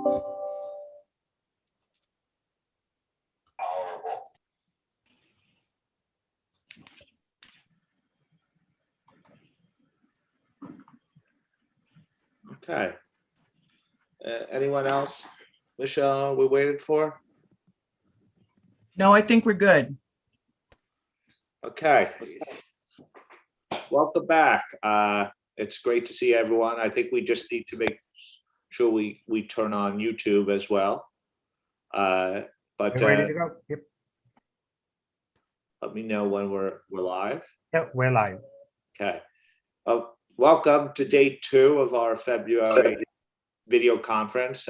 Okay. Anyone else? Michelle, we waited for? No, I think we're good. Okay. Welcome back. It's great to see everyone. I think we just need to make sure we turn on YouTube as well. But ready to go? Yep. Let me know when we're live. Yep, we're live. Okay. Welcome to day 2 of our February video conference.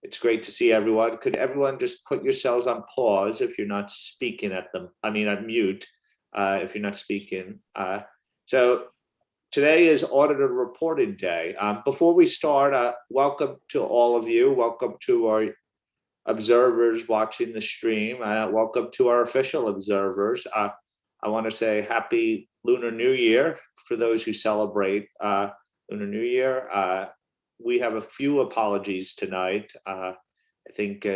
It's great to see everyone. Could everyone just put yourselves on pause if you're not speaking at them? I mean, on mute if you're not speaking. So today is Auditor Reporting Day. Before we start, welcome to all of you. Welcome to our observers watching the stream. Welcome to our official observers. I want to say Happy Lunar New Year for those who celebrate Lunar New Year. We have a few apologies tonight. I think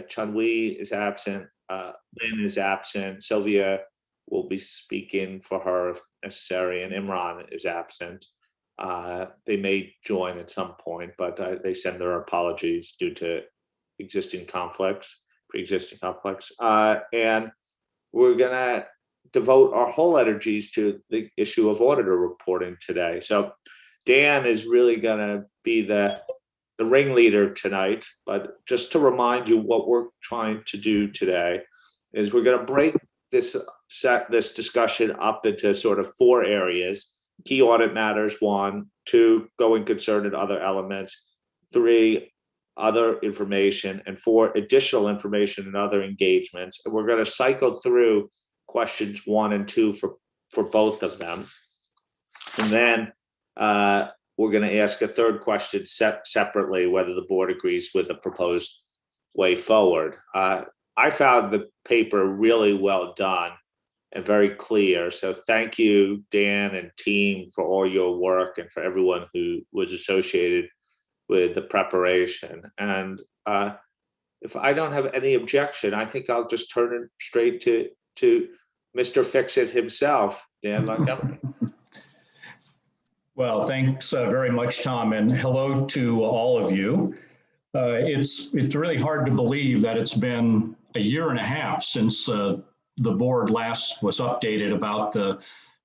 Chun-Wee is absent, Lynn is absent, Sylvia will be speaking for her if necessary, and Imran is absent. They may join at some point, but they send their apologies due to pre-existing conflicts. And we're gonna devote our whole energies to the issue of auditor reporting today. So Dan is really gonna be the ringleader tonight, but just to remind you what we're trying to do today is we're gonna break this discussion up into sort of 4 areas: key audit matters, 1, 2, going concern and other elements, 3, other information, and 4, additional information and other engagements. And we're going to cycle through questions 1 and 2 for both of them. And then we're going to ask a third question separately, whether the board agrees with the proposed way forward. I found the paper really well done and very clear. So thank you, Dan and team, for all your work and for everyone who was associated with the preparation. And if I don't have any objection, I think I'll just turn it straight to Mr. Fix-It himself, Dan Montgomery. Well, thanks very much, Tom, and hello to all of you. It's really hard to believe that it's been a year and a half since the board last was updated about the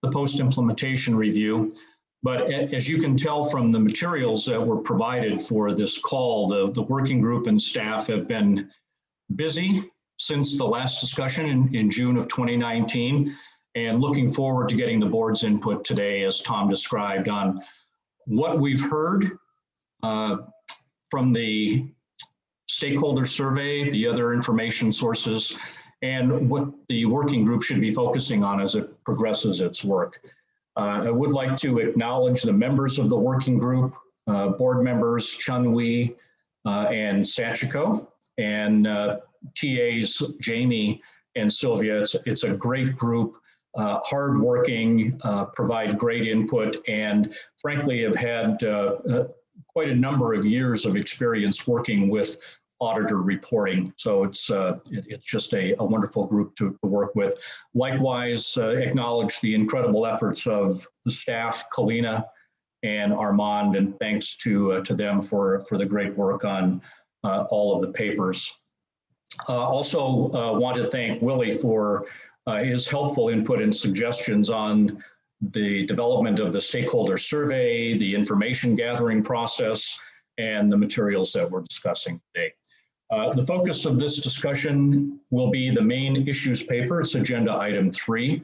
post-implementation review. But as you can tell from the materials that were provided for this call, the working group and staff have been busy since the last discussion in June of 2019, and looking forward to getting the board's input today, as Tom described, on what we've heard from the stakeholder survey, the other information sources, and what the working group should be focusing on as it progresses its work. I would like to acknowledge the members of the working group, board members Chun-Wee and Sachiko, and TAs Jamie and Sylvia. It's a great group, hardworking, provide great input, and frankly have had quite a number of years of experience working with auditor reporting. So it's just a wonderful group to work with. Likewise, acknowledge the incredible efforts of the staff, Kalina and Armand, and thanks to them for the great work on all of the papers. Also want to thank Willie for his helpful input and suggestions on the development of the stakeholder survey, the information gathering process, and the materials that we're discussing today. The focus of this discussion will be the main issues paper. It's agenda item 3.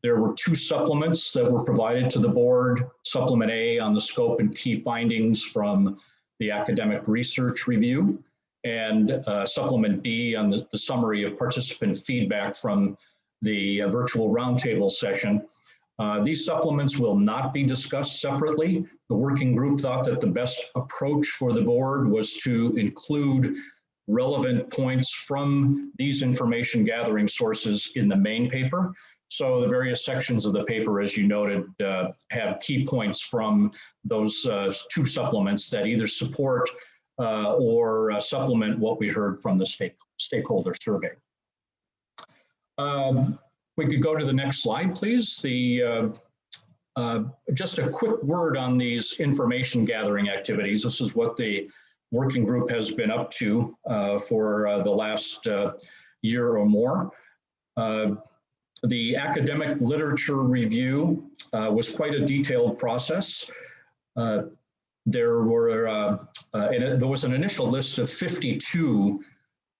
There were 2 supplements that were provided to the board: Supplement A on the scope and key findings from the academic research review, and Supplement B on the summary of participant feedback from the virtual roundtable session. These supplements will not be discussed separately. The working group thought that the best approach for the board was to include relevant points from these information gathering sources in the main paper. So the various sections of the paper, as you noted, have key points from those 2 supplements that either support or supplement what we heard from the stakeholder survey. We could go to the next slide, please. Just a quick word on these information gathering activities. This is what the working group has been up to for the last year or more. The academic literature review was quite a detailed process. There was an initial list of 52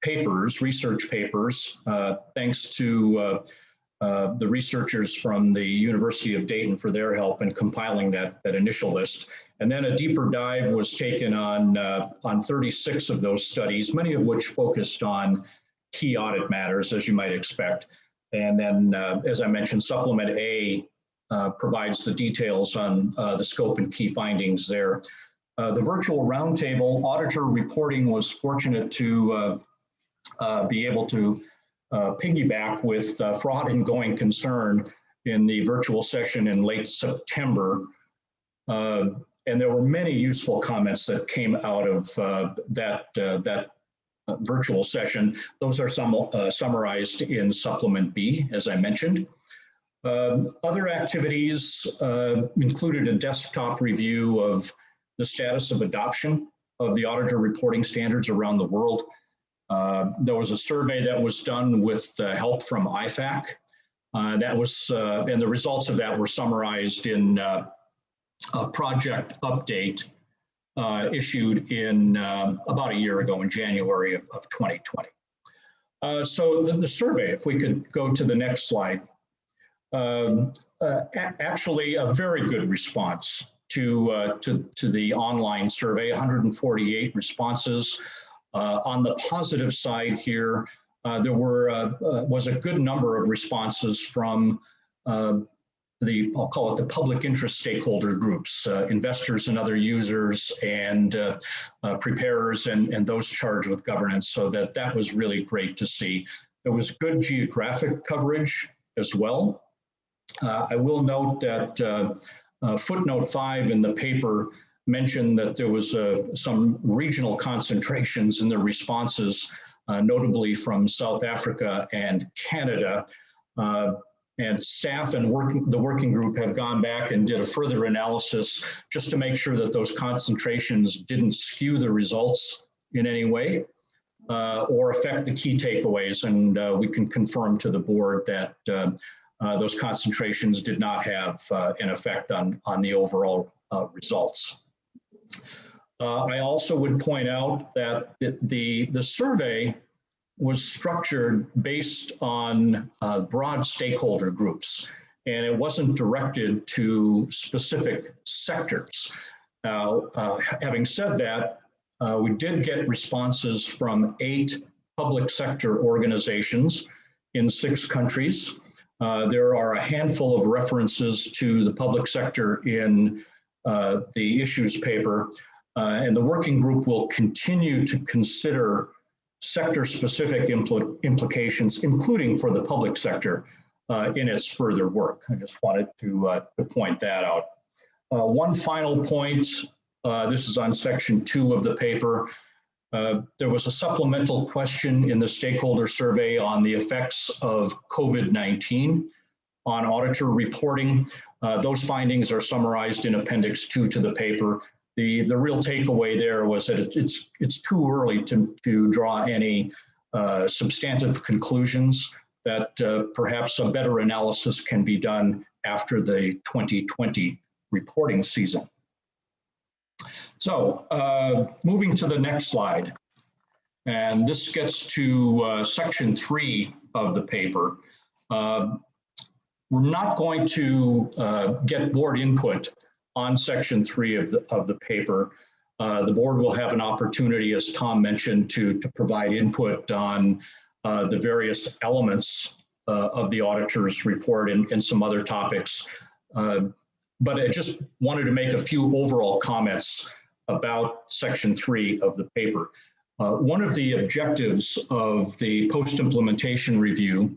papers, research papers, thanks to the researchers from the University of Dayton for their help in compiling that initial list. And then a deeper dive was taken on 36 of those studies, many of which focused on key audit matters, as you might expect. And then, as I mentioned, Supplement A provides the details on the scope and key findings there. The virtual roundtable auditor reporting was fortunate to be able to piggyback with fraud and going concern in the virtual session in late September. And there were many useful comments that came out of that virtual session. Those are summarized in Supplement B, as I mentioned. Other activities included a desktop review of the status of adoption of the auditor reporting standards around the world. There was a survey that was done with help from IFAC. And the results of that were summarized in a project update issued in about a year ago in January of 2020. So the survey, if we could go to the next slide, actually a very good response to the online survey, 148 responses. On the positive side here, there was a good number of responses from I'll call it the public interest stakeholder groups, investors and other users and preparers and those charged with governance. So that was really great to see. There was good geographic coverage as well. I will note that footnote 5 in the paper mentioned that there was some regional concentrations in the responses, notably from South Africa and Canada. And staff and the working group have gone back and did a further analysis just to make sure that those concentrations didn't skew the results in any way or affect the key takeaways. And we can confirm to the board that those concentrations did not have an effect on the overall results. I also would point out that the survey was structured based on broad stakeholder groups, and it wasn't directed to specific sectors. Now, having said that, we did get responses from 8 public sector organizations in 6 countries. There are a handful of references to the public sector in the issues paper, and the working group will continue to consider sector-specific implications, including for the public sector, in its further work. I just wanted to point that out. One final point, this is on section 2 of the paper. There was a supplemental question in the stakeholder survey on the effects of COVID-19 on auditor reporting. Those findings are summarized in Appendix 2 to the paper. The real takeaway there was that it's too early to draw any substantive conclusions, that perhaps a better analysis can be done after the 2020 reporting season. So moving to the next slide, and this gets to section 3 of the paper. We're not going to get board input on section 3 of the paper. The board will have an opportunity, as Tom mentioned, to provide input on the various elements of the auditor's report and some other topics. But I just wanted to make a few overall comments about section 3 of the paper. One of the objectives of the post-implementation review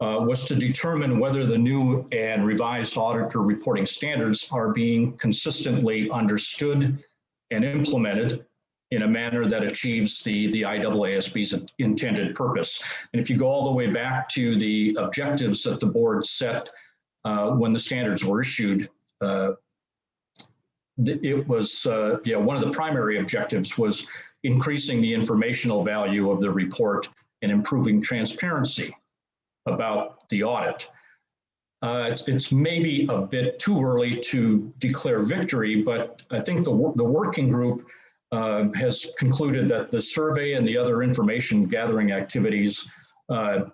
was to determine whether the new and revised auditor reporting standards are being consistently understood and implemented in a manner that achieves the IAASB's intended purpose. And if you go all the way back to the objectives that the board set when the standards were issued, it was, one of the primary objectives was increasing the informational value of the report and improving transparency about the audit. It's maybe a bit too early to declare victory, but I think the working group has concluded that the survey and the other information gathering activities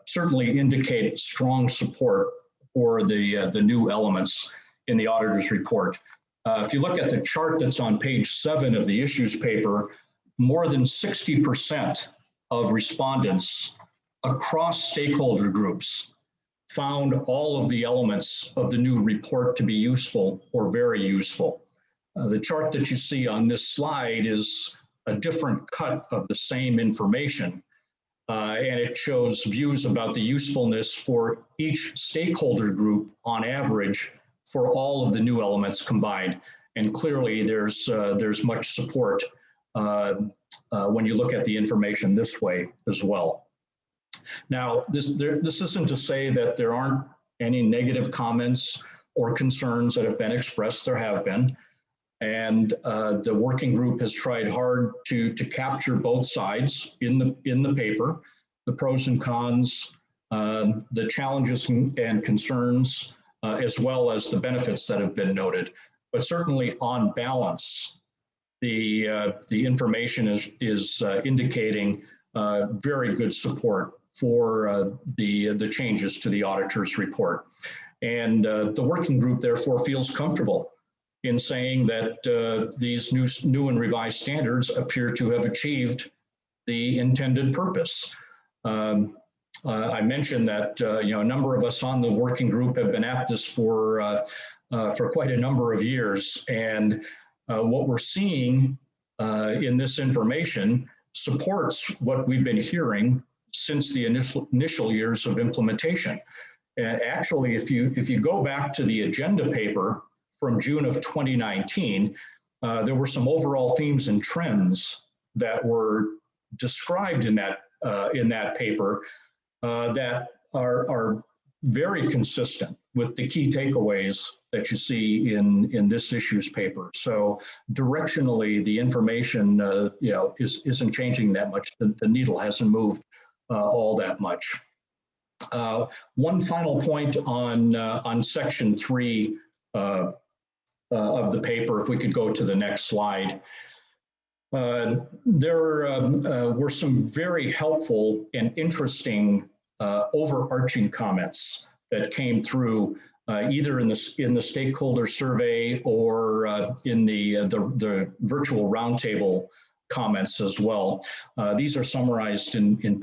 certainly indicate strong support for the new elements in the auditor's report. If you look at the chart that's on page 7 of the issues paper, more than 60% of respondents across stakeholder groups found all of the elements of the new report to be useful or very useful. The chart that you see on this slide is a different cut of the same information, and it shows views about the usefulness for each stakeholder group on average for all of the new elements combined. And clearly there's much support when you look at the information this way as well. Now, this isn't to say that there aren't any negative comments or concerns that have been expressed. There have been. And the working group has tried hard to capture both sides in the paper, the pros and cons, the challenges and concerns, as well as the benefits that have been noted. But certainly on balance, the information is indicating very good support for the changes to the auditor's report. And the working group therefore feels comfortable in saying that these new and revised standards appear to have achieved the intended purpose. I mentioned that a number of us on the working group have been at this for quite a number of years, and what we're seeing in this information supports what we've been hearing since the initial years of implementation. And actually, if you go back to the agenda paper from June of 2019, there were some overall themes and trends that were described in that paper that are very consistent with the key takeaways that you see in this issues paper. So directionally, the information isn't changing that much. The needle hasn't moved all that much. One final point on section 3 of the paper, if we could go to the next slide. There were some very helpful and interesting overarching comments that came through either in the stakeholder survey or in the virtual roundtable comments as well. These are summarized in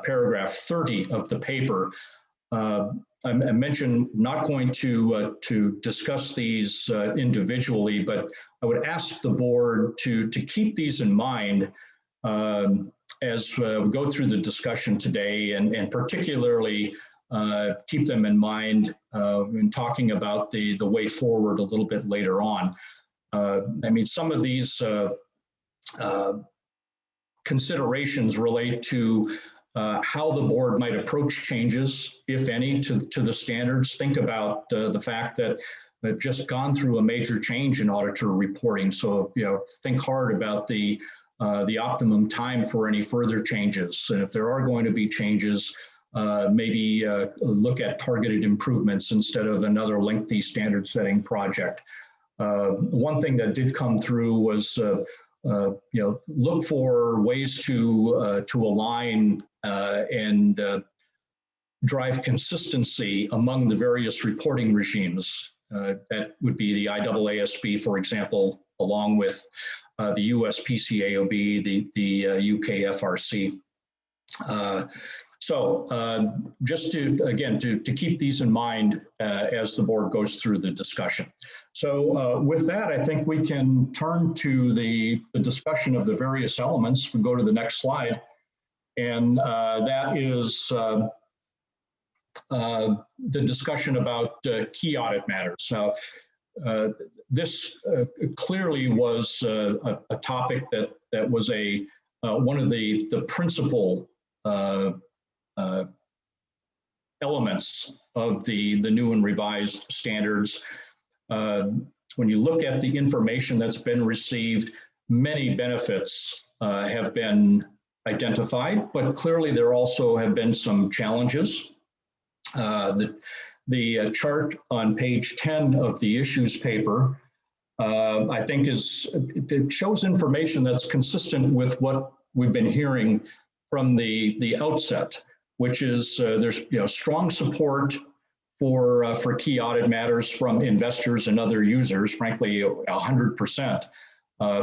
paragraph 30 of the paper. I mentioned not going to discuss these individually, but I would ask the board to keep these in mind as we go through the discussion today, and particularly keep them in mind in talking about the way forward a little bit later on. I mean, some of these considerations relate to how the board might approach changes, if any, to the standards. Think about the fact that we've just gone through a major change in auditor reporting. So, think hard about the optimum time for any further changes. And if there are going to be changes, maybe look at targeted improvements instead of another lengthy standard setting project. One thing that did come through was look for ways to align and drive consistency among the various reporting regimes. That would be the IAASB, for example, along with the US PCAOB, the UK FRC. So just to keep these in mind as the board goes through the discussion. So with that, I think we can turn to the discussion of the various elements. We go to the next slide, and that is the discussion about key audit matters. Now, this clearly was a topic that was one of the principal elements of the new and revised standards. When you look at the information that's been received, many benefits have been identified, but clearly there also have been some challenges. The chart on page 10 of the issues paper, I think it shows information that's consistent with what we've been hearing from the outset, which is there's strong support for Key Audit Matters from investors and other users. Frankly, 100%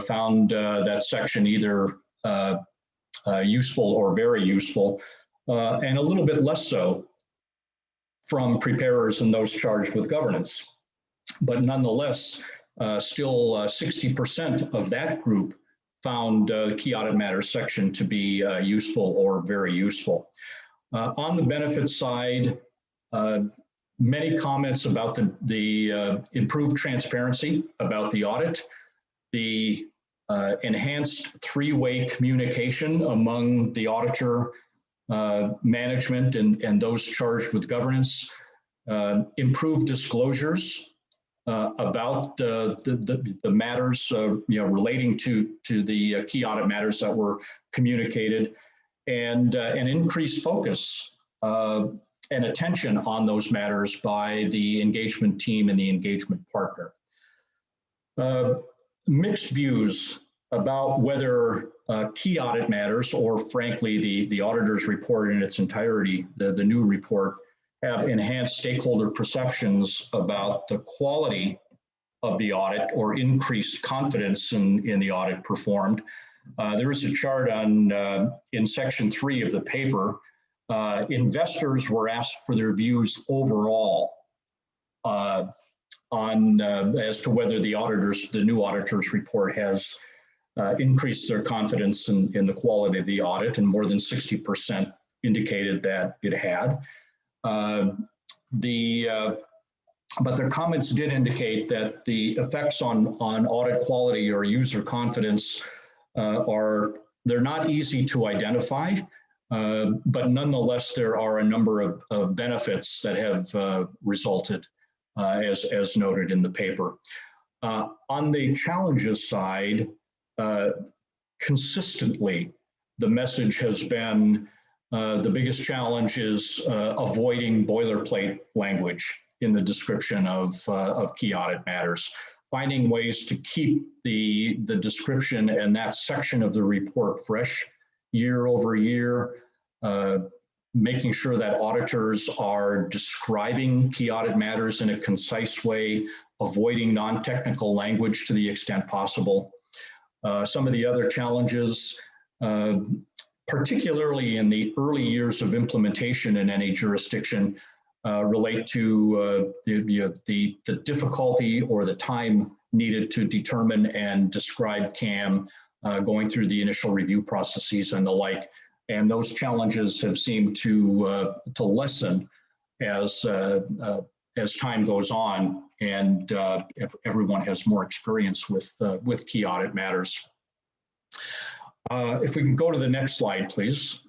found that section either useful or very useful, and a little bit less so from preparers and those charged with governance. But nonetheless, still 60% of that group found the Key Audit Matters section to be useful or very useful. On the benefits side, many comments about the improved transparency about the audit, the enhanced three-way communication among the auditor, management, and those charged with governance, improved disclosures about the matters relating to the Key Audit Matters that were communicated, and an increased focus and attention on those matters by the engagement team and the engagement partner. Mixed views about whether Key Audit Matters, or frankly the auditor's report in its entirety, the new report, have enhanced stakeholder perceptions about the quality of the audit or increased confidence in the audit performed. There is a chart in section 3 of the paper. Investors were asked for their views overall on as to whether the new auditor's report has increased their confidence in the quality of the audit, and more than 60% indicated that it had. But their comments did indicate that the effects on audit quality or user confidence they're not easy to identify, but nonetheless there are a number of benefits that have resulted, as noted in the paper. On the challenges side, consistently the message has been the biggest challenge is avoiding boilerplate language in the description of Key Audit Matters, finding ways to keep the description and that section of the report fresh year over year, making sure that auditors are describing Key Audit Matters in a concise way, avoiding non-technical language to the extent possible. Some of the other challenges, particularly in the early years of implementation in any jurisdiction, relate to the difficulty or the time needed to determine and describe CAM, going through the initial review processes and the like. And those challenges have seemed to lessen as time goes on and everyone has more experience with Key Audit Matters. If we can go to the next slide, please.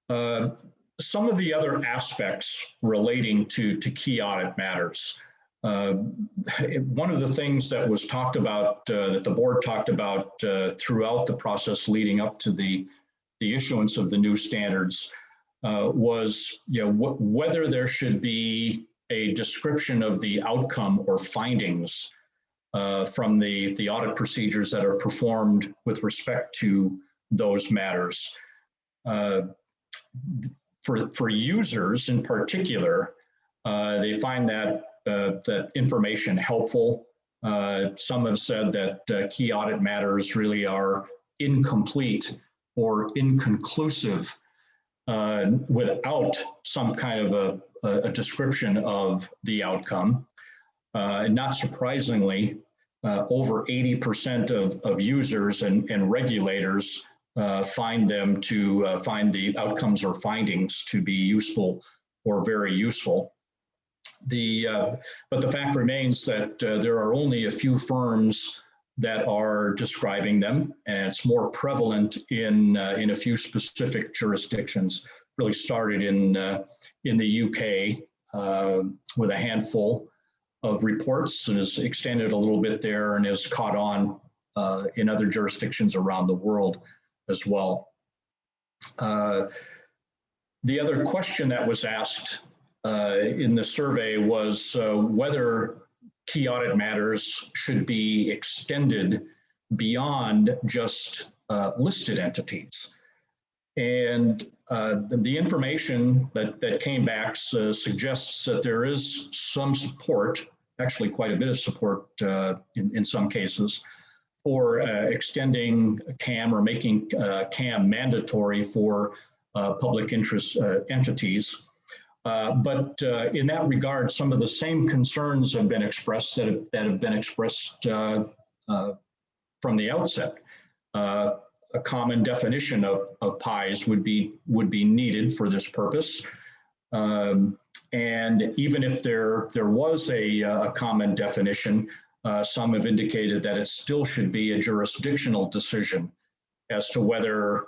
Some of the other aspects relating to Key Audit Matters. One of the things that was talked about, that the board talked about throughout the process leading up to the issuance of the new standards was whether there should be a description of the outcome or findings from the audit procedures that are performed with respect to those matters. For users in particular, they find that information helpful. Some have said that Key Audit Matters really are incomplete or inconclusive without some kind of a description of the outcome. Not surprisingly, over 80% of users and regulators find the outcomes or findings to be useful or very useful. But the fact remains that there are only a few firms that are describing them, and it's more prevalent in a few specific jurisdictions. Really started in the UK with a handful of reports, and has extended a little bit there, and has caught on in other jurisdictions around the world as well. The other question that was asked in the survey was whether Key Audit Matters should be extended beyond just listed entities. And the information that came back suggests that there is some support, actually quite a bit of support in some cases, for extending CAM or making CAM mandatory for public interest entities. But in that regard, some of the same concerns have been expressed that have been expressed from the outset. A common definition of PIEs would be needed for this purpose. And even if there was a common definition, some have indicated that it still should be a jurisdictional decision as to whether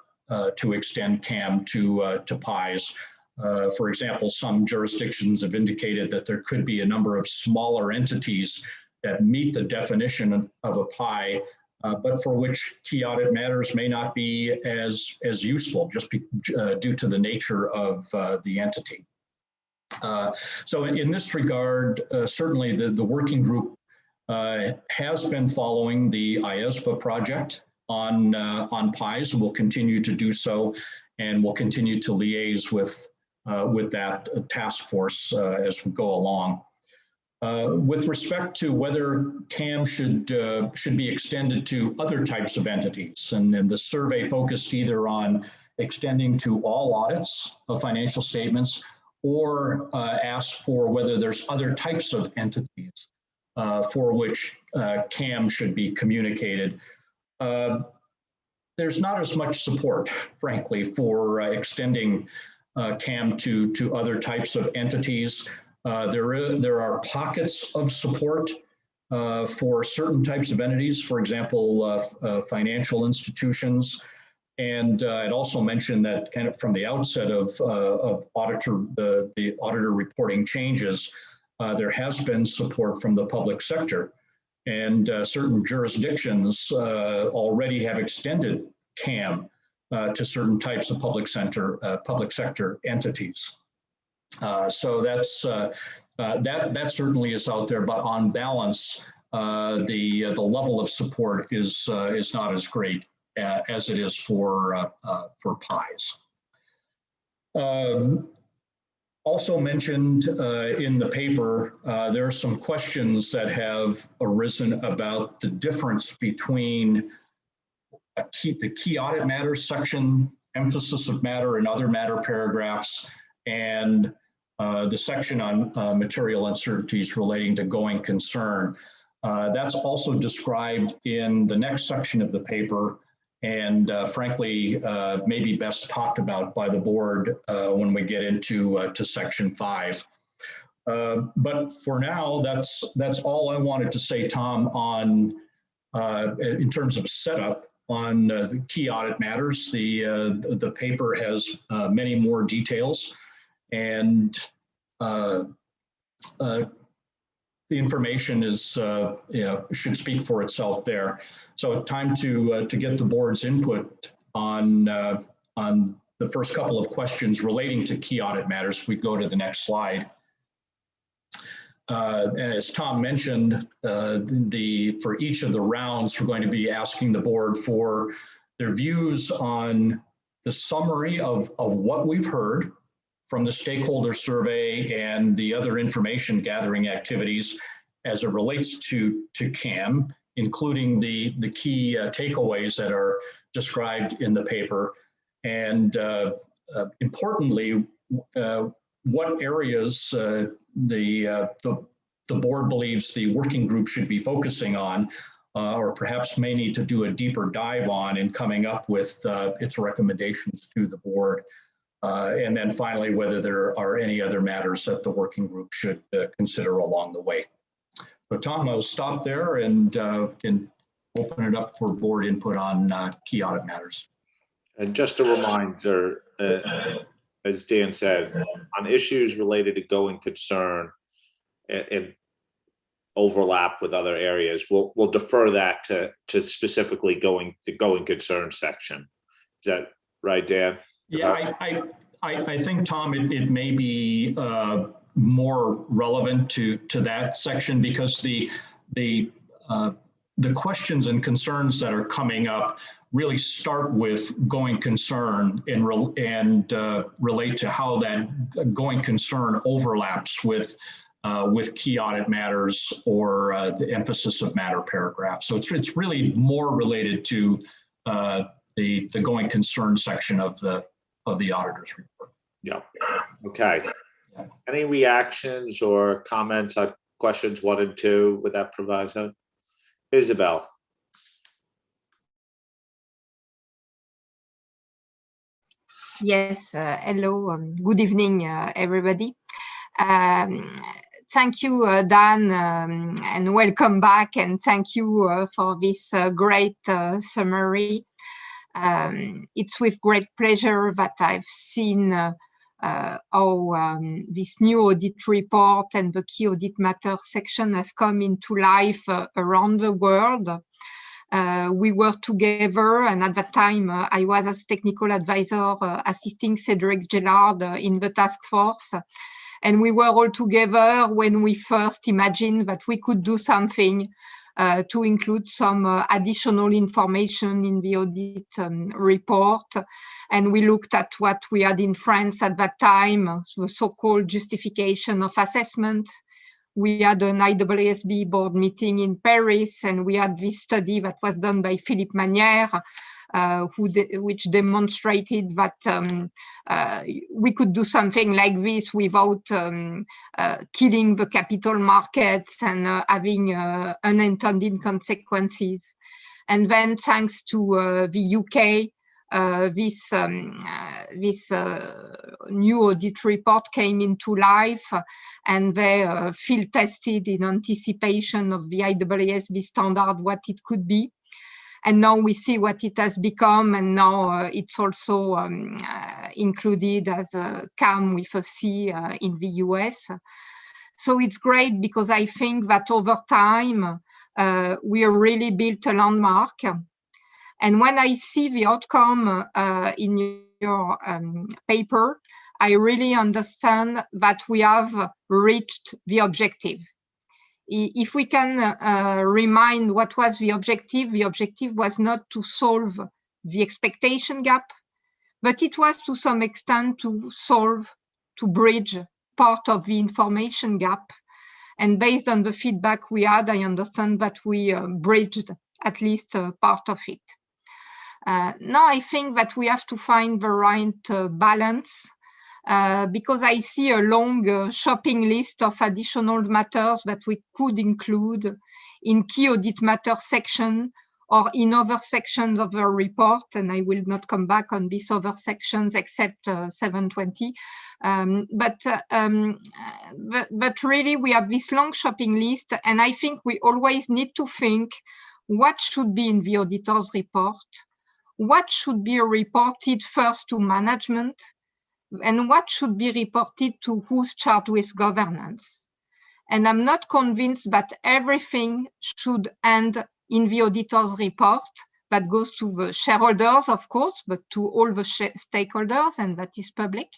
to extend CAM to PIEs. For example, some jurisdictions have indicated that there could be a number of smaller entities that meet the definition of a PIE, but for which Key Audit Matters may not be as useful, just due to the nature of the entity. So in this regard, certainly the working group has been following the IAASB project on PIEs, and will continue to do so, and will continue to liaise with that task force as we go along. With respect to whether CAM should be extended to other types of entities, and then the survey focused either on extending to all audits of financial statements, or asked for whether there's other types of entities for which CAM should be communicated. There's not as much support, frankly, for extending CAM to other types of entities. There are pockets of support for certain types of entities, for example, financial institutions. And I'd also mentioned that kind of from the outset of the auditor reporting changes, there has been support from the public sector. And certain jurisdictions already have extended CAM to certain types of public sector entities. So that certainly is out there, but on balance, the level of support is not as great as it is for PIEs. Also mentioned in the paper, there are some questions that have arisen about the difference between the Key Audit Matters section, emphasis of matter and other matter paragraphs, and the section on material uncertainties relating to going concern. That's also described in the next section of the paper, and frankly, maybe best talked about by the board when we get into to section 5. But for now, that's all I wanted to say, Tom, on in terms of setup on the Key Audit Matters. The paper has many more details, and the information is should speak for itself there. So time to get the board's input on the first couple of questions relating to Key Audit Matters. We go to the next slide. And as Tom mentioned, for each of the rounds, we're going to be asking the board for their views on the summary of what we've heard from the stakeholder survey and the other information gathering activities as it relates to CAM, including the key takeaways that are described in the paper. And importantly, what areas the board believes the working group should be focusing on, or perhaps may need to do a deeper dive on in coming up with its recommendations to the board. And then finally, whether there are any other matters that the working group should consider along the way. So Tom, I'll stop there and can open it up for board input on key audit matters. And just a reminder, as Dan said, on issues related to going concern and overlap with other areas, we'll defer that to specifically the going concern section. Is that right, Dan? Yeah, I think, Tom, it may be more relevant to that section, because the questions and concerns that are coming up really start with going concern and relate to how that going concern overlaps with key audit matters or the emphasis of matter paragraph. So it's really more related to the going concern section of the auditor's report. Yeah. Okay. Any reactions or comments on questions 1 and 2 with that proviso? Isabel. Yes, hello, good evening, everybody. Thank you, Dan, and welcome back, and thank you for this great summary. It's with great pleasure that I've seen how this new audit report and the Key Audit Matters section has come into life around the world. We were together, and at that time I was as technical advisor assisting Cedric Gellard in the task force. And we were all together when we first imagined that we could do something to include some additional information in the audit report. And we looked at what we had in France at that time, the so-called justification of assessment. We had an IAASB board meeting in Paris, and we had this study that was done by Philippe Manière, which demonstrated that we could do something like this without killing the capital markets and having unintended consequences. And then, thanks to the UK, this new audit report came into life, and they field tested in anticipation of the IAASB standard what it could be. And now we see what it has become, and now it's also included as a CAM with a C in the US. So it's great, because I think that over time, we really built a landmark. And when I see the outcome in your paper, I really understand that we have reached the objective. If we can remind what was the objective was not to solve the expectation gap, but it was to some extent to bridge part of the information gap. And based on the feedback we had, I understand that we bridged at least part of it. Now I think that we have to find the right balance, because I see a long shopping list of additional matters that we could include in Key Audit Matters section or in other sections of the report, and I will not come back on these other sections except 720. But really we have this long shopping list, and I think we always need to think what should be in the auditor's report, what should be reported first to management, and what should be reported to who's charged with governance. And I'm not convinced that everything should end in the auditor's report. That goes to the shareholders, of course, but to all the stakeholders, and that is public.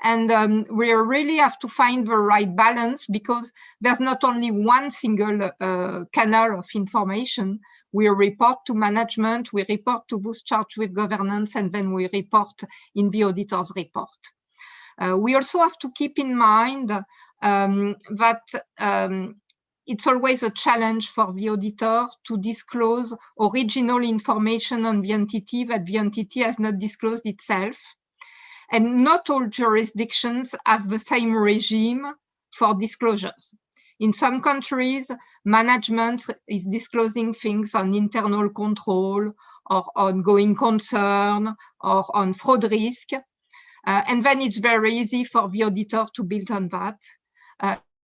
And we really have to find the right balance, because there's not only one single canal of information. We report to management, we report to those charged with governance, and then we report in the auditor's report. We also have to keep in mind that it's always a challenge for the auditor to disclose original information on the entity that the entity has not disclosed itself. And not all jurisdictions have the same regime for disclosures. In some countries, management is disclosing things on internal control or on going concern or on fraud risk. And then it's very easy for the auditor to build on that.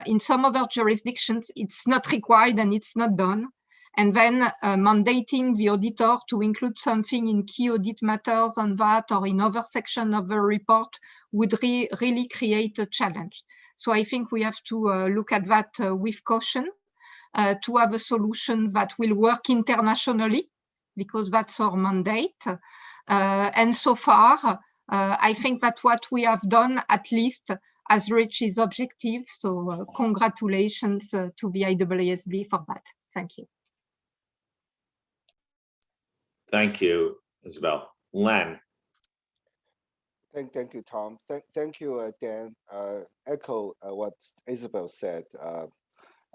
In some other jurisdictions, it's not required and it's not done. And then mandating the auditor to include something in Key Audit Matters on that or in other section of the report would really create a challenge. So I think we have to look at that with caution to have a solution that will work internationally, because that's our mandate. And so far, I think that what we have done at least has reached its objective. So congratulations to the IAASB for that. Thank you. Thank you, Isabel. Len. Thank you, Tom. Thank you, Dan. Echo what Isabel said.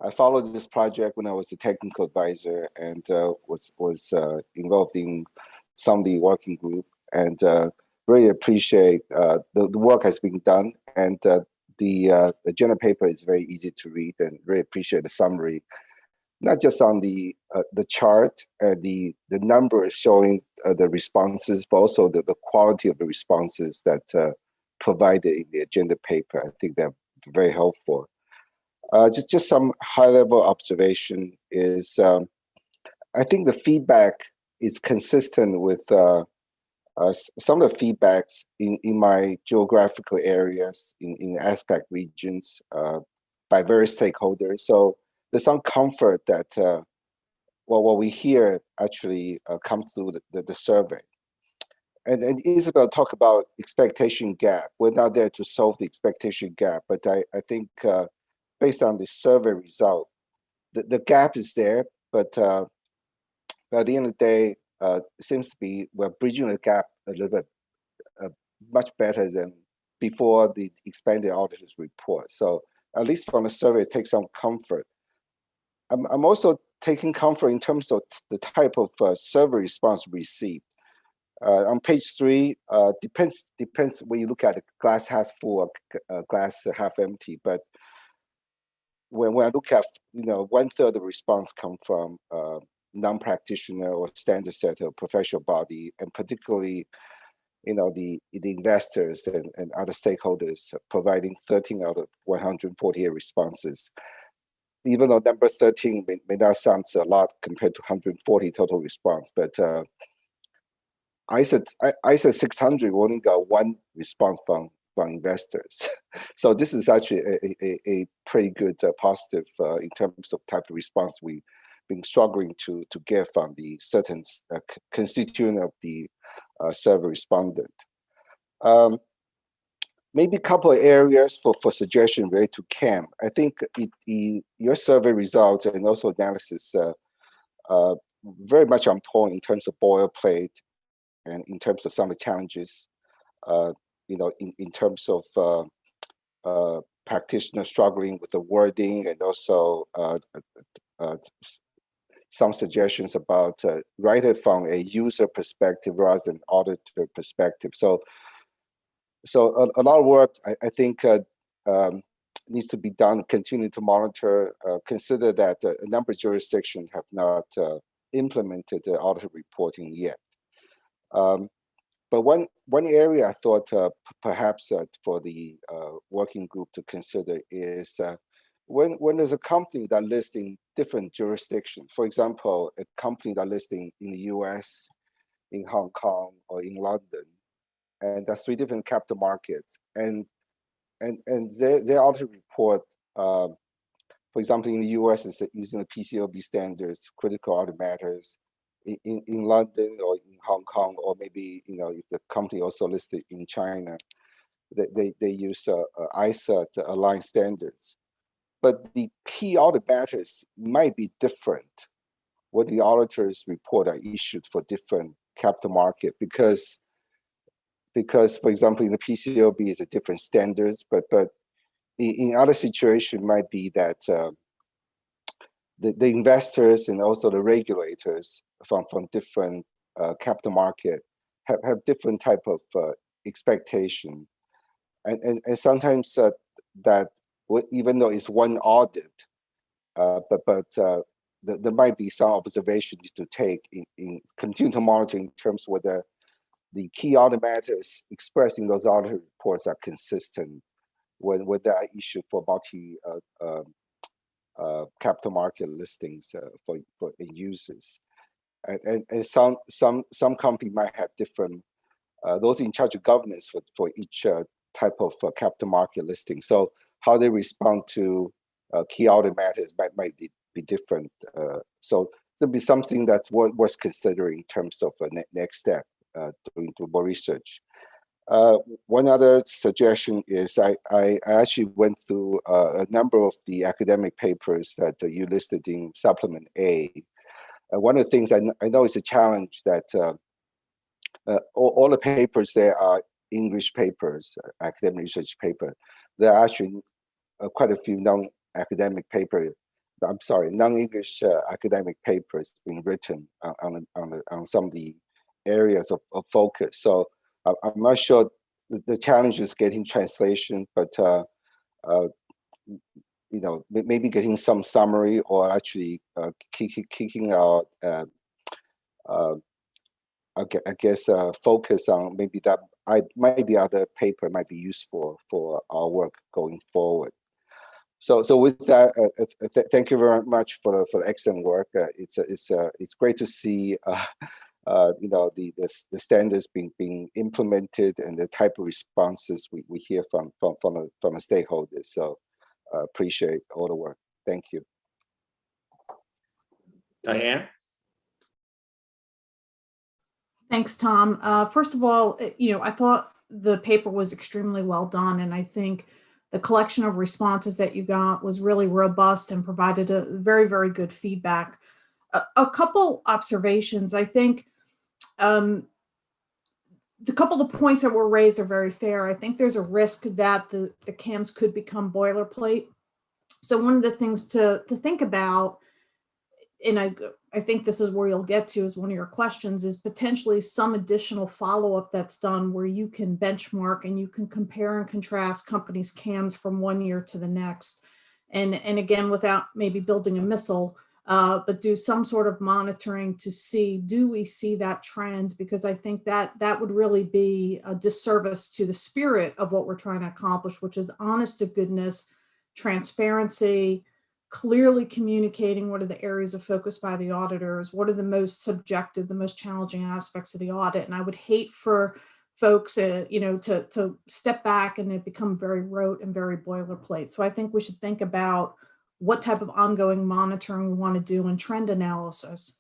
I followed this project when I was a technical advisor and was involved in some of the working group, and really appreciate the work has been done, and the agenda paper is very easy to read, and really appreciate the summary, not just on the chart, the numbers showing the responses, but also the quality of the responses that provided in the agenda paper. I think they're very helpful. Just some high-level observation is, I think the feedback is consistent with some of the feedbacks in my geographical areas, in aspect regions, by various stakeholders. So there's some comfort that what we hear actually comes through the survey. And Isabel talked about expectation gap. We're not there to solve the expectation gap, but I think based on the survey result, the gap is there, but at the end of the day, it seems to be we're bridging the gap a little bit much better than before the expanded auditor's report. So at least from the survey, it takes some comfort. I'm also taking comfort in terms of the type of survey response received. On page 3, depends when you look at it, glass half full or glass half empty. But when I look at, 1/3 of the response come from non-practitioner or standard setter professional body, and particularly, the investors and other stakeholders providing 13 out of 148 responses. Even though number 13 may not sound a lot compared to 140 total response, but I said 600, we only got 1 response from investors. So this is actually a pretty good positive in terms of type of response we've been struggling to get from the certain constituent of the survey respondent. Maybe a couple of areas for suggestion related to CAM. I think your survey results and also analysis very much on point in terms of boilerplate and in terms of some of the challenges, in terms of practitioners struggling with the wording, and also some suggestions about write it from a user perspective rather than auditor perspective. So a lot of work, I think, needs to be done, continue to monitor, consider that a number of jurisdictions have not implemented the audit reporting yet. But one area I thought perhaps for the working group to consider is when there's a company that lists in different jurisdictions, for example, a company that lists in the US, in Hong Kong, or in London, and that's 3 different capital markets, and their audit report, for example, in the US is using the PCAOB standards, critical audit matters. In London or in Hong Kong, or maybe if the company also listed in China, they use ISA aligned standards. But the key audit matters might be different what the auditors report are issued for different capital market, because for example in the PCAOB is a different standards, but in other situation might be that the investors and also the regulators from different capital market have different type of expectation, and sometimes that even though it's one audit, but there might be some observations to take in continue to monitor in terms of whether the key audit matters expressed in those audit reports are consistent when they are issued for multi capital market listings for end users. And some company might have different those in charge of governance for each type of capital market listing. So how they respond to key audit matters might be different. So it'll be something that's worth considering in terms of a next step doing more research. One other suggestion is I actually went through a number of the academic papers that you listed in Supplement A. One of the things I know is a challenge that all the papers there are English papers, academic research paper. There are actually quite a few non-English academic papers being written on some of the areas of focus. So I'm not sure the challenge is getting translation, but you know, maybe getting some summary or actually kicking out I guess focus on maybe that maybe other paper might be useful for our work going forward. So with that, thank you very much for the excellent work. It's great to see you know, the standards being implemented and the type of responses we hear from the stakeholders. So appreciate all the work. Thank you. Diane? Thanks, Tom. First of all, you know, I thought the paper was extremely well done, and I think the collection of responses that you got was really robust and provided a very, very good feedback. A couple observations. I think the couple of the points that were raised are very fair. I think there's a risk that the CAMs could become boilerplate. So one of the things to think about, and I think this is where you'll get to as one of your questions, is potentially some additional follow-up that's done where you can benchmark and you can compare and contrast companies' CAMs from one year to the next. And again, without maybe building a missile, but do some sort of monitoring to see, do we see that trend? Because I think that would really be a disservice to the spirit of what we're trying to accomplish, which is honest to goodness, transparency, clearly communicating what are the areas of focus by the auditors, what are the most subjective, the most challenging aspects of the audit. And I would hate for folks, you know, to step back and it become very rote and very boilerplate. So I think we should think about what type of ongoing monitoring we want to do and trend analysis.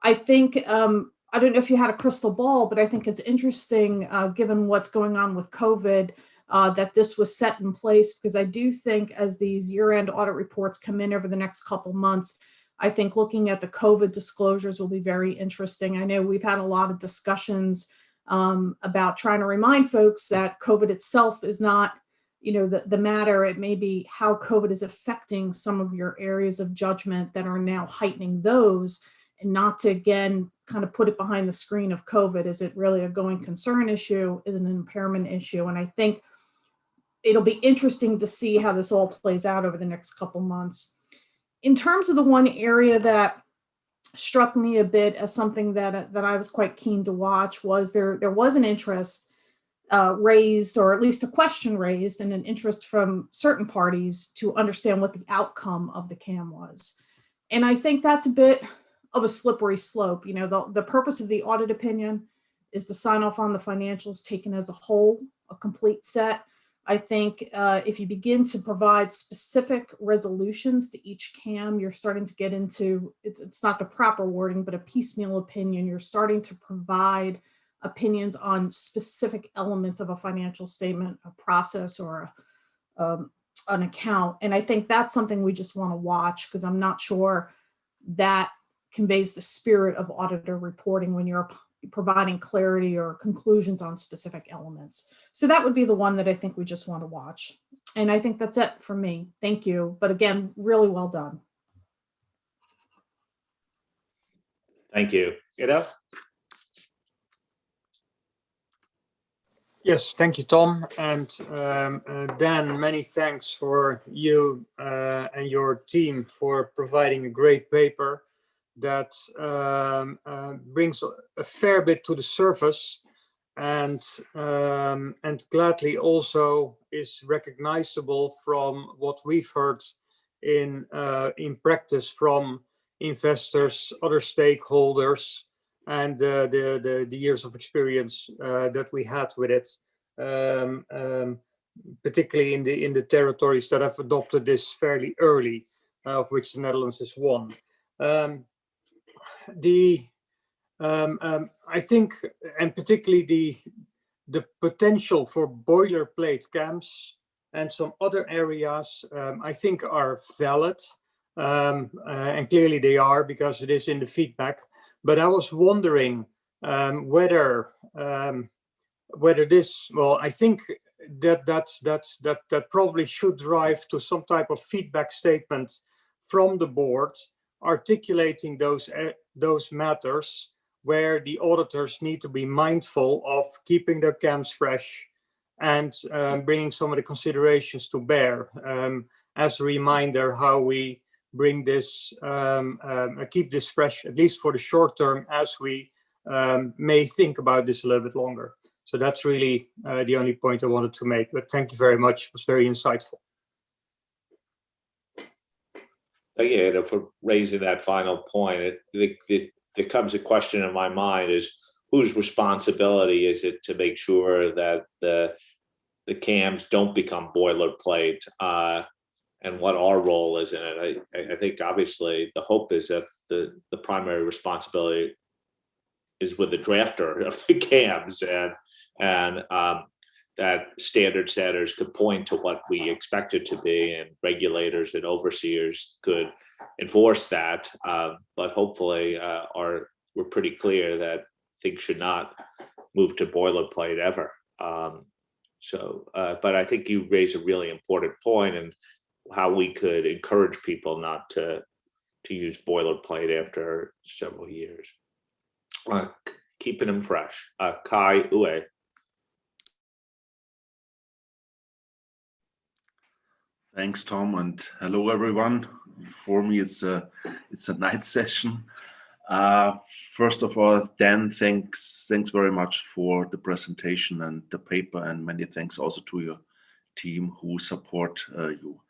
I think, I don't know if you had a crystal ball, but I think it's interesting, given what's going on with COVID, that this was set in place, because I do think as these year-end audit reports come in over the next couple months, I think looking at the COVID disclosures will be very interesting. I know we've had a lot of discussions about trying to remind folks that COVID itself is not, you know, the matter. It may be how COVID is affecting some of your areas of judgment that are now heightening those, and not to, again, kind of put it behind the screen of COVID. Is it really a going concern issue? Is it an impairment issue? And I think it'll be interesting to see how this all plays out over the next couple months. In terms of the one area that struck me a bit as something that I was quite keen to watch was there was an interest raised, or at least a question raised, and an interest from certain parties to understand what the outcome of the CAM was. And I think that's a bit of a slippery slope. You know, the purpose of the audit opinion is to sign off on the financials taken as a whole, a complete set. I think if you begin to provide specific resolutions to each CAM, you're starting to get into, it's not the proper wording, but a piecemeal opinion. You're starting to provide opinions on specific elements of a financial statement, a process, or an account. And I think that's something we just want to watch, because I'm not sure that conveys the spirit of auditor reporting when you're providing clarity or conclusions on specific elements. So that would be the one that I think we just want to watch. And I think that's it for me. Thank you. But again, really well done. Thank you. You know? Yes, thank you, Tom. And Dan, many thanks for you and your team for providing a great paper that brings a fair bit to the surface and gladly also is recognizable from what we've heard in practice from investors, other stakeholders, and the years of experience that we had with it, particularly in the territories that have adopted this fairly early, of which the Netherlands is one. I think, and particularly the potential for boilerplate camps and some other areas, I think are valid. And clearly they are, because it is in the feedback. But I was wondering whether this, well, I think that probably should drive to some type of feedback statement from the board, articulating those matters where the auditors need to be mindful of keeping their camps fresh and bringing some of the considerations to bear, as a reminder how we bring this, keep this fresh, at least for the short term, as we may think about this a little bit longer. So that's really the only point I wanted to make, but thank you very much. It was very insightful. Thank you, Ada, for raising that final point. There comes a question in my mind is, whose responsibility is it to make sure that the CAMs don't become boilerplate, and what our role is in it? I think obviously the hope is that the primary responsibility is with the drafter of the CAMs, and that standard setters could point to what we expect it to be, and regulators and overseers could enforce that. But hopefully we're pretty clear that things should not move to boilerplate ever. But I think you raise a really important point, and how we could encourage people not to use boilerplate after several years. Keeping them fresh. Kai Uwe. Thanks, Tom, and hello, everyone. For me, it's a night session. First of all, Dan, thanks very much for the presentation and the paper, and many thanks also to your team who support you.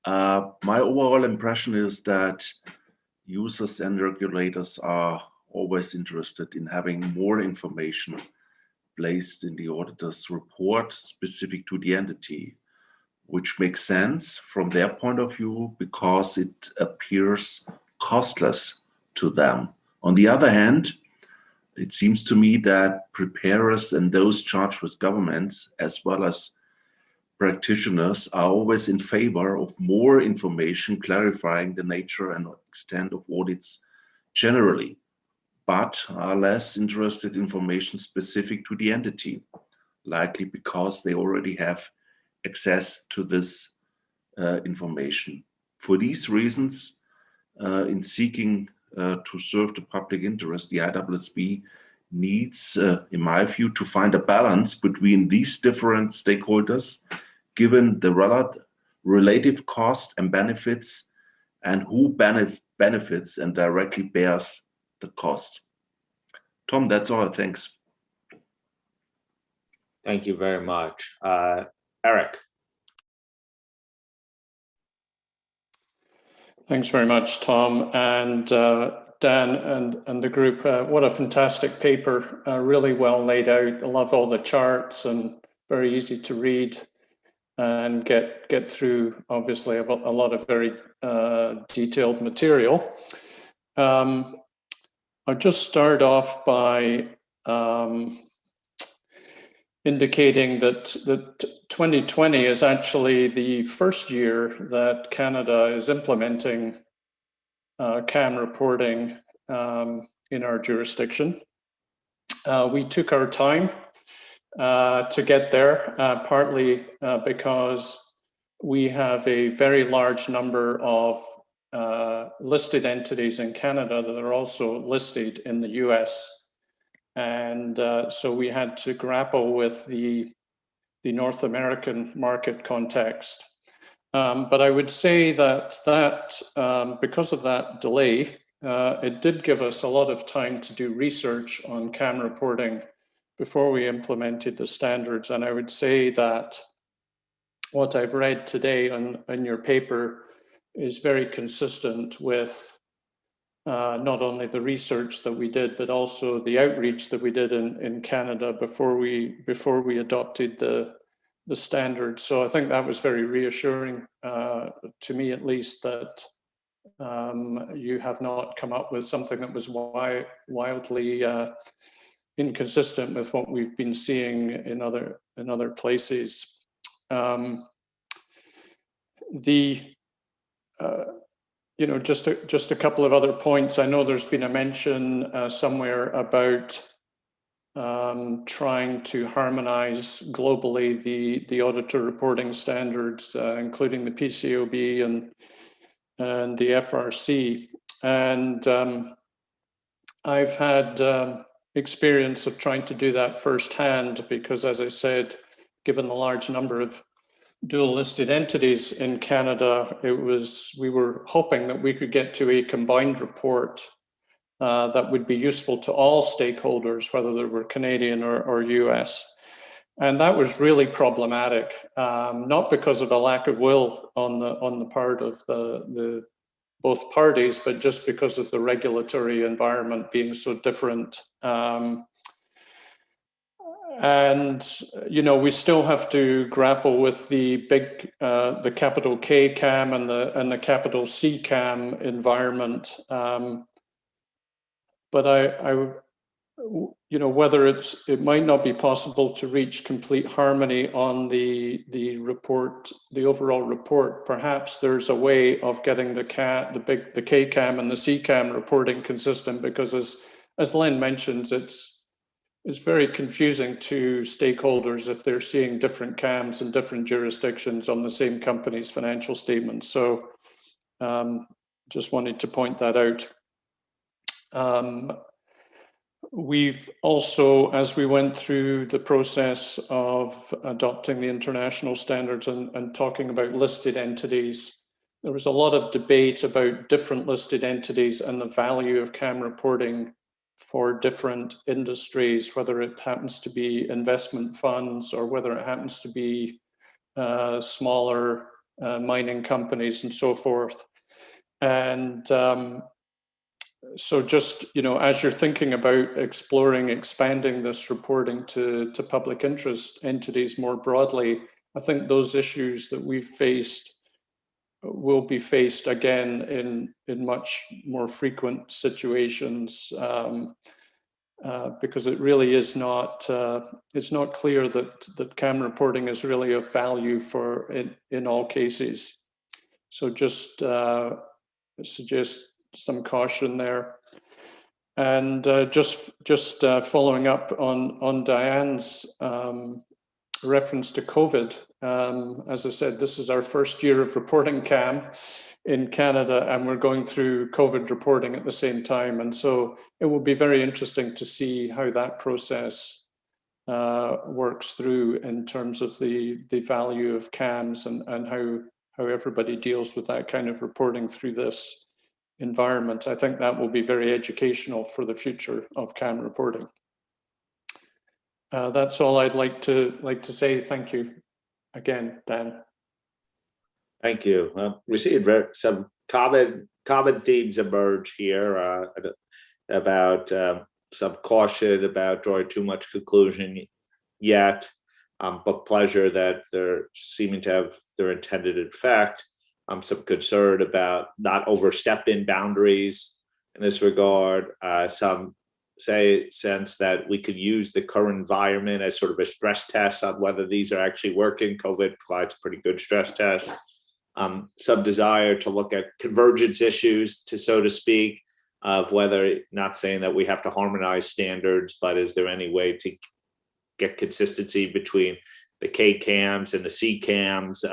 My overall impression is that users and regulators are always interested in having more information placed in the auditor's report specific to the entity, which makes sense from their point of view because it appears costless to them. On the other hand, it seems to me that preparers and those charged with governments, as well as practitioners, are always in favor of more information clarifying the nature and extent of audits generally, but are less interested in information specific to the entity, likely because they already have access to this information. For these reasons, in seeking to serve the public interest, the IAASB needs, in my view, to find a balance between these different stakeholders, given the relative cost and benefits, and who benefits and directly bears the cost. Tom, that's all. Thanks. Thank you very much. Eric. Thanks very much, Tom, and Dan and the group. What a fantastic paper, really well laid out. I love all the charts and very easy to read and get through, obviously, a lot of very detailed material. I'll just start off by indicating that 2020 is actually the first year that Canada is implementing CAM reporting in our jurisdiction. We took our time to get there, partly because we have a very large number of listed entities in Canada that are also listed in the US. And so we had to grapple with the North American market context. But I would say that because of that delay, it did give us a lot of time to do research on CAM reporting implemented the standards. And I would say that what I've read today in your paper is very consistent with not only the research that we did, but also the outreach that we did in Canada before we adopted the standards. So I think that was very reassuring to me, at least, that you have not come up with something that was wildly inconsistent with what we've been seeing in other places. Just a couple of other points. I know there's been a mention somewhere about trying to harmonize globally the auditor reporting standards, including the PCAOB and the FRC. And I've had experience of trying to do that firsthand because, as I said, given the large number of dual listed entities in Canada, we were hoping that we could get to a combined report that would be useful to all stakeholders, whether they were Canadian or US. And that was really problematic, not because of a lack of will on the part of the both parties, but just because of the regulatory environment being so different. And we still have to grapple with the big, the capital K CAM and the capital C CAM environment. But whether it might not be possible to reach complete harmony on the report, the overall report. Perhaps there's a way of getting the K CAM and the C CAM reporting consistent, because as Len mentions, it's very confusing to stakeholders if they're seeing different CAMs in different jurisdictions on the same company's financial statements. So just wanted to point that out. We've also, as we went through the process of adopting the international standards and talking about listed entities, there was a lot of debate about different listed entities and the value of CAM reporting for different industries, whether it happens to be investment funds or whether it happens to be smaller mining companies and so forth. And so just, as you're thinking about expanding this reporting to public interest entities more broadly, I think those issues that we've faced will be faced again in much more frequent situations, because it really is not, it's not clear that CAM reporting is really of value in all cases. So just suggest some caution there. And just following up on Diane's reference to COVID. As I said, this is our first year of reporting CAM in Canada, and we're going through COVID reporting at the same time. And so it will be very interesting to see how that process works through in terms of the value of CAMs and how everybody deals with that kind of reporting through this environment. I think that will be very educational for the future of CAM reporting. That's all I'd like to say. Thank you again, Dan. Thank you. We see some common themes emerge here about some caution about drawing too much conclusion yet, but pleasure that they're seeming to have their intended effect. Some concern about not overstepping boundaries in this regard. Some sense that we could use the current environment as sort of a stress test on whether these are actually working. COVID provides a pretty good stress test. Some desire to look at convergence issues, so to speak, of whether, not saying that we have to harmonize standards, but is there any way to get consistency between the K CAMs and the C CAMs?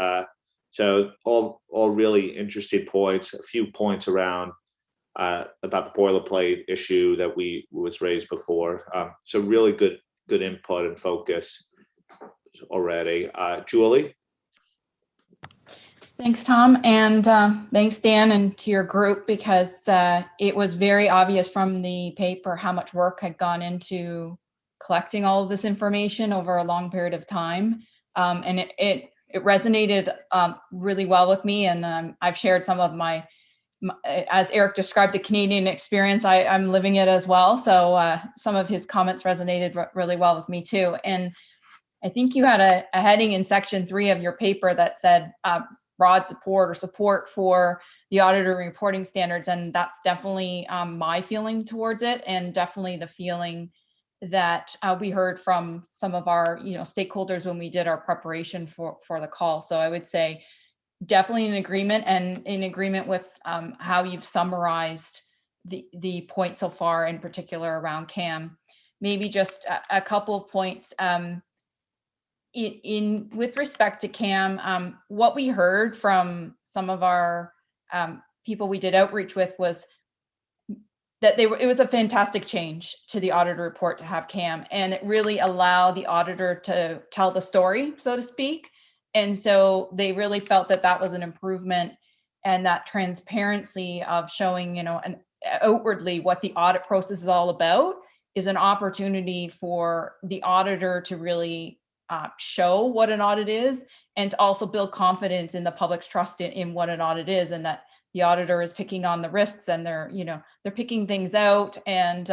So all really interesting points. A few points around about the boilerplate issue that was raised before. So really good input and focus already. Julie? Thanks, Tom, and thanks, Dan, and to your group, because it was very obvious from the paper how much work had gone into collecting all of this information over a long period of time. And it resonated really well with me. And I've shared some of my, as Eric described, the Canadian experience. I'm living it as well. So some of his comments resonated really well with me too. And I think you had a heading in section 3 of your paper that said broad support or support for the auditor reporting standards. And that's definitely my feeling towards it, and definitely the feeling that we heard from some of our stakeholders when we did our preparation for the call. So I would say definitely in agreement, and in agreement with how you've summarized the point so far, in particular around CAM. Maybe just a couple of points. With respect to CAM, what we heard from some of our people we did outreach with was that it was a fantastic change to the auditor report to have CAM, and it really allowed the auditor to tell the story, so to speak. And so they really felt that that was an improvement, and that transparency of showing, and outwardly what the audit process is all about is an opportunity for the auditor to really show what an audit is, and to also build confidence in the public's trust in what an audit is, and that the auditor is picking on the risks, and they're picking things out. And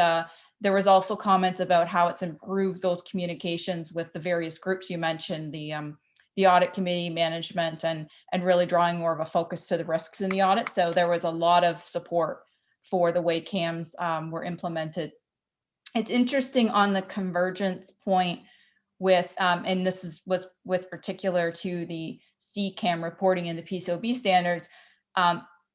there was also comments about how it's improved those communications with the various groups you mentioned, the audit committee, management, and really drawing more of a focus to the risks in the audit. So there was a lot of support for the way CAMs were implemented. It's interesting on the convergence point with, and this was with particular to the CCAM reporting and the PCOB standards.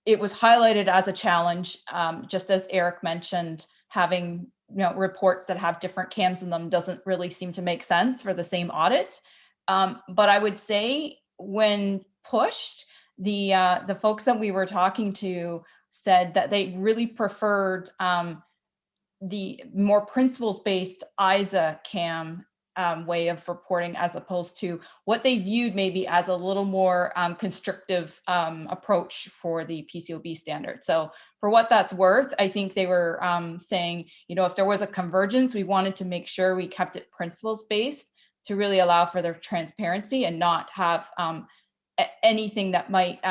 It was highlighted as a challenge, just as Eric mentioned, having reports that have different CAMs in them doesn't really seem to make sense for the same audit. But I would say when pushed, the folks that we were talking to said that they really preferred the more principles-based ISA CAM way of reporting, as opposed to what they viewed maybe as a little more constrictive approach for the PCOB standard. So for what that's worth, I think they were saying, if there was a convergence, we wanted to make sure we kept it principles-based to really allow for their transparency and not have anything that might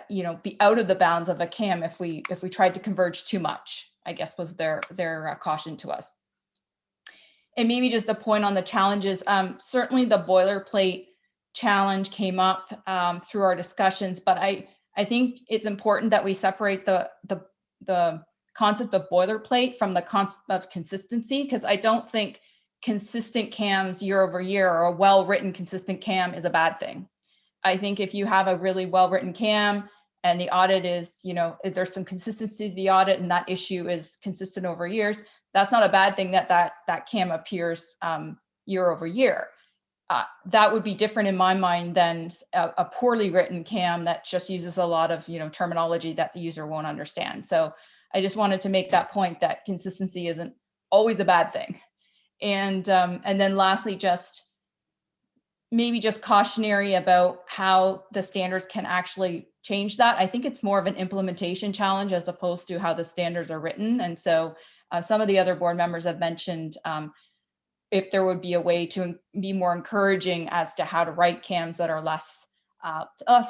be out of the bounds of a CAM if we tried to converge too much, I guess was their caution to us. And maybe just the point on the challenges, certainly the boilerplate challenge came up through our discussions, but I think it's important that we separate the concept of boilerplate from the concept of consistency, because I don't think consistent CAMs year over year, or a well-written consistent CAM, is a bad thing. I think if you have a really well-written CAM and the audit is, if there's some consistency to the audit and that issue is consistent over years, that's not a bad thing that CAM appears year over year. That would be different in my mind than a poorly written CAM that just uses a lot of terminology that the user won't understand. So I just wanted to make that point, that consistency isn't always a bad thing. And then lastly, maybe just cautionary about how the standards can actually change that. I think it's more of an implementation challenge as opposed to how the standards are written. And so some of the other board members have mentioned if there would be a way to be more encouraging as to how to write CAMs that are less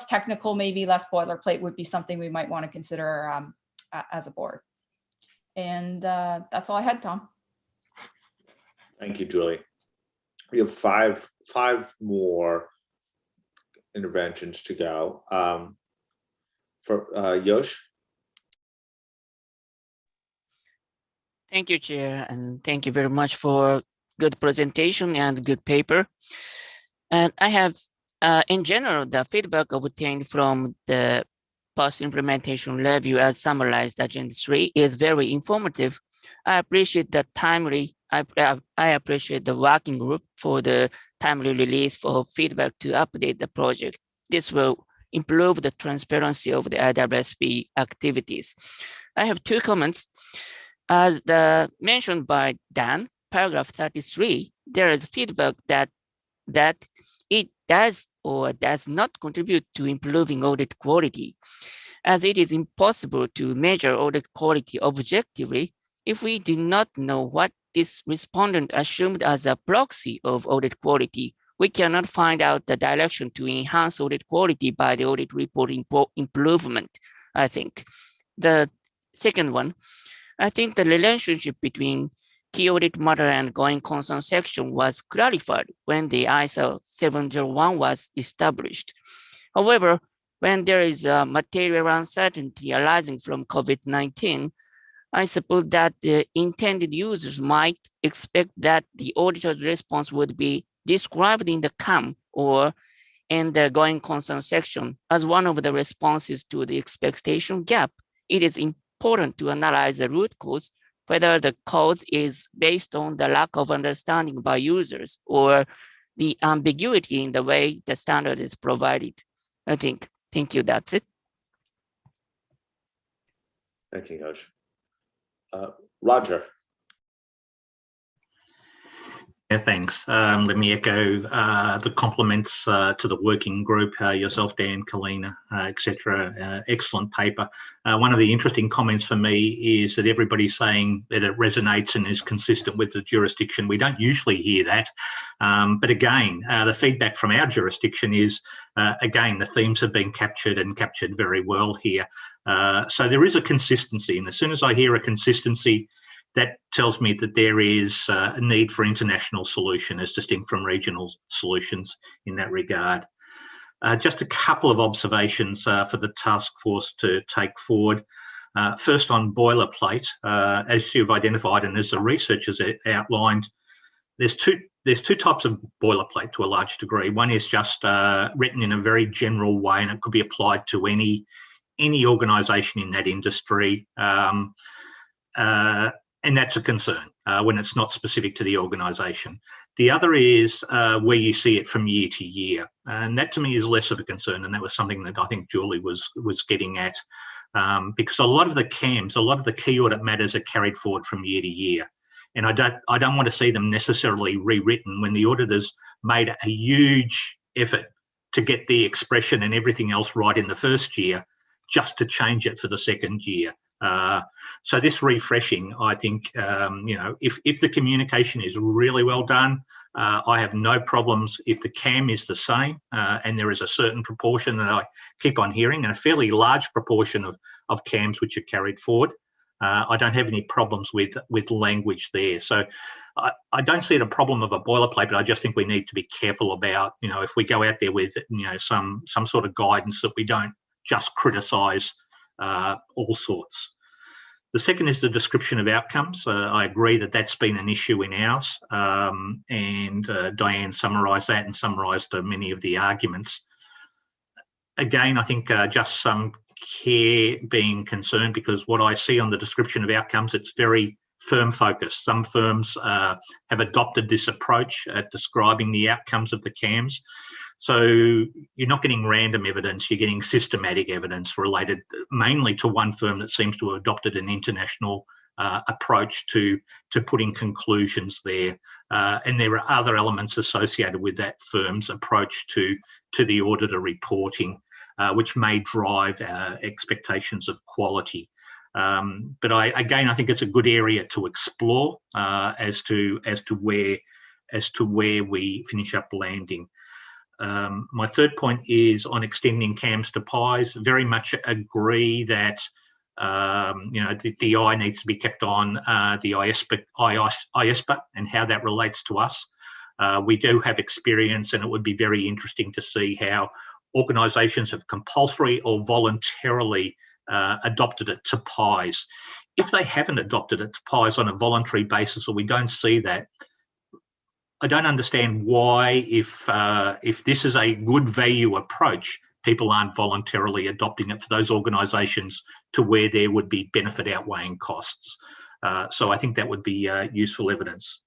technical, maybe less boilerplate, would be something we might want to consider as a board. And that's all I had, Tom. Thank you, Julie. We have five more interventions to go. For Yosh. Thank you, Chair, and thank you very much for good presentation and good paper. And I have, in general, the feedback obtained from the post-implementation review as summarized Agenda 3 is very informative. I appreciate the timely, I appreciate the working group for the timely release for feedback to update the project. This will improve the transparency of the IAASB activities. I have two comments. As mentioned by Dan, paragraph 33, there is feedback that it does or does not contribute to improving audit quality, as it is impossible to measure audit quality objectively if we do not know what this respondent assumed as a proxy of audit quality, we cannot find out the direction to enhance audit quality by the audit report improvement, I think. The second one, I think the relationship between Key Audit Matter and Going Concern section was clarified when the ISO 701 was established. However, when there is a material uncertainty arising from COVID-19, I suppose that the intended users might expect that the auditor's response would be described in the CAM or in the Going Concern section as one of the responses to the expectation gap. It is important to analyze the root cause, whether the cause is based on the lack of understanding by users or the ambiguity in the way the standard is provided. I think. Thank you. That's it. Thank you, Coach. Roger. Yeah, thanks. Let me echo the compliments to the working group, yourself, Dan, Kalina, etc. Excellent paper. One of the interesting comments for me is that everybody's saying that it resonates and is consistent with the jurisdiction. We don't usually hear that. But again, the feedback from our jurisdiction is, again, the themes have been captured and captured very well here. So there is a consistency. And as soon as I hear a consistency, that tells me that there is a need for international solution as distinct from regional solutions in that regard. Just a couple of observations for the task force to take forward. First on boilerplate, as you've identified and as the researchers outlined, there's two types of boilerplate to a large degree. One is just written in a very general way, and it could be applied to any organisation in that industry. And that's a concern when it's not specific to the organisation. The other is where you see it from year to year. And that to me is less of a concern. And that was something that I think Julie was getting at. Because a lot of the CAMs, a lot of the key audit matters are carried forward from year to year. And I don't want to see them necessarily rewritten when the auditors made a huge effort to get the expression and everything else right in the first year, just to change it for the second year. So this refreshing, I think, if the communication is really well done, I have no problems if the CAM is the same and there is a certain proportion that I keep on hearing, and a fairly large proportion of CAMs which are carried forward. I don't have any problems with language there. So I don't see it a problem of a boilerplate, but I just think we need to be careful about, if we go out there with, some sort of guidance, that we don't just criticise all sorts. The second is the description of outcomes. I agree that that's been an issue in ours, and Diane summarised that and summarised many of the arguments. Again, I think just some care being concerned, because what I see on the description of outcomes, it's very firm focused. Some firms have adopted this approach at describing the outcomes of the CAMs. So you're not getting random evidence, you're getting systematic evidence related mainly to one firm that seems to have adopted an international approach to putting conclusions there. And there are other elements associated with that firm's approach to the auditor reporting, which may drive expectations of quality. But I think it's a good area to explore as to where we finish up landing. My third point is on extending CAMs to PIs. Very much agree that the eye needs to be kept on the IAASB and how that relates to us. We do have experience, and it would be very interesting to see how organisations have compulsory or voluntarily adopted it to PIs. If they haven't adopted it to PIs on a voluntary basis, or we don't see that, I don't understand why, if this is a good value approach, people aren't voluntarily adopting it for those organisations to where there would be benefit outweighing costs. So I think that would be useful evidence.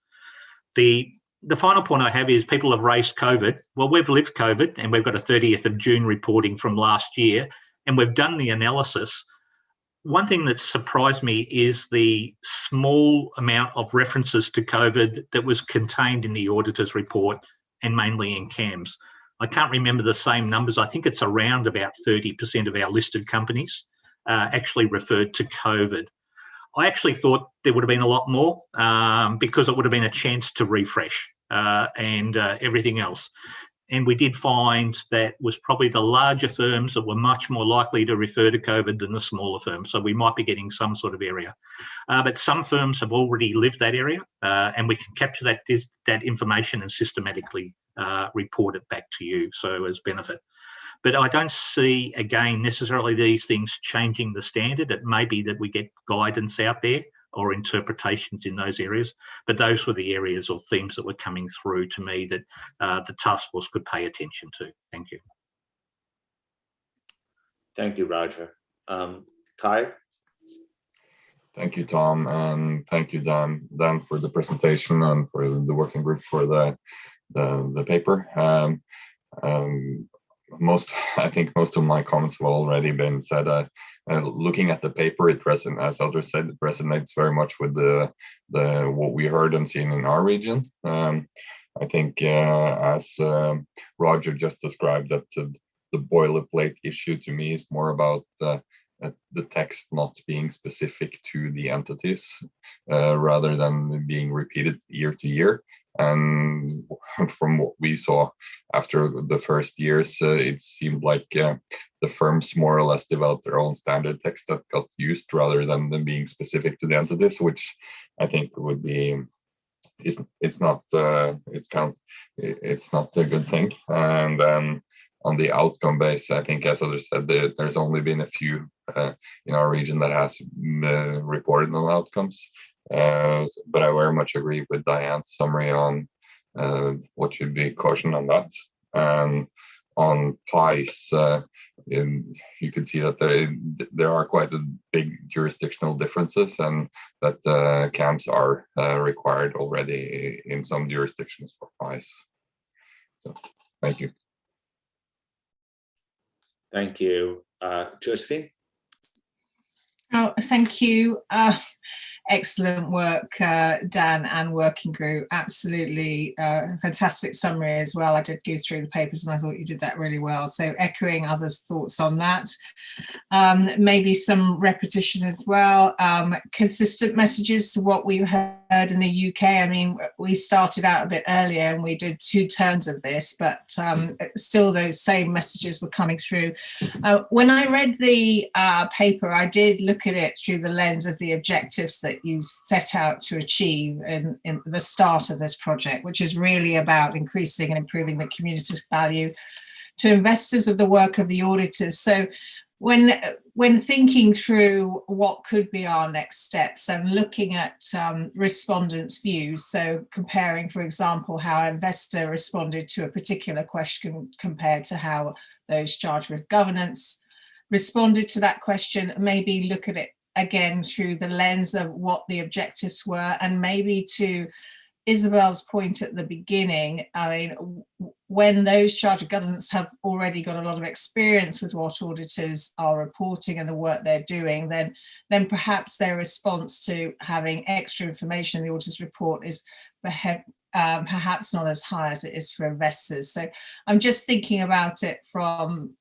The final point I have is people have raised COVID. Well, we've lived COVID, and we've got a 30th of June reporting from last year, and we've done the analysis. One thing that surprised me is the small amount of references to COVID that was contained in the auditor's report, and mainly in CAMs. I can't remember the same numbers. I think it's around about 30% of our listed companies actually referred to COVID. I actually thought there would have been a lot more because it would have been a chance to refresh and everything else. And we did find that was probably the larger firms that were much more likely to refer to COVID than the smaller firms. So we might be getting some sort of area. But some firms have already lived that area and we can capture that information and systematically report it back to you, so as benefit. But I don't see, again, necessarily these things changing the standard. It may be that we get guidance out there or interpretations in those areas, but those were the areas or themes that were coming through to me that the task force could pay attention to. Thank you. Thank you, Roger. Ty? Thank you, Tom, and thank you, Dan, for the presentation and for the working group for the paper. I think most of my comments have already been said. Looking at the paper, it resonates, as others said, it resonates very much with the what we heard and seen in our region. I think, as Roger just described, that the boilerplate issue to me is more about the text not being specific to the entities rather than being repeated year to year. And from what we saw after the first years, it seemed like the firms more or less developed their own standard text that got used rather than them being specific to the entities, which I think would be it's not a good thing. And then on the outcome base, I think, as others said, there's only been a few in our region that has reported on outcomes. But I very much agree with Diane's summary on what should be cautioned on that. And on PIEs, you can see that there are quite a big jurisdictional differences, and that CAMs are required already in some jurisdictions for PIEs. So, thank you. Thank you. Josephine? Oh, thank you. Excellent work, Dan and working group. Absolutely fantastic summary as well. I did go through the papers and I thought you did that really well. So echoing others' thoughts on that. Maybe some repetition as well. Consistent messages to what we heard in the UK. I mean, we started out a bit earlier and we did 2 turns of this, but still those same messages were coming through. When I read the paper, I did look at it through the lens of the objectives that you set out to achieve in the start of this project, which is really about increasing and improving the community's value to investors of the work of the auditors. So when thinking through what could be our next steps and looking at respondents' views, so comparing, for example, how an investor responded to a particular question compared to how those charged with governance responded to that question, maybe look at it again through the lens of what the objectives were, and maybe to Isabel's point at the beginning, I mean, when those chartered governments have already got a lot of experience with what auditors are reporting and the work they're doing, then perhaps their response to having extra information in the auditor's report is perhaps not as high as it is for investors. So I'm just thinking about it from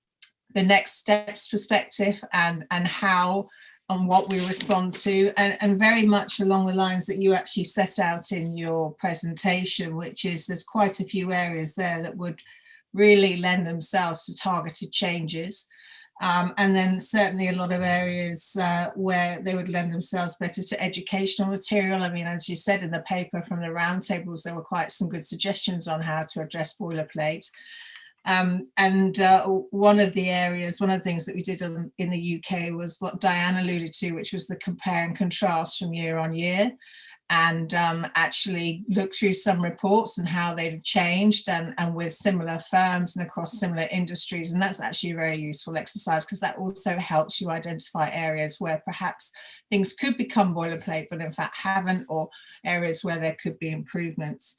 the next steps perspective and how and what we respond to, and very much along the lines that you actually set out in your presentation, which is there's quite a few areas there that would really lend themselves to targeted changes. And then certainly a lot of areas where they would lend themselves better to educational material. I mean, as you said in the paper from the roundtables, there were quite some good suggestions on how to address boilerplate. One of the things that we did in the UK was what Diane alluded to, which was the compare and contrast from year on year, and actually look through some reports and how they've changed and with similar firms and across similar industries. And that's actually a very useful exercise because that also helps you identify areas where perhaps things could become boilerplate, but in fact haven't, or areas where there could be improvements.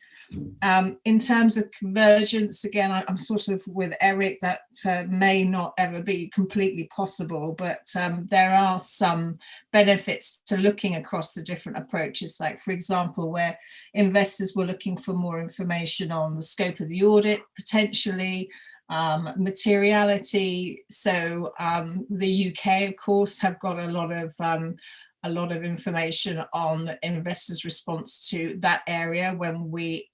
In terms of convergence, again, I'm sort of with Eric that may not ever be completely possible, but there are some benefits to looking across the different approaches, like, for example, where investors were looking for more information on the scope of the audit, potentially, materiality. So the UK, of course, have got a lot of a lot of information on investors' response to that area when we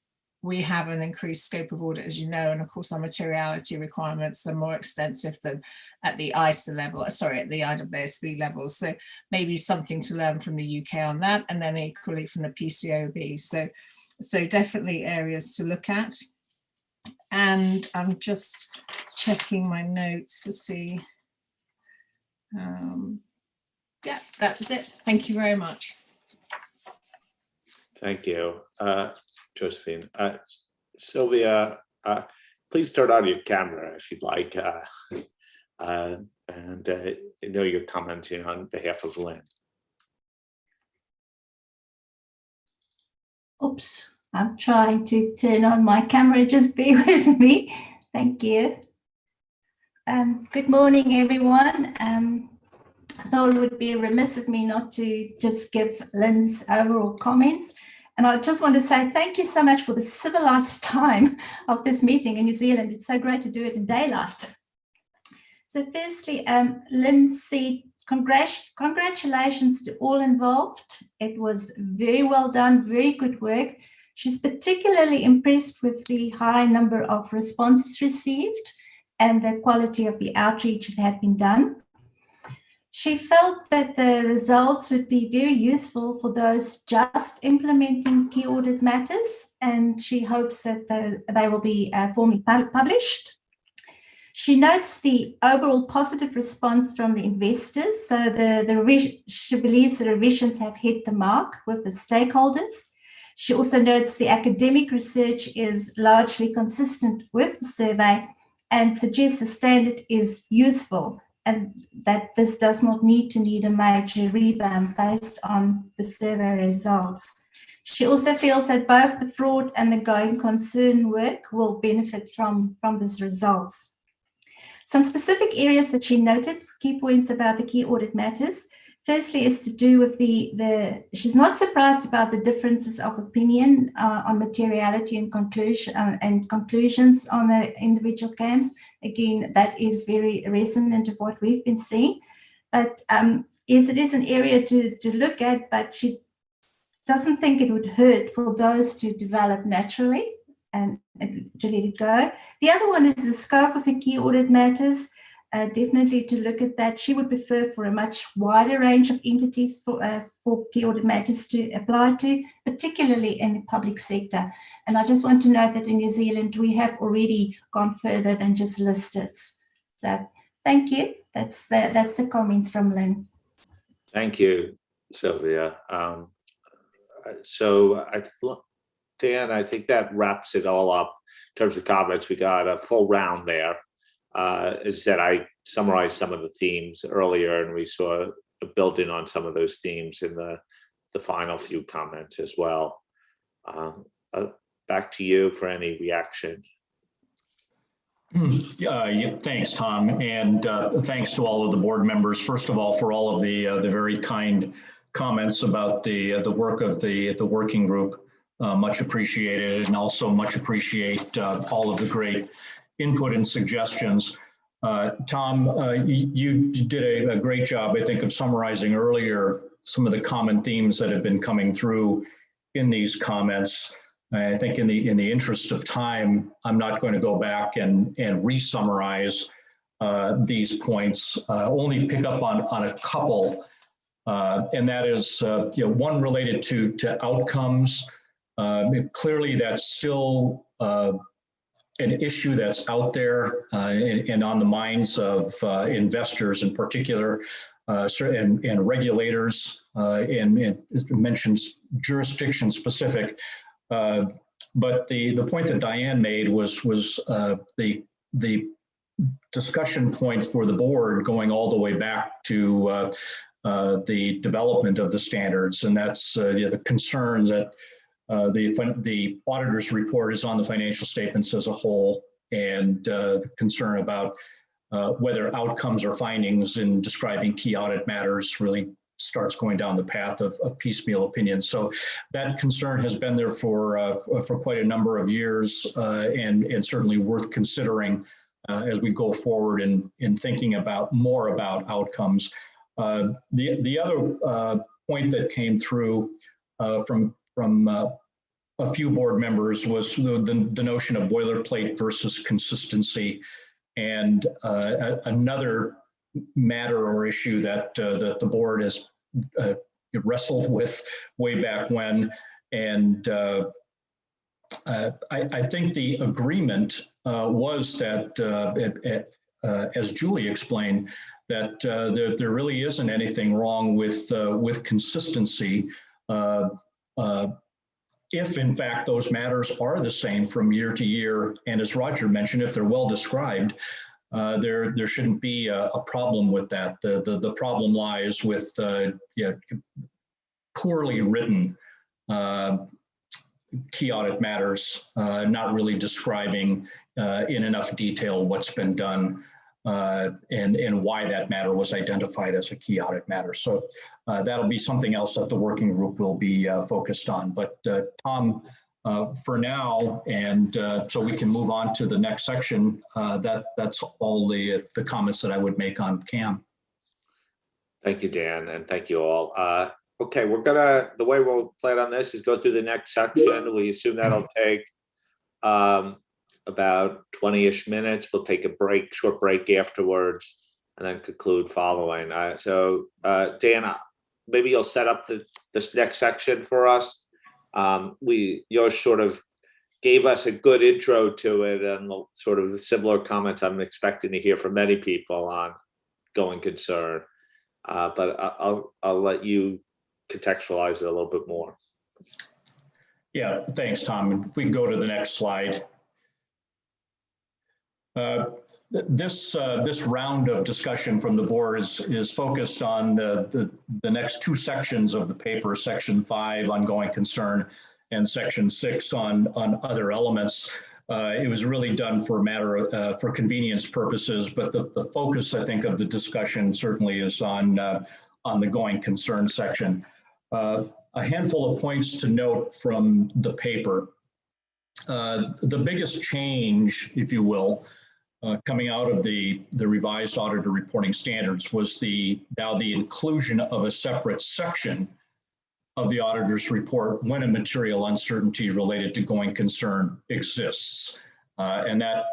have an increased scope of audit, as you know, and of course our materiality requirements are more extensive than at the ISA level, sorry, at the IAASB level. So maybe something to learn from the UK on that, and then equally from the PCAOB. So definitely areas to look at. And I'm just checking my notes to see. Yeah, that was it. Thank you very much. Thank you, Josephine. Sylvia, please turn on your camera if you'd like, and I know you're commenting on behalf of Lynn. Oops, I'm trying to turn on my camera. Just bear with me. Thank you. Good morning, everyone. I thought it would be remiss of me not to just give Lynn's overall comments. And I just want to say thank you so much for the civilized time of this meeting in New Zealand. It's so great to do it in daylight. So firstly, Lynn said, congratulations to all involved. It was very well done, very good work. She's particularly impressed with the high number of responses received and the quality of the outreach that had been done. She felt that the results would be very useful for those just implementing Key Audit Matters, and she hopes that they will be formally published. She notes the overall positive response from the investors, so she believes the revisions have hit the mark with the stakeholders. She also notes the academic research is largely consistent with the survey and suggests the standard is useful, and that this does not need a major revamp based on the survey results. She also feels that both the fraud and the going concern work will benefit from these results. Some specific areas that she noted, key points about the Key Audit Matters. Firstly is to do with she's not surprised about the differences of opinion on materiality and conclusions on the individual claims. Again, that is very resonant of what we've been seeing. But it is an area to look at, but she doesn't think it would hurt for those to develop naturally and to let it go. The other one is the scope of the Key Audit Matters. Definitely to look at that. She would prefer for a much wider range of entities for Key Audit Matters to apply to, particularly in the public sector. And I just want to note that in New Zealand, we have already gone further than just listeds. So thank you. That's the comments from Lynn. Thank you, Sylvia. So Dan, I think that wraps it all up in terms of comments. We got a full round there. As I said, I summarized some of the themes earlier, and we saw a building on some of those themes in the final few comments as well. Back to you for any reaction. Yeah, thanks, Tom, and thanks to all of the board members. First of all, for all of the very kind comments about the work of the working group. Much appreciated, and also much appreciate all of the great input and suggestions. Tom, you did a great job, I think, of summarizing earlier some of the common themes that have been coming through in these comments. I think in the interest of time, I'm not going to go back and re-summarize these points, only pick up on a couple, and that is one related to outcomes. Clearly, that's still an issue that's out there and on the minds of investors in particular, and regulators, and it mentions jurisdiction specific. But the point that Diane made was the discussion point for the board going all the way back to the development of the standards, and that's the concern that the auditor's report is on the financial statements as a whole, and the concern about whether outcomes or findings in describing key audit matters really starts going down the path of piecemeal opinions. So that concern has been there for quite a number of years, and certainly worth considering as we go forward in thinking about more about outcomes. The other point that came through from a few board members was the notion of boilerplate versus consistency, and another matter or issue that the board has wrestled with way back when. And I think the agreement was that, as Julie explained, that there really isn't anything wrong with consistency if in fact those matters are the same from year to year. And as Roger mentioned, if they're well described, there shouldn't be a problem with that. The problem lies with poorly written key audit matters, not really describing in enough detail what's been done and why that matter was identified as a key audit matter. So that'll be something else that the working group will be focused on. But Tom, for now, and so we can move on to the next section, that's all the comments that I would make on CAM. Thank you, Dan, and thank you all. Okay, the way we'll plan on this is go through the next section. We assume that'll take about 20-ish minutes. We'll take a short break afterwards, and then conclude following. So Dan, maybe you'll set up this next section for us. Yours sort of gave us a good intro to it, and sort of the similar comments I'm expecting to hear from many people on going concern. But I'll let you contextualize it a little bit more. Yeah, thanks, Tom. If we can go to the next slide. This round of discussion from the board is focused on the next two sections of the paper, Section 5 on going concern and Section 6 on other elements. It was really done for for convenience purposes, but the focus, I think, of the discussion certainly is on the going concern section. A handful of points to note from the paper. The biggest change, if you will, coming out of the revised auditor reporting standards was now the inclusion of a separate section of the auditor's report when a material uncertainty related to going concern exists. And that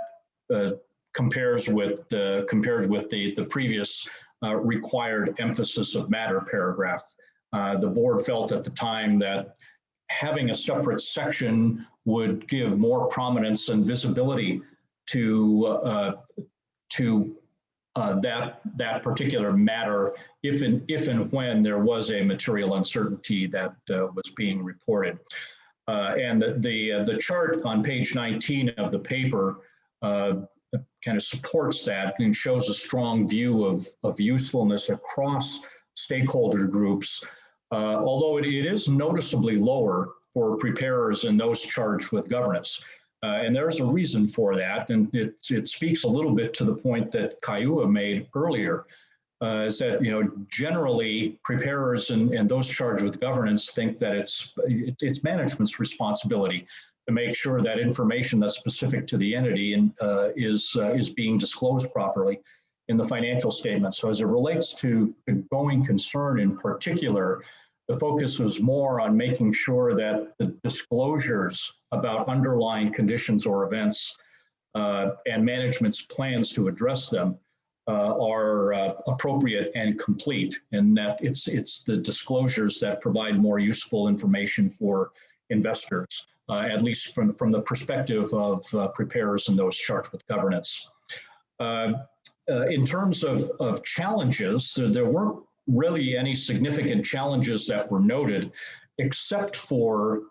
compares with the previous required emphasis of matter paragraph. The board felt at the time that having a separate section would give more prominence and visibility to that particular matter if and when there was a material uncertainty that was being reported. And the chart on page 19 of the paper kind of supports that and shows a strong view of usefulness across stakeholder groups, although it is noticeably lower for preparers and those charged with governance. And there's a reason for that, and it speaks a little bit to the point that Kaiua made earlier, is that generally preparers and those charged with governance think that it's management's responsibility to make sure that information that's specific to the entity is being disclosed properly in the financial statement. So as it relates to going concern in particular, the focus was more on making sure that the disclosures about underlying conditions or events and management's plans to address them are appropriate and complete, and that it's the disclosures that provide more useful information for investors, at least from the perspective of preparers and those charged with governance. In terms of challenges, there weren't really any significant challenges that were noted, except for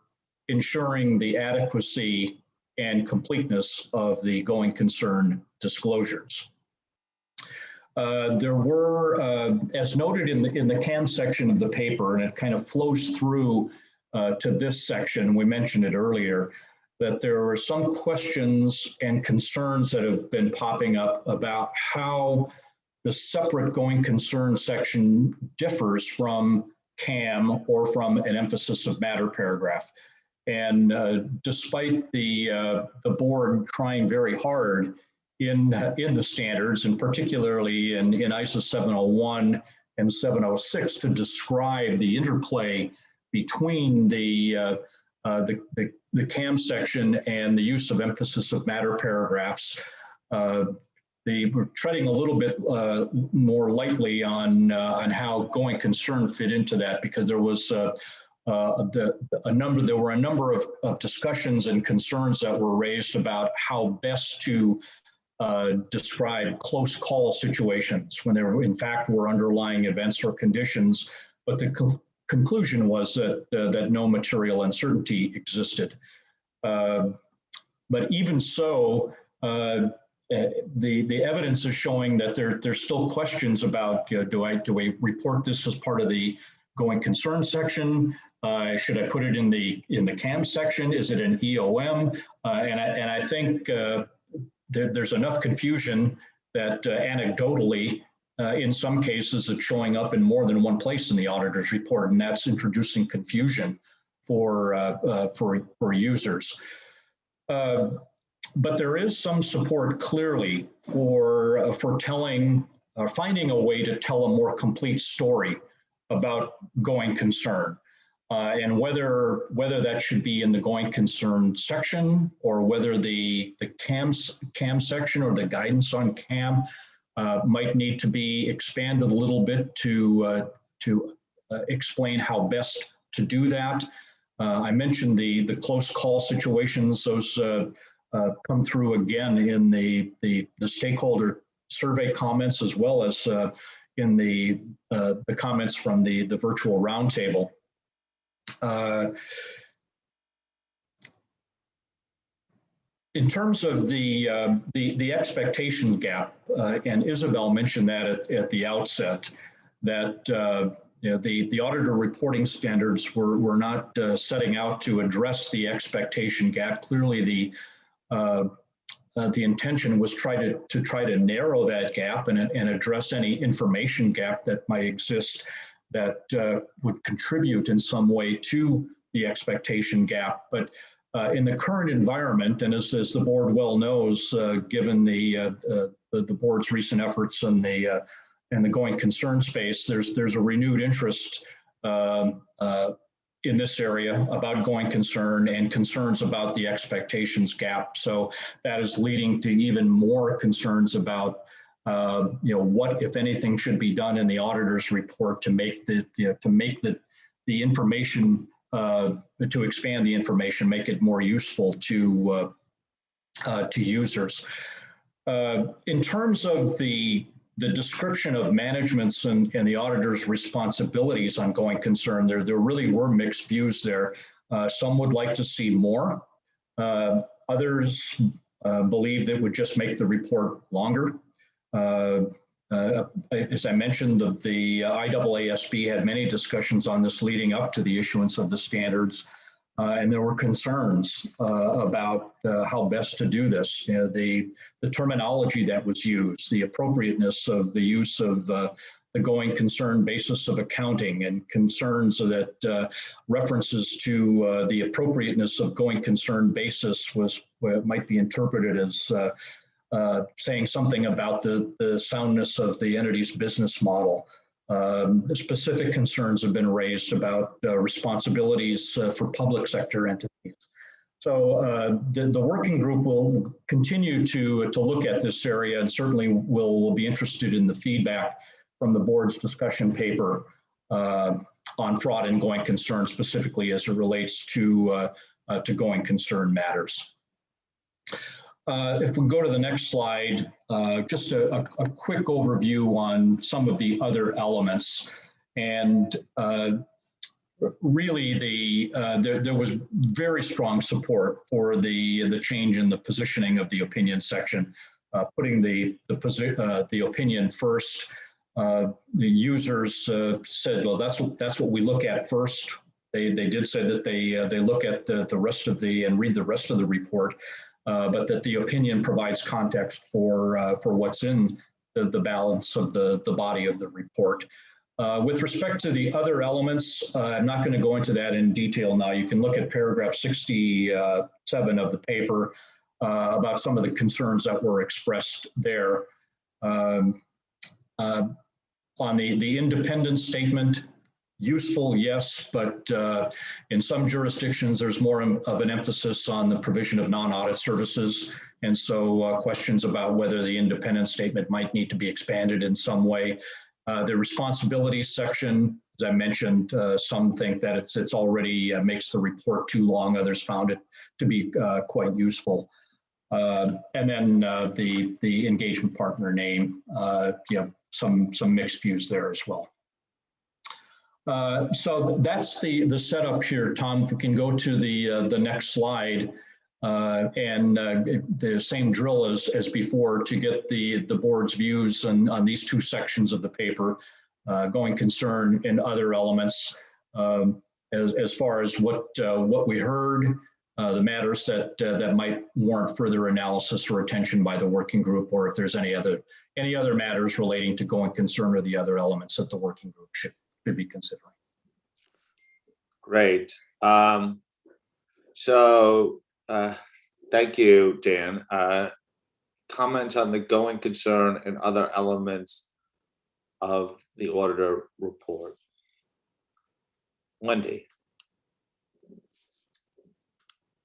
ensuring the adequacy and completeness of the going concern disclosures. There were, as noted in the CAM section of the paper, and it kind of flows through to this section, we mentioned it earlier, that there were some questions and concerns that have been popping up about how the separate going concern section differs from CAM or from an emphasis of matter paragraph. And despite the board trying very hard in the standards, and particularly in ISO 701 and 706 to describe the interplay between the CAM section and the use of emphasis of matter paragraphs. They were treading a little bit more lightly on how going concern fit into that, because there was there were a number of discussions and concerns that were raised about how best to describe close call situations when there in fact were underlying events or conditions, but the conclusion was that no material uncertainty existed. But even so, the evidence is showing that there's still questions about, do I report this as part of the going concern section? Should I put it in the CAM section? Is it an EOM? And I think there's enough confusion that anecdotally, in some cases, it's showing up in more than one place in the auditor's report, and that's introducing confusion for users. But there is some support clearly for finding a way to tell a more complete story about going concern, and whether that should be in the going concern section, or whether the CAM section or the guidance on CAM might need to be expanded a little bit to explain how best to do that. I mentioned the close call situations; those come through again in the stakeholder survey comments, as well as in the comments from the virtual roundtable. In terms of the expectation gap, and Isabel mentioned that at the outset, that the auditor reporting standards were not setting out to address the expectation gap. Clearly, the intention was to try to narrow that gap and address any information gap that might exist that would contribute in some way to the expectation gap. But in the current environment, and as the board well knows, given the board's recent efforts in the going concern space, there's a renewed interest in this area about going concern and concerns about the expectations gap. So that is leading to even more concerns about what, if anything, should be done in the auditor's report to make the information, to expand the information, make it more useful to users. In terms of the description of management's and the auditor's responsibilities on going concern, there really were mixed views there. Some would like to see more. Others believe that would just make the report longer. As I mentioned, the IAASB had many discussions on this leading up to the issuance of the standards, and there were concerns about how best to do this. The terminology that was used, the appropriateness of the use of the going concern basis of accounting, and concerns that references to the appropriateness of going concern basis might be interpreted as saying something about the soundness of the entity's business model. The specific concerns have been raised about responsibilities for public sector entities. So the working group will continue to look at this area, and certainly will be interested in the feedback from the board's discussion paper on fraud and going concern, specifically as it relates to going concern matters. If we go to the next slide, just a quick overview on some of the other elements. And really, there was very strong support for the change in the positioning of the opinion section, putting the opinion first. The users said, well, that's what we look at first. They did say that they look at the rest of and read the rest of the report. But that the opinion provides context for what's in the balance of the body of the report. With respect to the other elements, I'm not going to go into that in detail now. You can look at paragraph 67 of the paper about some of the concerns that were expressed there. On the independent statement, useful, yes, but in some jurisdictions, there's more of an emphasis on the provision of non-audit services. And so questions about whether the independent statement might need to be expanded in some way. The responsibilities section, as I mentioned, some think that it's already makes the report too long. Others found it to be quite useful. And then the engagement partner name, some mixed views there as well. So that's the setup here, Tom. If we can go to the next slide, and the same drill as before to get the board's views on these two sections of the paper, going concern and other elements, as far as what we heard, the matters that might warrant further analysis or attention by the working group, or if there's any other matters relating to going concern or the other elements that the working group should be considering. Great. Thank you, Dan. Comment on the going concern and other elements of the auditor report. Wendy.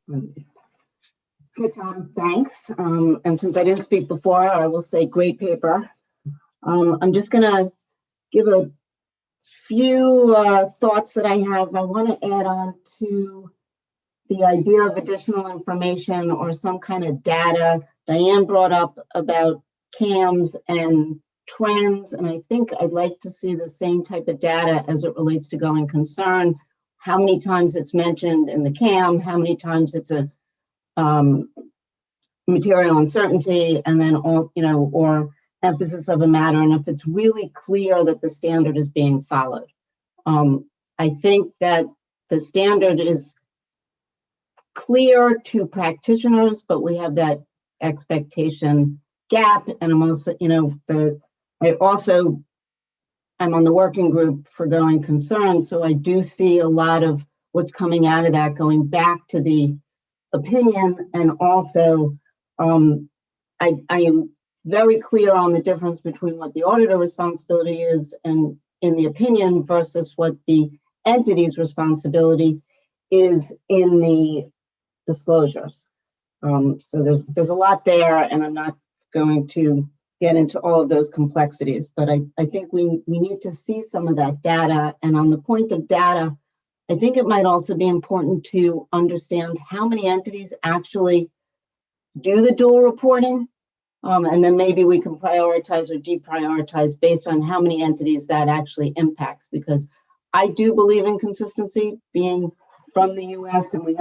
Good, Tom, thanks. And since I didn't speak before, I will say great paper. I'm just gonna give a few thoughts that I have. I want to add on to the idea of additional information or some kind of data. Diane brought up about CAMs and trends, and I think I'd like to see the same type of data as it relates to going concern. How many times it's mentioned in the CAM, how many times it's a material uncertainty, and then all, or emphasis of a matter, and if it's really clear that the standard is being followed. I think that the standard is clear to practitioners, but we have that expectation gap. And I'm also, I'm on the working group for going concern, so I do see a lot of what's coming out of that going back to the opinion, and also I am very clear on the difference between what the auditor responsibility is and in the opinion versus what the entity's responsibility is in the disclosures. So there's a lot there, and I'm not going to get into all of those complexities, but I think we need to see some of that data. And on the point of data, I think it might also be important to understand how many entities actually do the dual reporting. And then maybe we can prioritize or deprioritize based on how many entities that actually impacts, because I do believe in consistency. Being from the US, and we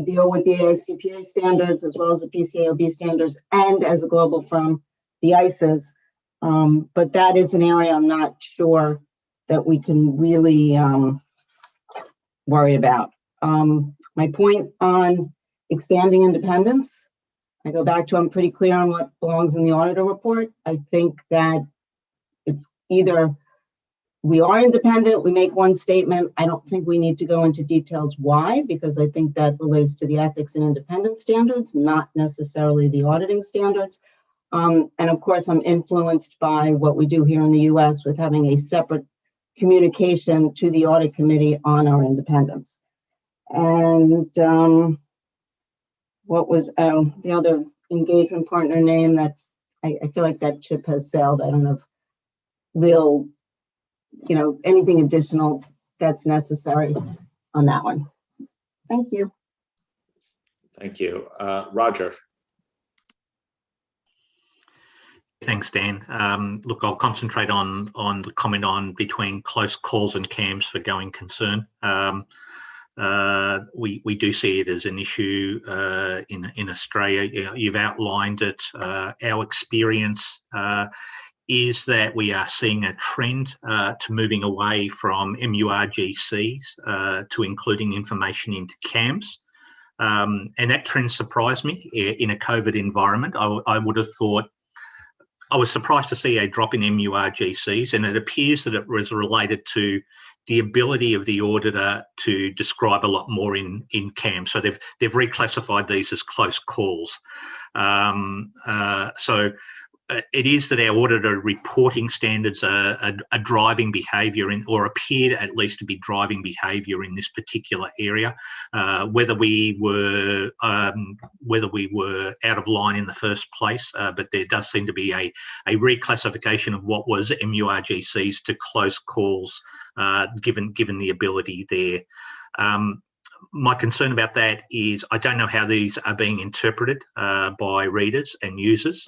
deal with the AICPA standards as well as the PCAOB standards, and as a global firm, the ICEs. But that is an area I'm not sure that we can really worry about. My point on expanding independence, I go back to, I'm pretty clear on what belongs in the auditor report. I think that it's either we are independent, we make one statement. I don't think we need to go into details why, because I think that relates to the ethics and independence standards, not necessarily the auditing standards. And of course, I'm influenced by what we do here in the US with having a separate communication to the audit committee on our independence. And what was the other engagement partner name? That's, I feel like that ship has sailed. I don't know if real, anything additional that's necessary on that one. Thank you. Thank you. Roger. Thanks, Dan. Look, I'll concentrate on the comment on between close calls and CAMs for going concern. We do see it as an issue in Australia. You've outlined it. Our experience is that we are seeing a trend to moving away from MURGCs to including information into CAMs. And that trend surprised me in a COVID environment. I would have thought, I was surprised to see a drop in MURGCs, and it appears that it was related to the ability of the auditor to describe a lot more in CAM. So they've reclassified these as close calls. So it is that our auditor reporting standards are driving behaviour or appear at least to be driving behaviour in this particular area. Whether we were out of line in the first place, but there does seem to be a reclassification of what was MURGCs to close calls, given the ability there. My concern about that is I don't know how these are being interpreted by readers and users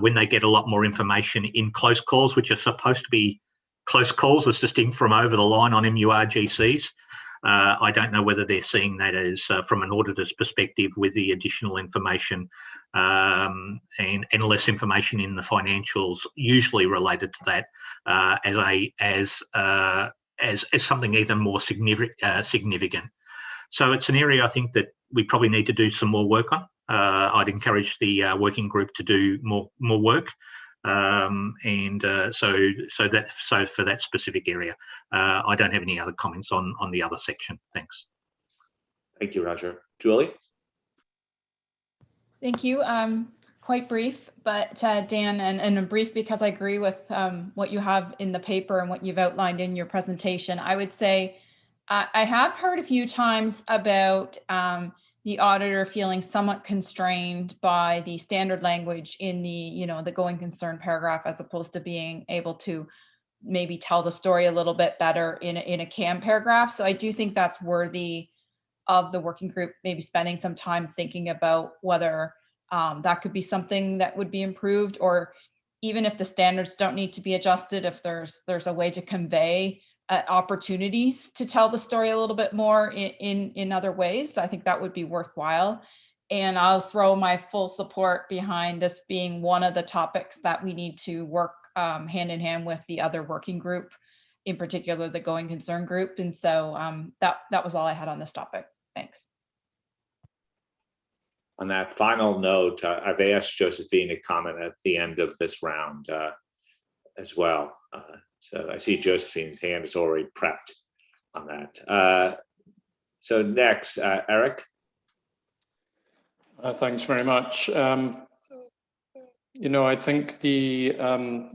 when they get a lot more information in close calls, which are supposed to be close calls as distinct from over the line on MURGCs. I don't know whether they're seeing that as from an auditor's perspective with the additional information and less information in the financials usually related to that as something even more significant. So it's an area I think that we probably need to do some more work on. I'd encourage the working group to do more work, so for that specific area, I don't have any other comments on the other section. Thanks. Thank you, Roger. Julie? Thank you. Quite brief, but Dan, and brief because I agree with what you have in the paper and what you've outlined in your presentation. I would say I have heard a few times about the auditor feeling somewhat constrained by the standard language in the going concern paragraph, as opposed to being able to maybe tell the story a little bit better in a CAM paragraph. So I do think that's worthy of the working group maybe spending some time thinking about whether that could be something that would be improved, or even if the standards don't need to be adjusted, if there's a way to convey opportunities to tell the story a little bit more in other ways. So I think that would be worthwhile. And I'll throw my full support behind this being one of the topics that we need to work hand in hand with the other working group, in particular the going concern group. And so that was all I had on this topic. Thanks. On that final note, I've asked Josephine to comment at the end of this round as well. So I see Josephine's hand is already prepped on that. So next, Eric. Thanks very much. I think the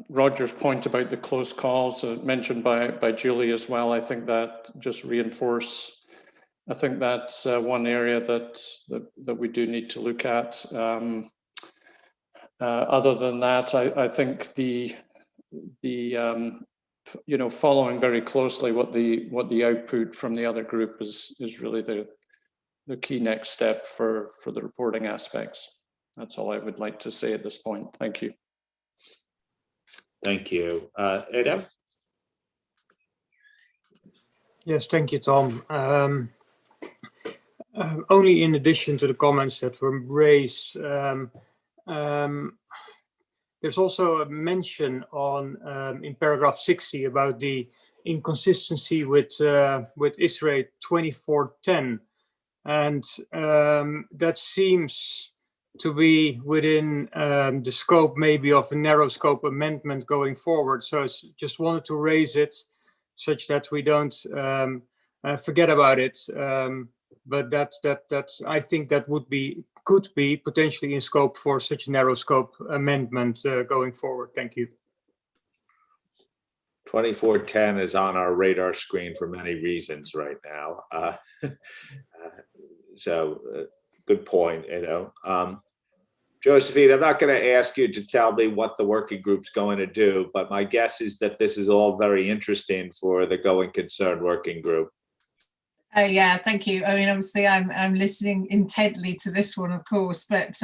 Roger's point about the close calls mentioned by Julie as well, I think that just reinforce. I think that's one area that we do need to look at. Other than that, I think the following very closely what the output from the other group is really the key next step for the reporting aspects. That's all I would like to say at this point. Thank you. Thank you. Adam? Yes, thank you, Tom. Only in addition to the comments that were raised, there's also a mention on in paragraph 60 about the inconsistency with ISRA 2410, and that seems to be within the scope maybe of a narrow scope amendment going forward. So I just wanted to raise it such that we don't forget about it. But that's I think that could be potentially in scope for such a narrow scope amendment going forward. Thank you. 2410 is on our radar screen for many reasons right now. So good point, Josephine, I'm not going to ask you to tell me what the working group's going to do, but my guess is that this is all very interesting for the going concern working group. Yeah, thank you. I mean, obviously, I'm listening intently to this one, of course, but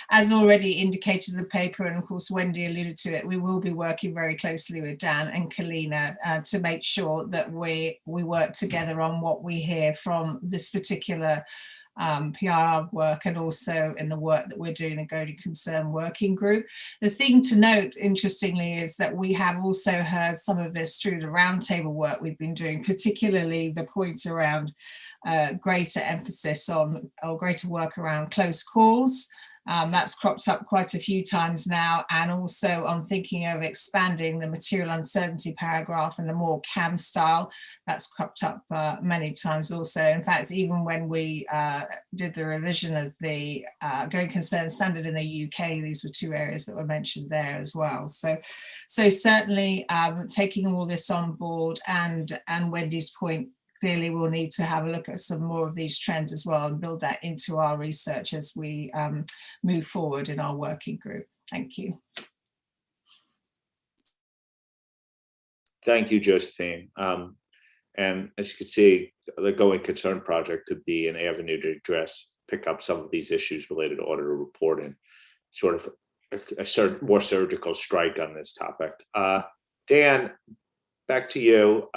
as already indicated in the paper, and of course, Wendy alluded to it, we will be working very closely with Dan and Kalina to make sure that we work together on what we hear from this particular PR work, and also in the work that we're doing in the Going Concern working group. The thing to note, interestingly, is that we have also heard some of this through the roundtable work we've been doing, particularly the point around greater emphasis on, or greater work around close calls. That's cropped up quite a few times now. And also I'm thinking of expanding the material uncertainty paragraph in the more CAM style. That's cropped up many times also. In fact, even when we did the revision of the going concern standard in the UK, these were two areas that were mentioned there as well. So certainly taking all this on board, and Wendy's point, clearly we'll need to have a look at some more of these trends as well and build that into our research as we move forward in our working group. Thank you. Thank you, Josephine. And as you can see, the Going Concern project could be an avenue to pick up some of these issues related to auditor reporting, sort of a more surgical strike on this topic. Dan, back to you.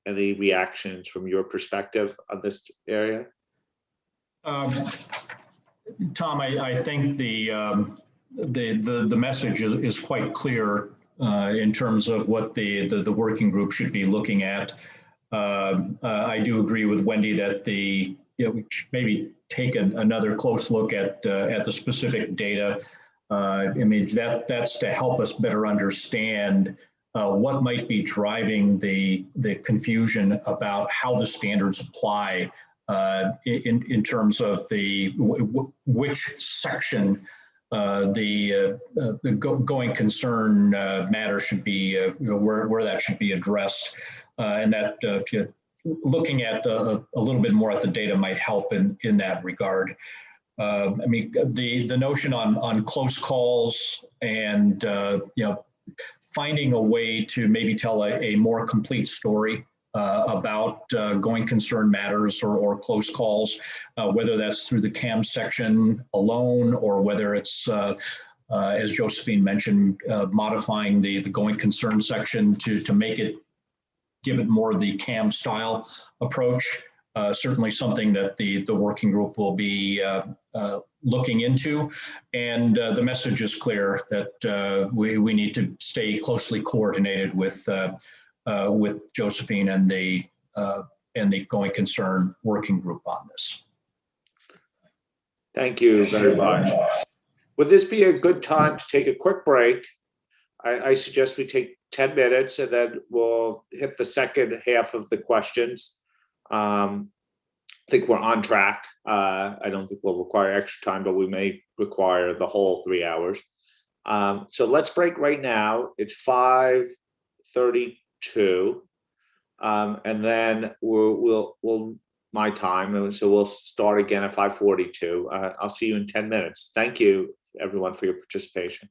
Any reactions from your perspective on this area? Tom, I think the message is quite clear in terms of what the working group should be looking at. I do agree with Wendy that we should maybe take another close look at the specific data. I mean, that's to help us better understand what might be driving the confusion about how the standards apply in terms of which section the going concern matter should be, where that should be addressed, and that looking at a little bit more at the data might help in that regard. I mean, the notion on close calls and finding a way to maybe tell a more complete story about going concern matters or close calls, whether that's through the CAM section alone or whether it's, as Josephine mentioned, modifying the going concern section to make it, give it more the CAM style approach. Certainly something that the working group will be looking into, and the message is clear that we need to stay closely coordinated with Josephine and the going concern working group on this. Thank you very much. Would this be a good time to take a quick break? I suggest we take 10 minutes and then we'll hit the second half of the questions. I think we're on track. I don't think we'll require extra time, but we may require the whole 3 hours. So let's break right now. It's 5:32, and then we'll my time, and so we'll start again at 5:42. I'll see you in 10 minutes. Thank you, everyone, for your participation.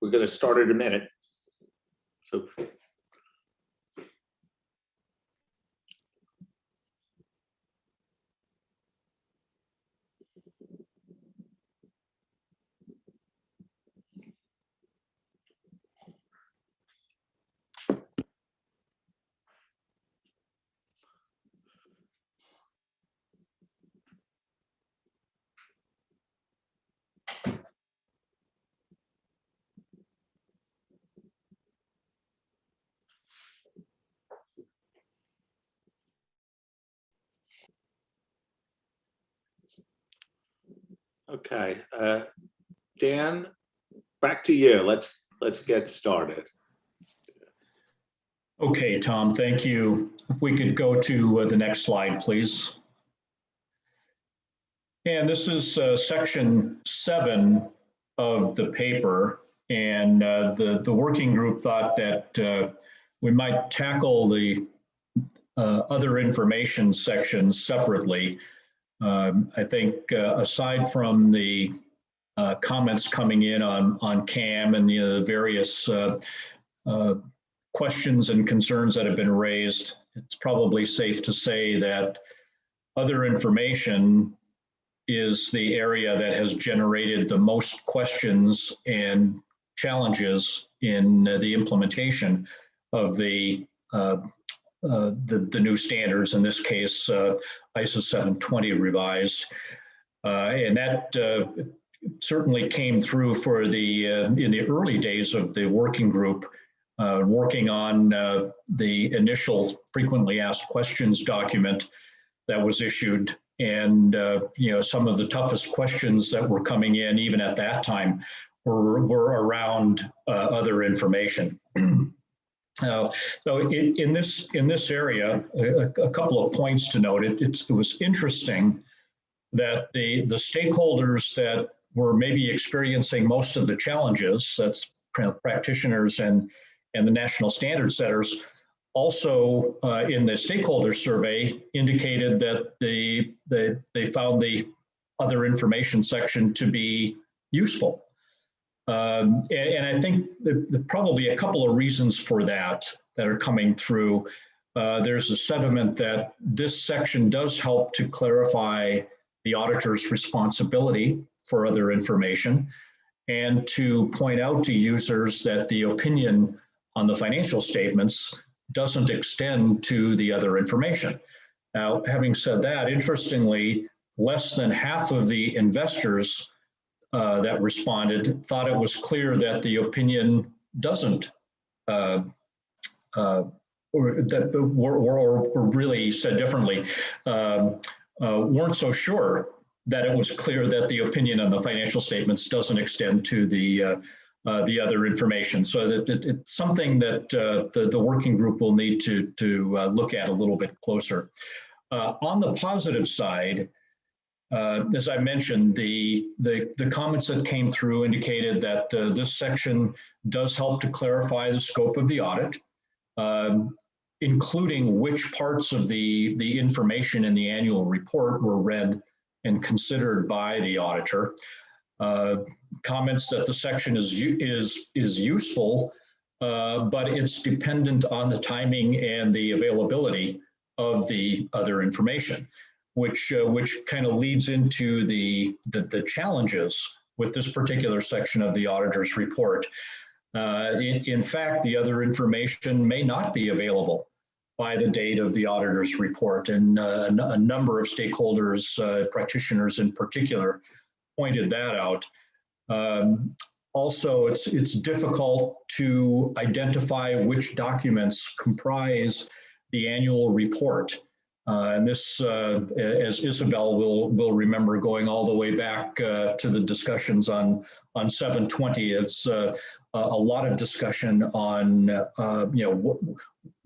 we're going to start in a minute. So. Okay, Dan, back to you. Let's get started. Okay, Tom, thank you. If we could go to the next slide, please. And this is section 7 of the paper, and the working group thought that we might tackle the other information sections separately. I think aside from the comments coming in on CAM and the various questions and concerns that have been raised, it's probably safe to say that other information is the area that has generated the most questions and challenges in the implementation of the new standards, in this case, ISO 720 revised. And that certainly came through for the in the early days of the working group, working on the initial frequently asked questions document that was issued. And you know, some of the toughest questions that were coming in even at that time were around other information. So in this area, a couple of points to note. It was interesting that the stakeholders that were maybe experiencing most of the challenges, that's practitioners and the national standard setters, also in the stakeholder survey indicated that they found the other information section to be useful. And I think probably a couple of reasons for that are coming through. There's a sentiment that this section does help to clarify the auditor's responsibility for other information and to point out to users that the opinion on the financial statements doesn't extend to the other information. Now, having said that, interestingly, less than half of the investors that responded thought it was clear that the opinion doesn't, or really said differently, weren't so sure that it was clear that the opinion on the financial statements doesn't extend to the other information. So that it's something that the working group will need to look at a little bit closer. On the positive side, as I mentioned, the comments that came through indicated that this section does help to clarify the scope of the audit, including which parts of the information in the annual report were read and considered by the auditor. Comments that the section is useful, but it's dependent on the timing and the availability of the other information, which kind of leads into the challenges with this particular section of the auditor's report. In fact, the other information may not be available by the date of the auditor's report, and a number of stakeholders, practitioners in particular, pointed that out. Also, it's difficult to identify which documents comprise the annual report. And this, as Isabel will remember, going all the way back to the discussions on 720, it's a lot of discussion on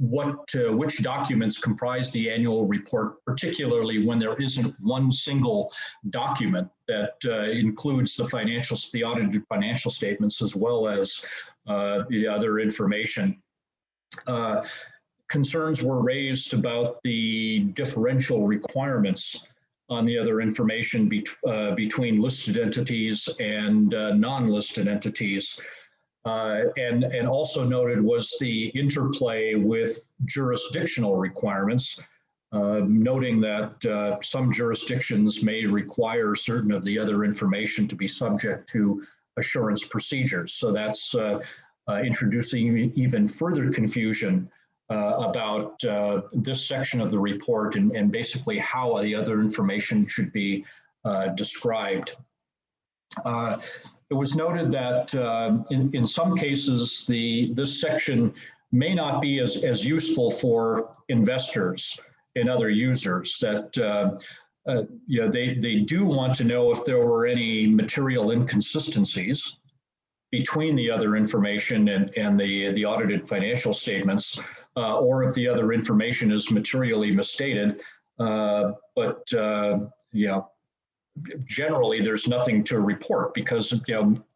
which documents comprise the annual report, particularly when there isn't one single document that includes the audited financial statements as well as the other information. Concerns were raised about the differential requirements on the other information between listed entities and non-listed entities. And also noted was the interplay with jurisdictional requirements, noting that some jurisdictions may require certain of the other information to be subject to assurance procedures. So that's introducing even further confusion about this section of the report and basically how the other information should be described. It was noted that in some cases, this section may not be as useful for investors and other users, that they do want to know if there were any material inconsistencies between the other information and the audited financial statements, or if the other information is materially misstated. Generally, there's nothing to report because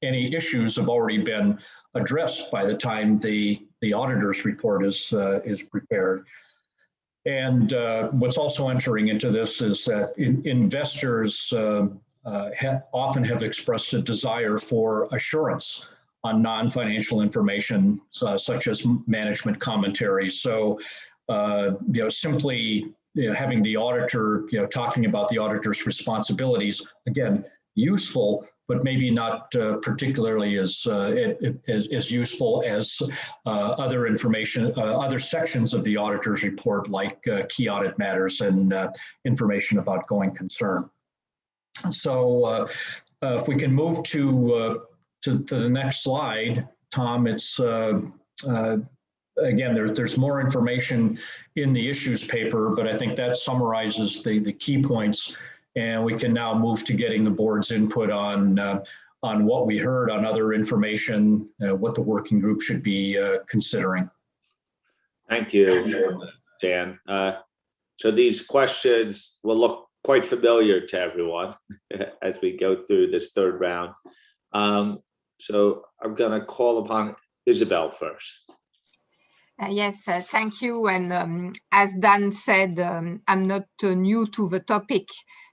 any issues have already been addressed by the time the auditor's report is prepared. And what's also entering into this is that investors often have expressed a desire for assurance on non-financial information, such as management commentary. So, simply having the auditor, talking about the auditor's responsibilities, again, useful, but maybe not particularly as useful as other information, other sections of the auditor's report, like Key Audit Matters and information about going concern. So if we can move to the next slide, Tom, it's again, there's more information in the issues paper, but I think that summarizes the key points, and we can now move to getting the board's input on what we heard on other information, what the working group should be considering. Thank you, Dan. So these questions will look quite familiar to everyone as we go through this third round. So I'm going to call upon Isabel first. Yes, thank you. And as Dan said, I'm not new to the topic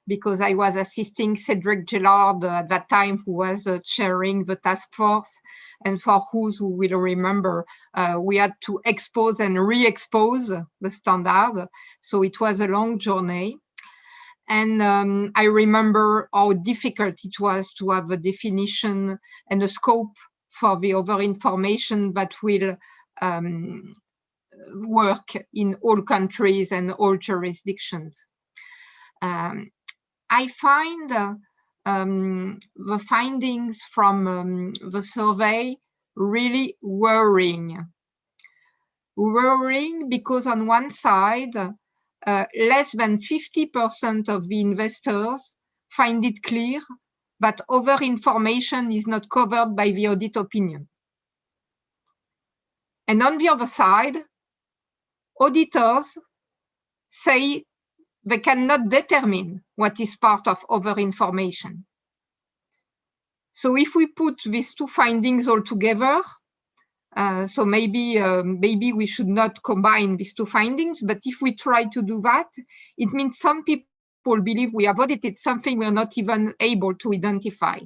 because I was assisting Cedric Gillard at that time, who was chairing the task force, and for who will remember, we had to expose and re-expose the standard. So it was a long journey. And I remember how difficult it was to have a definition and a scope for the other information that will work in all countries and all jurisdictions. I find the findings from the survey really worrying. Worrying because on one side, less than 50% of the investors find it clear that other information is not covered by the audit opinion. And on the other side, auditors say they cannot determine what is part of other information. So if we put these two findings all together, so maybe we should not combine these two findings, but if we try to do that, it means some people believe we have audited something we're not even able to identify.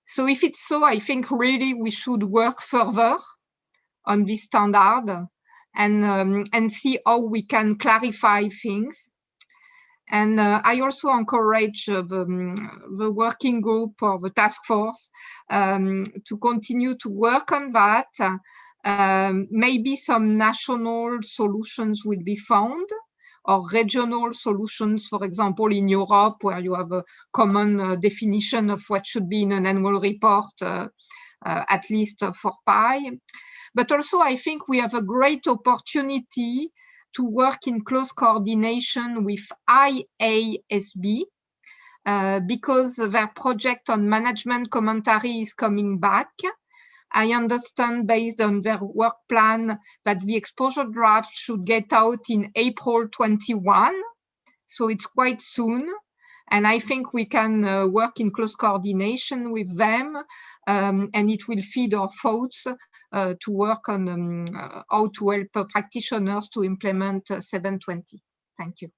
So if it's so, I think really we should work further on this standard and see how we can clarify things. And I also encourage the working group or the task force to continue to work on that. Maybe some national solutions will be found, or regional solutions, for example, in Europe, where you have a common definition of what should be in an annual report, at least for PI. But also, I think we have a great opportunity to work in close coordination with IAASB, because their project on management commentary is coming back. I understand, based on their work plan, that the exposure draft should get out in April 21. So it's quite soon. And I think we can work in close coordination with them, and it will feed our thoughts to work on how to help practitioners to implement 720. Thank you.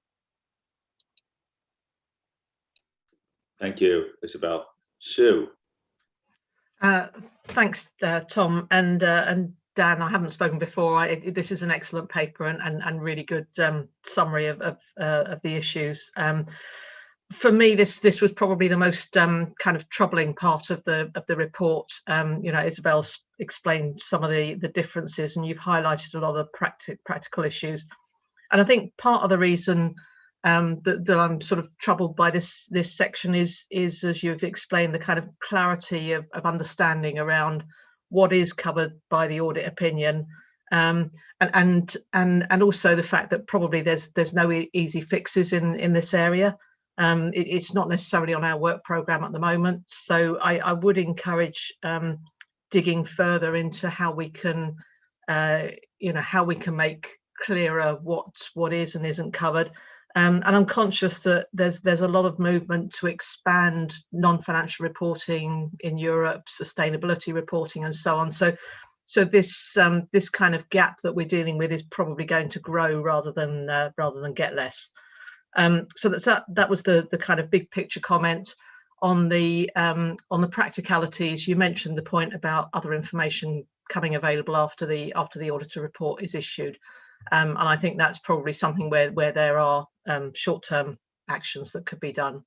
Thank you, Isabel. Sue. Thanks, Tom and Dan. I haven't spoken before. This is an excellent paper and really good summary of the issues. For me, this was probably the most kind of troubling part of the report. Isabel's explained some of the differences, and you've highlighted a lot of practical issues. And I think part of the reason that I'm sort of troubled by this section is as you've explained, the kind of clarity of understanding around what is covered by the audit opinion, and also the fact that probably there's no easy fixes in this area. It's not necessarily on our work program at the moment, so I would encourage digging further into how we can make clearer what is and isn't covered. And I'm conscious that there's a lot of movement to expand non-financial reporting in Europe, sustainability reporting, and so on. So this kind of gap that we're dealing with is probably going to grow rather than get less. So that was the kind of big picture comment. On the practicalities, you mentioned the point about other information coming available after the auditor report is issued, and I think that's probably something where there are short-term actions that could be done.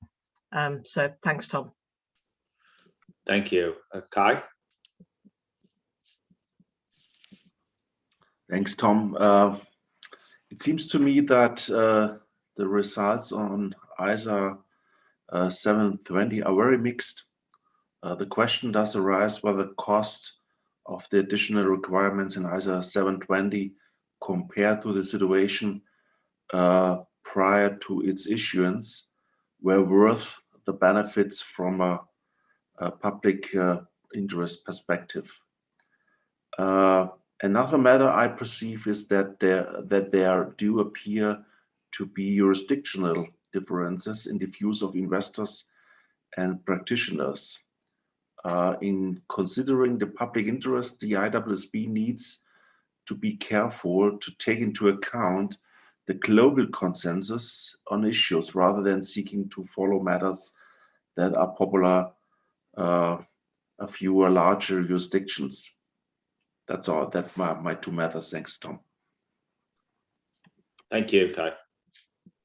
So thanks, Tom. Thank you. Kai? Thanks, Tom. It seems to me that the results on ISA 720 are very mixed. The question does arise whether the cost of the additional requirements in ISA 720 compared to the situation prior to its issuance were worth the benefits from a public interest perspective. Another matter I perceive is that there do appear to be jurisdictional differences in the views of investors and practitioners. In considering the public interest, the IAASB needs to be careful to take into account the global consensus on issues rather than seeking to follow matters that are popular a fewer larger jurisdictions. That's all. That's my two matters. Thanks, Tom. Thank you, Kai.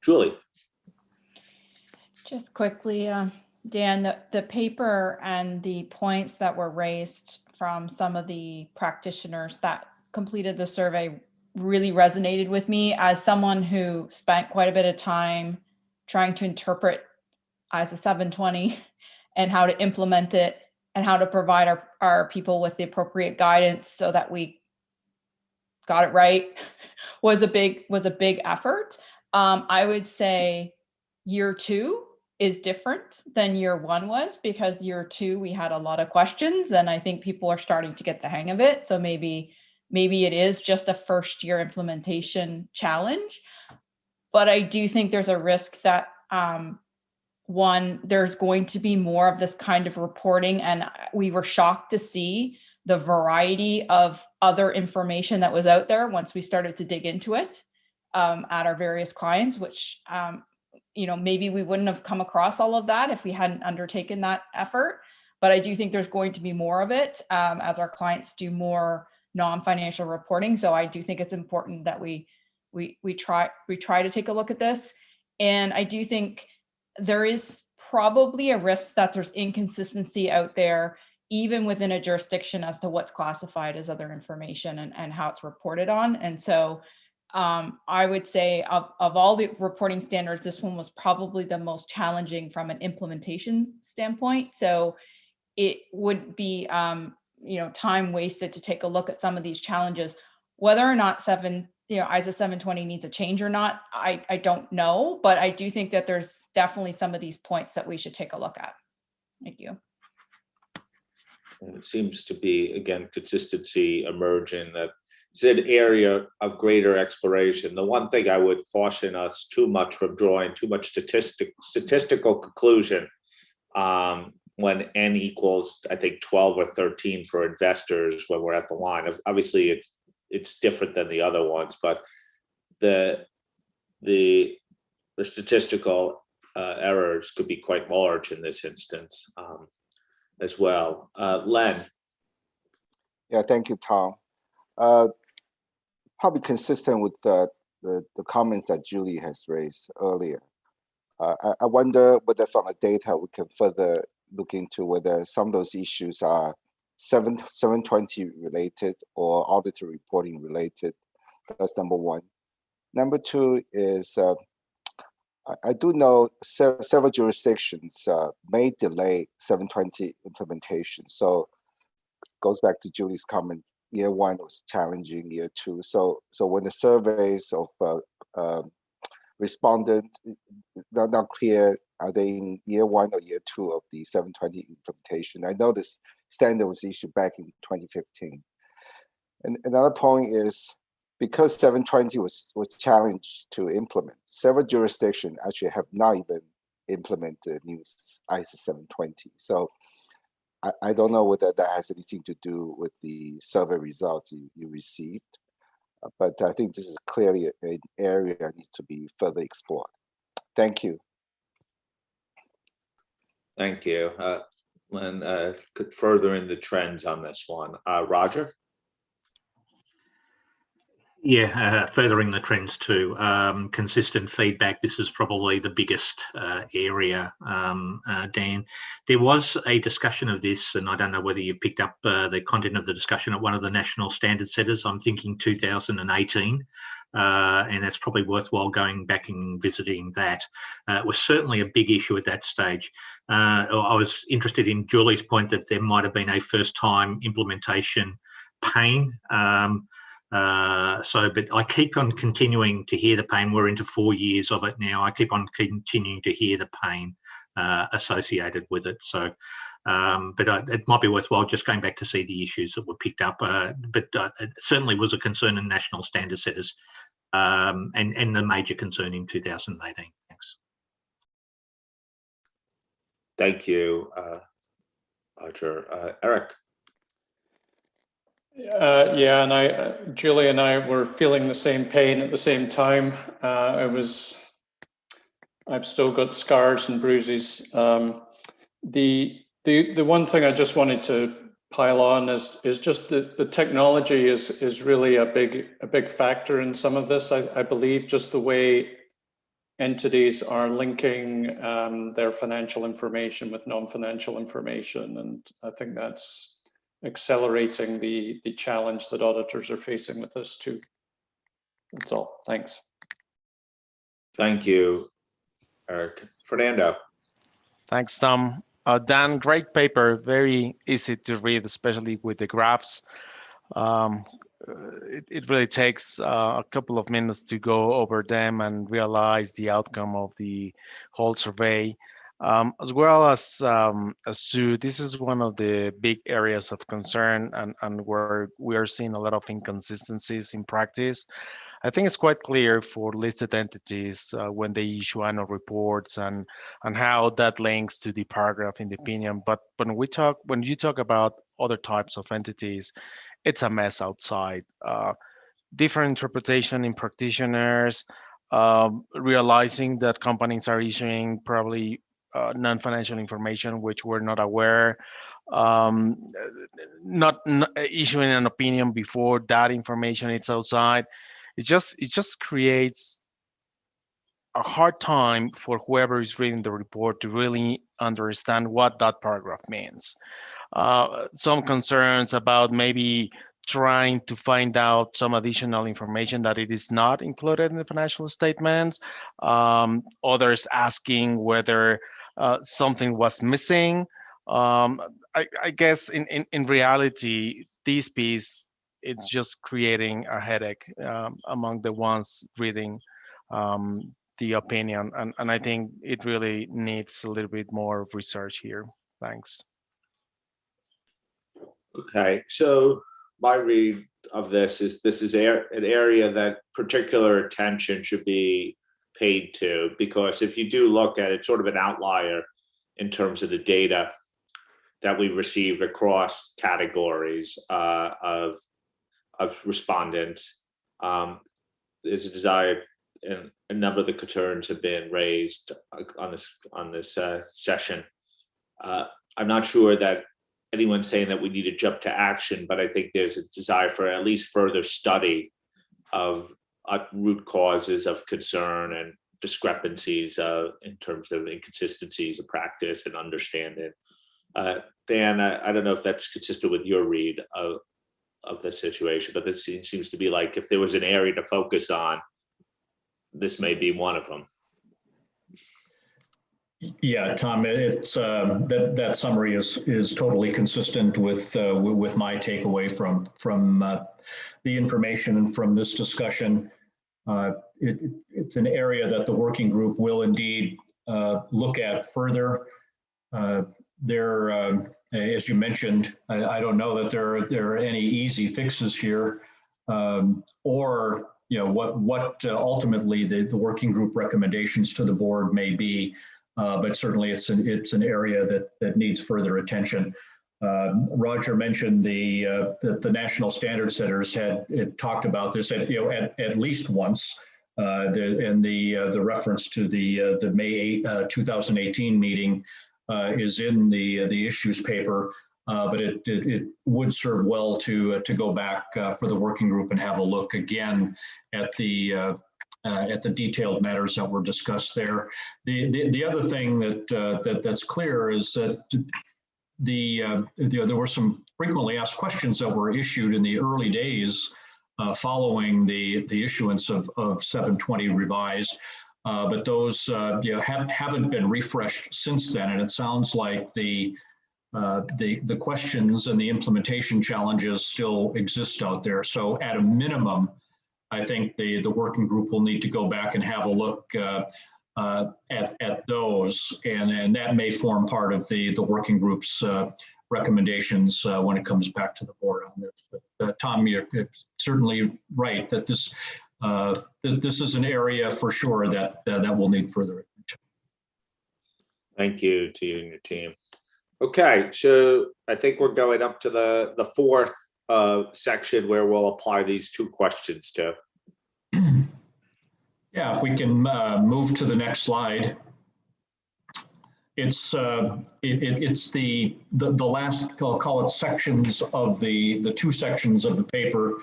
Julie. Just quickly, Dan, the paper and the points that were raised from some of the practitioners that completed the survey really resonated with me as someone who spent quite a bit of time trying to interpret ISA 720 and how to implement it and how to provide our people with the appropriate guidance so that we got it right was a big effort. I would say year 2 is different than year 1 was, because year 2 we had a lot of questions and I think people are starting to get the hang of it. So maybe it is just a first year implementation challenge, but I do think there's a risk that there's going to be more of this kind of reporting, and we were shocked to see the variety of other information that was out there once we started to dig into it at our various clients, which maybe we wouldn't have come across all of that if we hadn't undertaken that effort. But I do think there's going to be more of it as our clients do more non-financial reporting. So I do think it's important that we try to take a look at this. And I do think there is probably a risk that there's inconsistency out there, even within a jurisdiction, as to what's classified as other information and how it's reported on. And so I would say of all the reporting standards, this one was probably the most challenging from an implementation standpoint. So it wouldn't be time wasted to take a look at some of these challenges. Whether or not ISA 720 needs a change or not, I don't know, but I do think that there's definitely some of these points that we should take a look at. Thank you. It seems to be, again, consistency emerging, that it's an area of greater exploration. The one thing I would caution us too much from drawing too much statistical conclusion when N equals, I think, 12 or 13 for investors when we're at the line. Obviously, it's different than the other ones, but the statistical errors could be quite large in this instance. as well. Len. Yeah, thank you, Tom. Probably consistent with the comments that Julie has raised earlier. I wonder whether from the data we can further look into whether some of those issues are 720 related or auditor reporting related. That's number one. Number two is I do know several jurisdictions may delay 720 implementation. So goes back to Julie's comment. Year one was challenging. Year two. So when the surveys of respondents not clear, are they in year one or year two of the 720 implementation? I know this standard was issued back in 2015. And another point is because 720 was challenged to implement, several jurisdictions actually have not even implemented new ISO 720. So I don't know whether that has anything to do with the survey results you received, but I think this is clearly an area that needs to be further explored. Thank you. Thank you. Len, could further in the trends on this one. Roger? Yeah, furthering the trends too. Consistent feedback. This is probably the biggest area, Dan. There was a discussion of this, and I don't know whether you picked up the content of the discussion at one of the national standard setters. I'm thinking 2018, and it's probably worthwhile going back and visiting that. It was certainly a big issue at that stage. I was interested in Julie's point that there might have been a first-time implementation pain. But I keep on continuing to hear the pain. We're into 4 years of it now. I keep on continuing to hear the pain associated with it. So, it might be worthwhile just going back to see the issues that were picked up. It certainly was a concern in national standard setters and the major concern in 2018. Thanks. Thank you, Roger. Eric. Yeah, and Julie and I were feeling the same pain at the same time. I've still got scars and bruises. The one thing I just wanted to pile on is just the technology is really a big factor in some of this. I believe just the way entities are linking their financial information with non-financial information, and I think that's accelerating the challenge that auditors are facing with this too. That's all. Thanks. Thank you, Eric. Fernando. Thanks, Tom. Dan, great paper, very easy to read, especially with the graphs. It really takes a couple of minutes to go over them and realize the outcome of the whole survey. As well as Sue, this is one of the big areas of concern and where we are seeing a lot of inconsistencies in practice. I think it's quite clear for listed entities when they issue annual reports and how that links to the paragraph in the opinion. But when you talk about other types of entities, it's a mess outside. Different interpretation in practitioners, realizing that companies are issuing probably non-financial information which we're not aware, not issuing an opinion before that information is outside. It just creates a hard time for whoever is reading the report to really understand what that paragraph means. Some concerns about maybe trying to find out some additional information that it is not included in the financial statements. Others asking whether something was missing. I guess in reality, this piece, it's just creating a headache among the ones reading the opinion. And I think it really needs a little bit more research here. Thanks. Okay, so my read of this is an area that particular attention should be paid to, because if you do look at it, sort of an outlier in terms of the data that we received across categories of respondents. There's a desire, and a number of the concerns have been raised on this session. I'm not sure that anyone saying that we need to jump to action, but I think there's a desire for at least further study of root causes of concern and discrepancies in terms of inconsistencies of practice and understanding. Dan, I don't know if that's consistent with your read of the situation, but this seems to be like if there was an area to focus on, this may be one of them. Yeah, Tom, it's that summary is totally consistent with my takeaway from the information and from this discussion. It's an area that the working group will indeed look at further. As you mentioned, I don't know that there are any easy fixes here, or what ultimately the working group recommendations to the board may be. But certainly it's an area that needs further attention. Roger mentioned that the national standard setters had talked about this at least once, and the reference to the May 2018 meeting is in the issues paper, but it would serve well to go back for the working group and have a look again at the detailed matters that were discussed there. The other thing that's clear is that there were some frequently asked questions that were issued in the early days following the issuance of 720 revised, but those haven't been refreshed since then, and it sounds like the questions and the implementation challenges still exist out there. So at a minimum, I think the working group will need to go back and have a look at those, and that may form part of the working group's recommendations when it comes back to the board on this. But Tom, you're certainly right that this is an area for sure that will need further attention. Thank you to you and your team. Okay, so I think we're going up to the fourth section where we'll apply these two questions to. Yeah, if we can move to the next slide. It's the last, I'll call it, sections of the two sections of the paper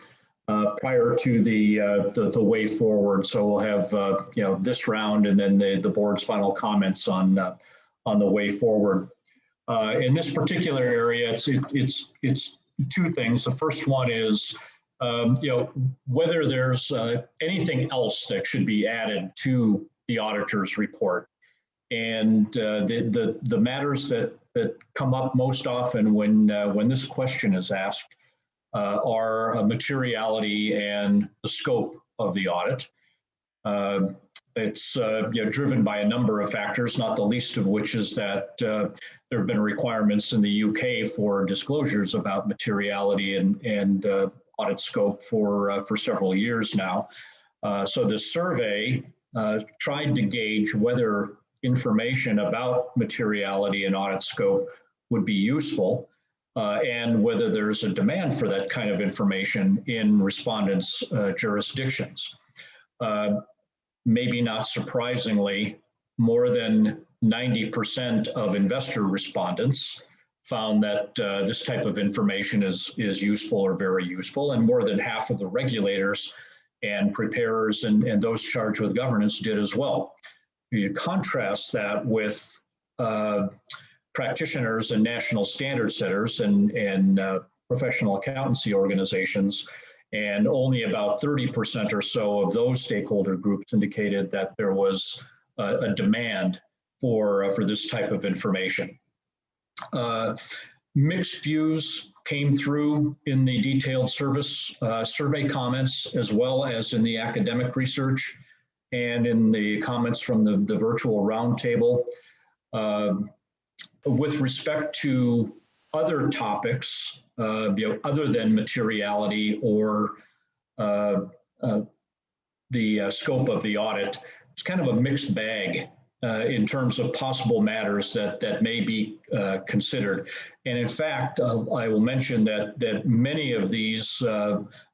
prior to the way forward. So we'll have this round and then the board's final comments on the way forward. In this particular area, it's two things. The first one is whether there's anything else that should be added to the auditor's report. And the matters that come up most often when this question is asked are materiality and the scope of the audit. It's driven by a number of factors, not the least of which is that there have been requirements in the UK for disclosures about materiality and audit scope for several years now. So the survey tried to gauge whether information about materiality and audit scope would be useful and whether there's a demand for that kind of information in respondents' jurisdictions. Maybe not surprisingly, more than 90% of investor respondents found that this type of information is useful or very useful, and more than half of the regulators and preparers and those charged with governance did as well. You contrast that with practitioners and national standard setters and professional accountancy organizations, and only about 30% or so of those stakeholder groups indicated that there was a demand for this type of information. Mixed views came through in the detailed survey comments, as well as in the academic research and in the comments from the virtual roundtable. With respect to other topics, other than materiality or the scope of the audit, it's kind of a mixed bag in terms of possible matters that may be considered. And in fact, I will mention that many of these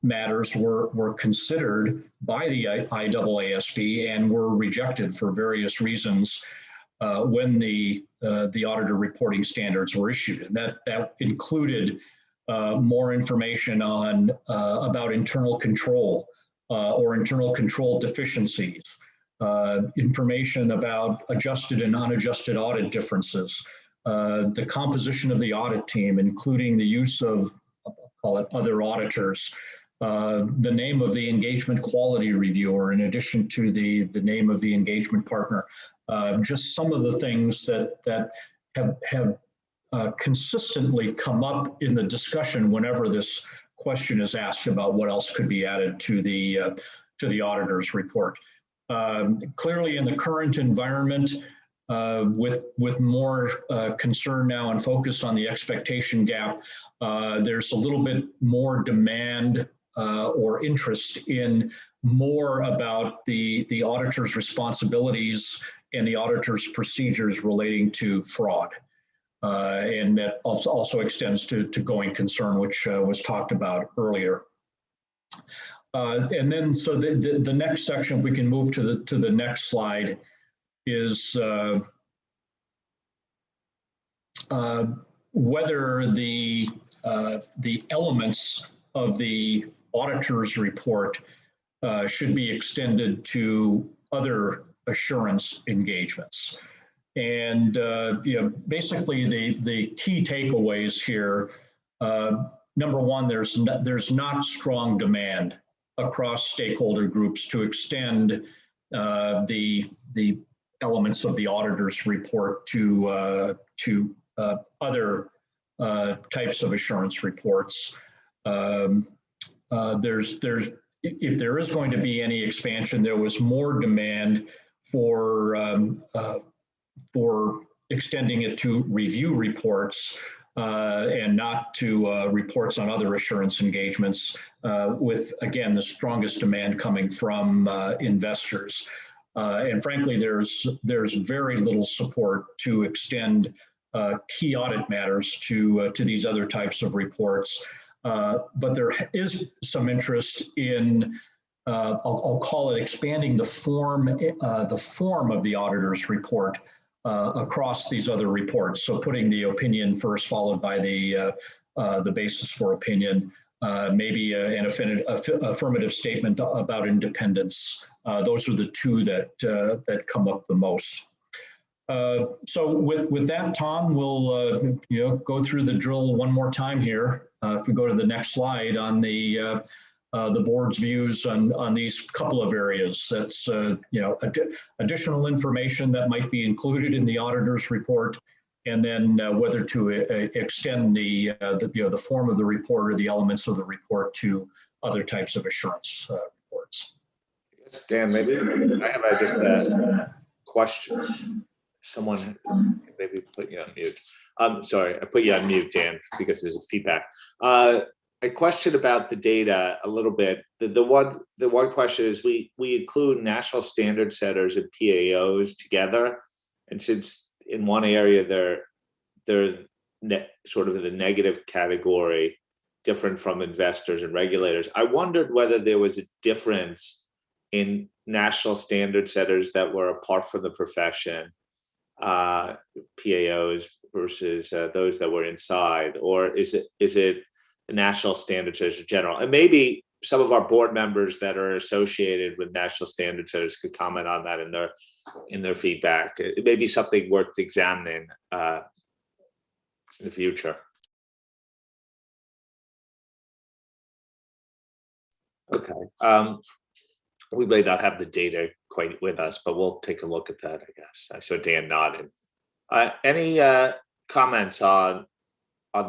matters were considered by the IAASB and were rejected for various reasons. when the auditor reporting standards were issued. And that included more information on about internal control or internal control deficiencies, information about adjusted and unadjusted audit differences, the composition of the audit team, including the use of, I'll call it, other auditors, the name of the engagement quality reviewer, in addition to the name of the engagement partner. Just some of the things that have consistently come up in the discussion whenever this question is asked about what else could be added to the auditor's report. Clearly, in the current environment, with more concern now and focus on the expectation gap, there's a little bit more demand or interest in more about the auditor's responsibilities and the auditor's procedures relating to fraud. And that also extends to going concern, which was talked about earlier. And then, so the next section, if we can move to the next slide, is whether the elements of the auditor's report should be extended to other assurance engagements. And basically the key takeaways here, number one, there's not strong demand across stakeholder groups to extend the elements of the auditor's report to other types of assurance reports. If there is going to be any expansion, there was more demand for extending it to review reports and not to reports on other assurance engagements, with, again, the strongest demand coming from investors. And frankly, there's very little support to extend key audit matters to these other types of reports. But there is some interest in, I'll call it, expanding the form of the auditor's report across these other reports. So putting the opinion first, followed by the basis for opinion, maybe an affirmative statement about independence. Those are the two that come up the most. So with that, Tom, we'll go through the drill one more time here. If we go to the next slide on the board's views on these couple of areas, that's additional information that might be included in the auditor's report, and then whether to extend the form of the report or the elements of the report to other types of assurance reports. Yes, Dan, maybe I have just a question. Someone maybe put you on mute. Sorry, I put you on mute, Dan, because there's a feedback. A question about the data a little bit. The one question is we include national standard setters and PAOs together, and since in one area they're sort of in the negative category, different from investors and regulators, I wondered whether there was a difference in national standard setters that were apart from the profession, PAOs versus those that were inside, or is it the national standard setters in general? And maybe some of our board members that are associated with national standard setters could comment on that in their feedback. It may be something worth examining in the future. Okay. We may not have the data quite with us, but we'll take a look at that, I guess. I saw Dan nodding. Any comments on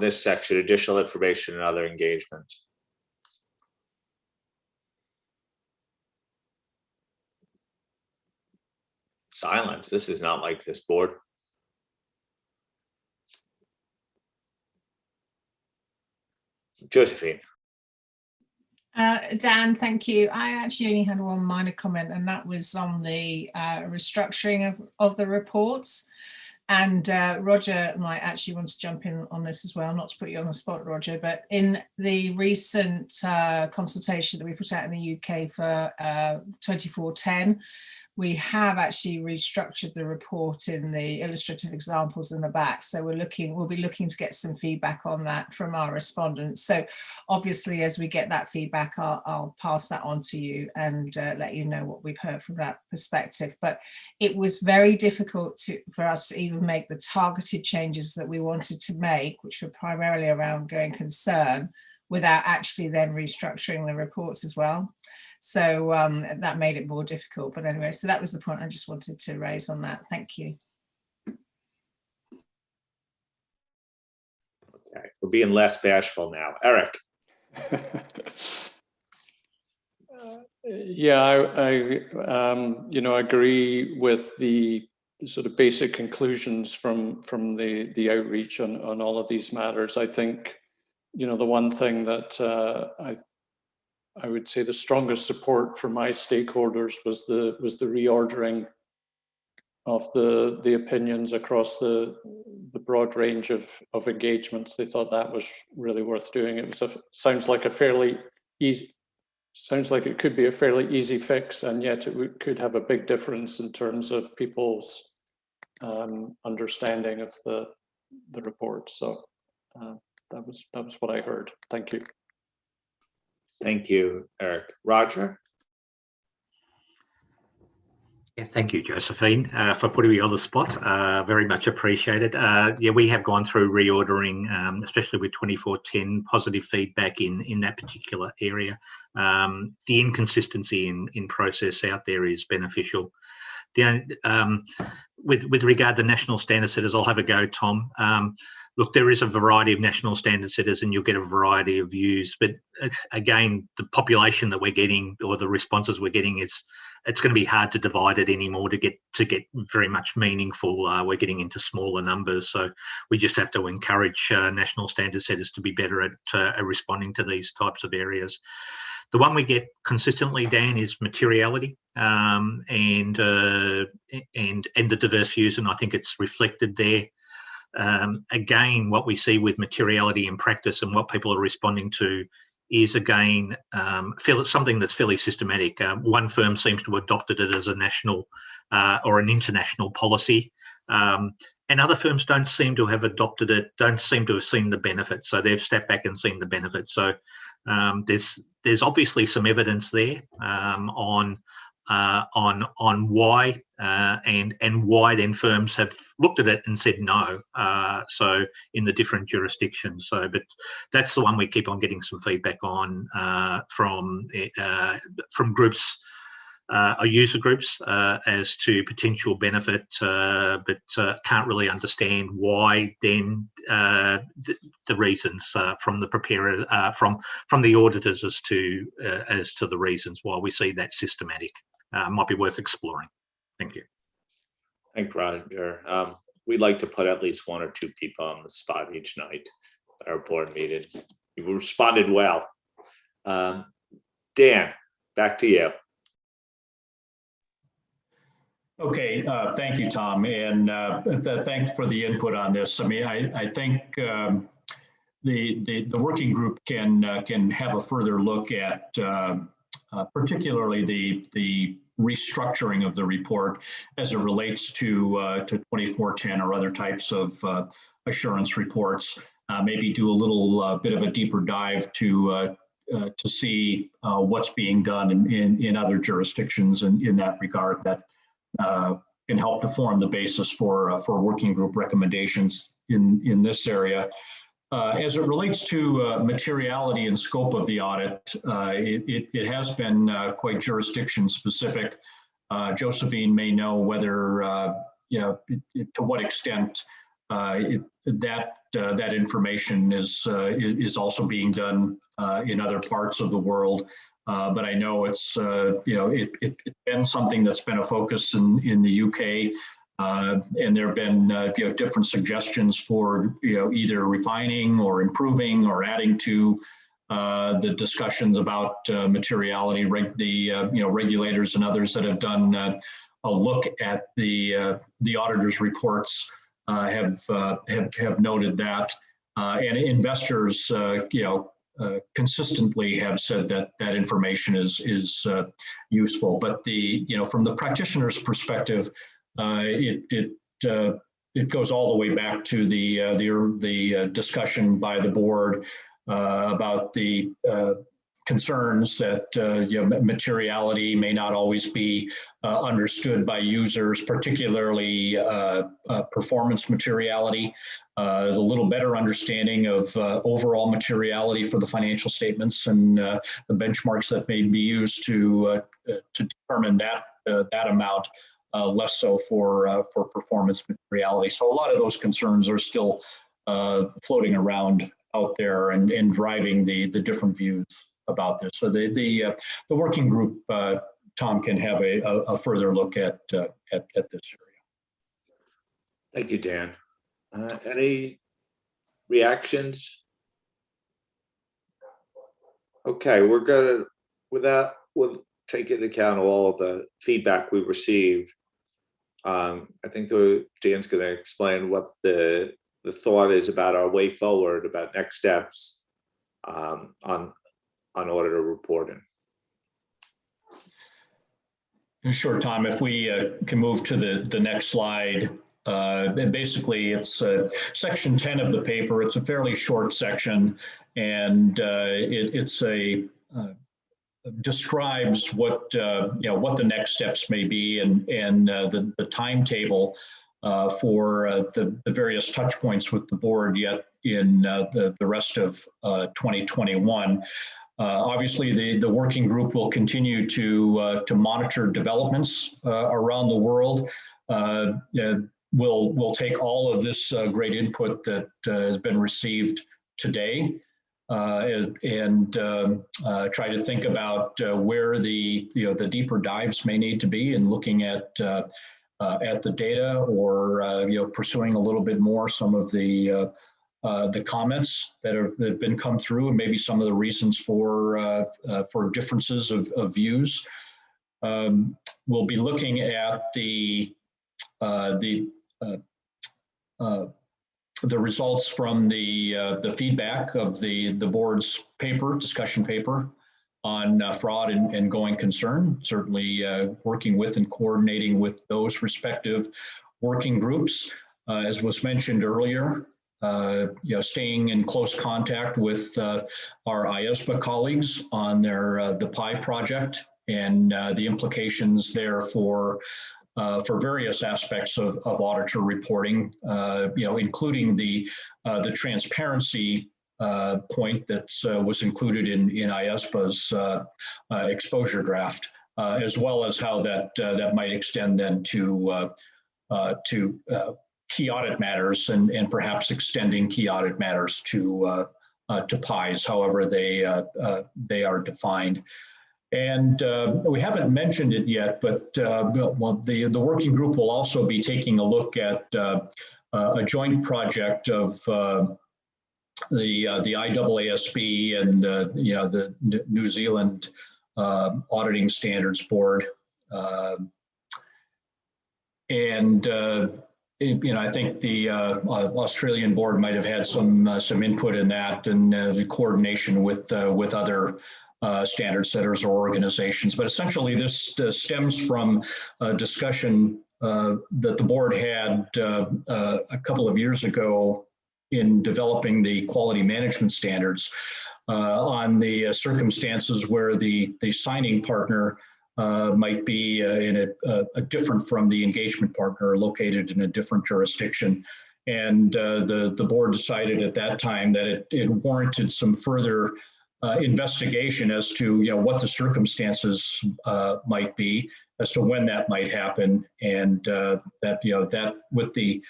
this section, additional information and other engagements? Silence. This is not like this board. Josephine. Dan, thank you. I actually only had one minor comment, and that was on the restructuring of the reports. And Roger might actually want to jump in on this as well, not to put you on the spot, Roger, but in the recent consultation that we put out in the UK for 2410, we have actually restructured the report in the illustrative examples in the back. So we'll be looking to get some feedback on that from our respondents. So obviously, as we get that feedback, I'll pass that on to you and let you know what we've heard from that perspective. But it was very difficult for us to even make the targeted changes that we wanted to make, which were primarily around going concern, without actually then restructuring the reports as well. So that made it more difficult. But anyway, so that was the point I just wanted to raise on that. Thank you. Okay, we're being less bashful now. Eric. Yeah, I agree with the sort of basic conclusions from the outreach on all of these matters. I think, the one thing that I would say the strongest support for my stakeholders was the reordering of the opinions across the broad range of engagements. They thought that was really worth doing. Sounds like it could be a fairly easy fix, and yet it could have a big difference in terms of people's understanding of the report. So that was what I heard. Thank you. Thank you, Eric. Roger? Yeah, thank you, Josephine, for putting me on the spot. Very much appreciated. Yeah, we have gone through reordering, especially with 2410, positive feedback in that particular area. The inconsistency in process out there is beneficial. With regard to national standard setters, I'll have a go, Tom. Look, there is a variety of national standard setters and you'll get a variety of views, but again, the population that we're getting or the responses we're getting, it's going to be hard to divide it anymore to get very much meaningful. We're getting into smaller numbers, so we just have to encourage national standard setters to be better at responding to these types of areas. The one we get consistently, Dan, is materiality and the diverse views, and I think it's reflected there. Again, what we see with materiality in practice and what people are responding to is, again, something that's fairly systematic. One firm seems to have adopted it as a national or an international policy, and other firms don't seem to have adopted it, don't seem to have seen the benefits. So they've stepped back and seen the benefits. So there's obviously some evidence there on why and why then firms have looked at it and said no. So in the different jurisdictions. So, but that's the one we keep on getting some feedback on from groups or user groups as to potential benefit, but can't really understand why then the reasons from the preparer from the auditors as to the reasons why we see that systematic. Might be worth exploring. Thank you. Thank Roger. We'd like to put at least one or two people on the spot each night at our board meetings. You responded well. Dan, back to you. Okay, thank you, Tom, and thanks for the input on this. I mean, I think the working group can have a further look at particularly the restructuring of the report as it relates to 2410 or other types of assurance reports. Maybe do a little bit of a deeper dive to see what's being done in other jurisdictions in that regard that can help to form the basis for working group recommendations in this area. As it relates to materiality and scope of the audit, it has been quite jurisdiction specific. Josephine may know whether, to what extent that information is also being done in other parts of the world. But I know it's it's been something that's been a focus in the UK. And there have been different suggestions for either refining or improving or adding to the discussions about materiality. Regulators and others that have done a look at the auditor's reports have noted that, and investors consistently have said that that information is useful. But from the practitioner's perspective, it goes all the way back to the discussion by the board about the concerns that materiality may not always be understood by users, particularly performance materiality. A little better understanding of overall materiality for the financial statements and the benchmarks that may be used to determine that amount, less so for performance materiality. So a lot of those concerns are still floating around out there and driving the different views about this. So the working group, Tom, can have a further look at this area. Thank you, Dan. Any reactions? Okay, we'll take into account all of the feedback we received. I think Dan's going to explain what the thought is about our way forward, about next steps on auditor reporting. Sure, Tom. If we can move to the next slide. Basically, it's section 10 of the paper. It's a fairly short section, and it's describes what what the next steps may be and the timetable for the various touch points with the board yet in the rest of 2021. Obviously, the working group will continue to monitor developments around the world. We'll take all of this great input that has been received today and try to think about where the deeper dives may need to be in looking at the data, or pursuing a little bit more some of the comments that have been come through, and maybe some of the reasons for differences of views. We'll be looking at the results from the feedback of the board's discussion paper on fraud and going concern. Certainly working with and coordinating with those respective working groups. As was mentioned earlier, staying in close contact with our IAASB colleagues on the PI project and the implications there for various aspects of auditor reporting, including the transparency point that was included in IAASB's exposure draft, as well as how that might extend then to Key Audit Matters and perhaps extending Key Audit Matters to PIs, however they are defined. And we haven't mentioned it yet, but the working group will also be taking a look at a joint project of the IAASB and the New Zealand Auditing Standards Board. I think the Australian board might have had some input in that, and the coordination with other standard setters or organizations. But essentially, this stems from a discussion that the board had a couple of years ago in developing the quality management standards on the circumstances where the signing partner might be different from the engagement partner, located in a different jurisdiction. And the board decided at that time that it warranted some further investigation as to what the circumstances might be, as to when that might happen, and that with the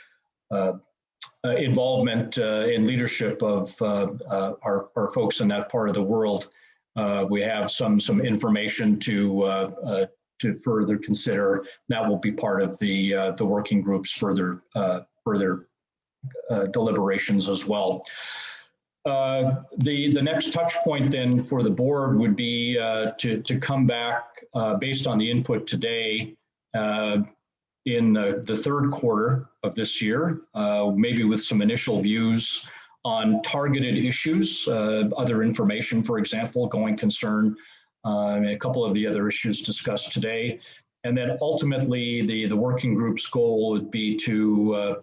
involvement and leadership of our folks in that part of the world, we have some information to further consider. That will be part of the working group's further deliberations as well. The next touch point then for the board would be to come back based on the input today in the third quarter of this year, maybe with some initial views on targeted issues, other information, for example, going concern, and a couple of the other issues discussed today. And then ultimately, the working group's goal would be to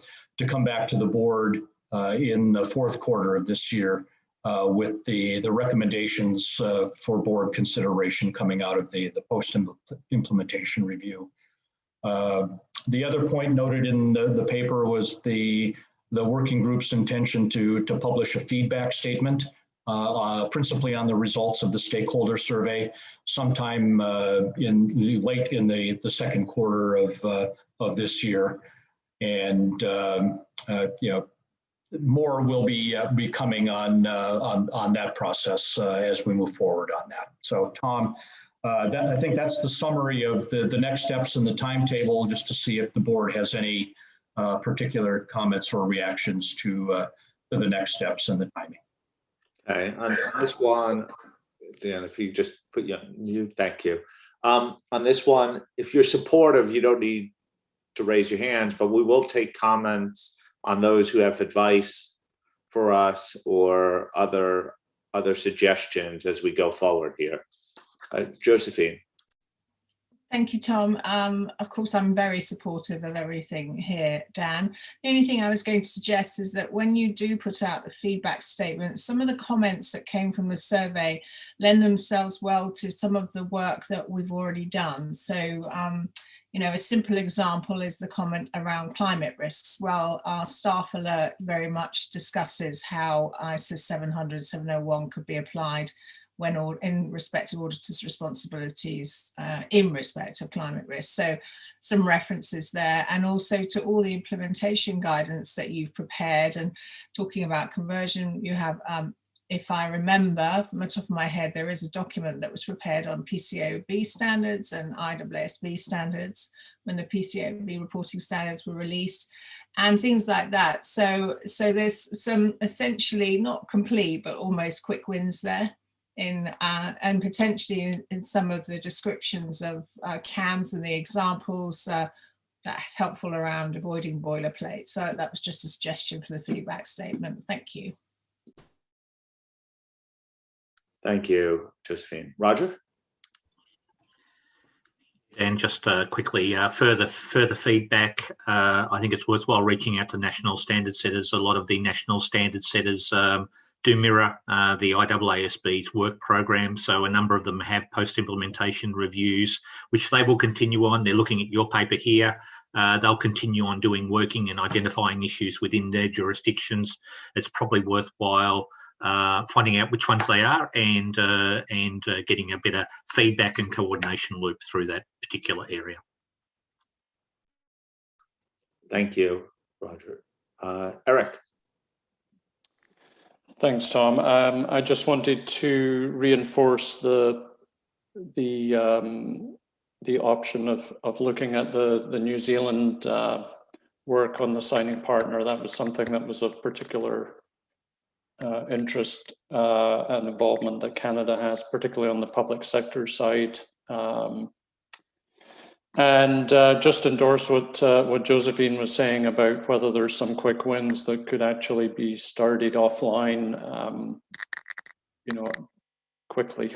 come back to the board in the fourth quarter of this year with the recommendations for board consideration coming out of the post-implementation review. The other point noted in the paper was the working group's intention to publish a feedback statement, principally on the results of the stakeholder survey, sometime late in the second quarter of this year, and more will be coming on that process as we move forward on that. So, Tom, I think that's the summary of the next steps in the timetable, just to see if the board has any particular comments or reactions to the next steps and the timing. Okay, on this one, Dan, if you just put you on mute, thank you. On this one, if you're supportive, you don't need to raise your hands, but we will take comments on those who have advice for us or other suggestions as we go forward here. Josephine. Thank you, Tom. Of course, I'm very supportive of everything here, Dan. The only thing I was going to suggest is that when you do put out the feedback statement, some of the comments that came from the survey lend themselves well to some of the work that we've already done. So, a simple example is the comment around climate risks. Well, our staff alert very much discusses how ISO 700-701 could be applied when in respect of auditors' responsibilities in respect of climate risk. So some references there, and also to all the implementation guidance that you've prepared. And talking about conversion, you have, if I remember from the top of my head, there is a document that was prepared on PCAOB standards and IAASB standards when the PCAOB reporting standards were released, and things like that. So there's some essentially not complete, but almost quick wins there. And potentially in some of the descriptions of CAMs and the examples that's helpful around avoiding boilerplate. So that was just a suggestion for the feedback statement. Thank you. Thank you, Josephine. Roger? And just quickly, further feedback, I think it's worthwhile reaching out to national standard setters. A lot of the national standard setters do mirror the IAASB's work program. So a number of them have post-implementation reviews, which they will continue on. They're looking at your paper here. They'll continue on working and identifying issues within their jurisdictions. It's probably worthwhile finding out which ones they are and getting a better feedback and coordination loop through that particular area. Thank you, Roger. Eric. Thanks, Tom. I just wanted to reinforce the option of looking at the New Zealand work on the signing partner. That was something that was of particular interest and involvement that Canada has, particularly on the public sector side. And just endorse what Josephine was saying about whether there's some quick wins that could actually be started offline, quickly.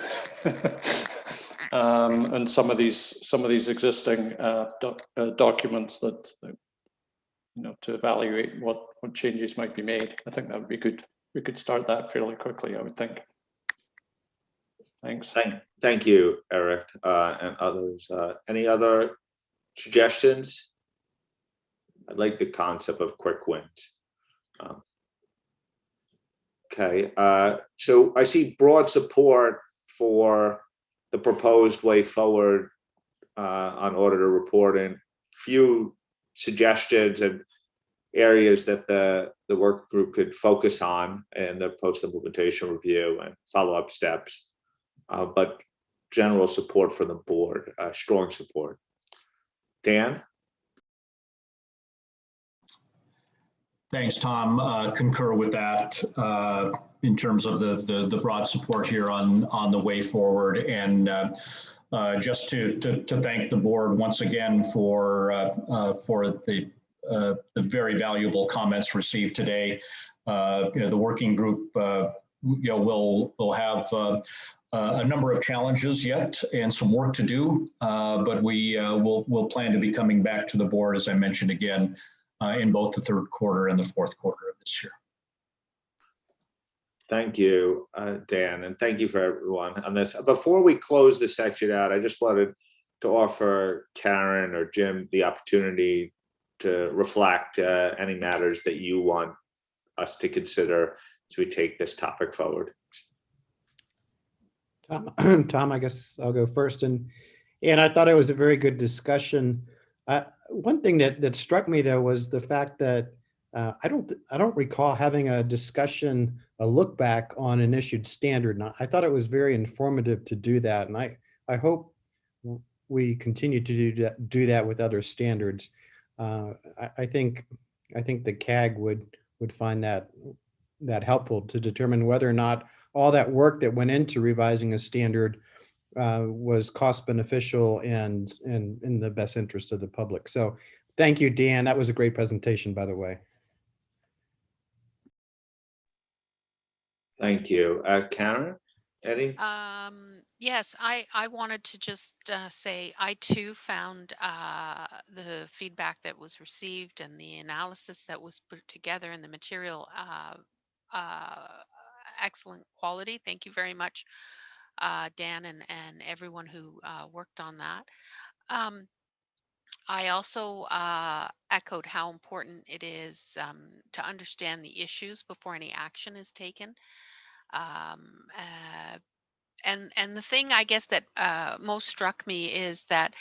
And some of these existing documents that to evaluate what changes might be made. I think that would be good. We could start that fairly quickly, I would think. Thanks. Thank you, Eric, and others. Any other suggestions? I like the concept of quick wins. Okay, so I see broad support for the proposed way forward on auditor reporting. Few suggestions and areas that the work group could focus on in the post-implementation review and follow-up steps, but general support for the board, strong support. Dan? Thanks, Tom. Concur with that in terms of the broad support here on the way forward, and just to thank the board once again for the the very valuable comments received today. The working group will have a number of challenges yet and some work to do, but we'll plan to be coming back to the board, as I mentioned again, in both the third quarter and the fourth quarter of this year. Thank you, Dan, and thank you for everyone on this. Before we close this section out, I just wanted to offer Karen or Jim the opportunity to reflect any matters that you want us to consider as we take this topic forward. Tom, I guess I'll go first. And I thought it was a very good discussion. One thing that struck me though was the fact that I don't recall having a discussion, a look back on an issued standard. And I thought it was very informative to do that. And I hope we continue to do that with other standards. I think the CAG would find that helpful to determine whether or not all that work that went into revising a standard was cost beneficial and in the best interest of the public. So thank you, Dan. That was a great presentation, by the way. Thank you. Karen, Eddie? Yes, I wanted to just say I too found the feedback that was received and the analysis that was put together in the material excellent quality. Thank you very much, Dan, and everyone who worked on that. I also echoed how important it is to understand the issues before any action is taken. And the thing I guess that most struck me is that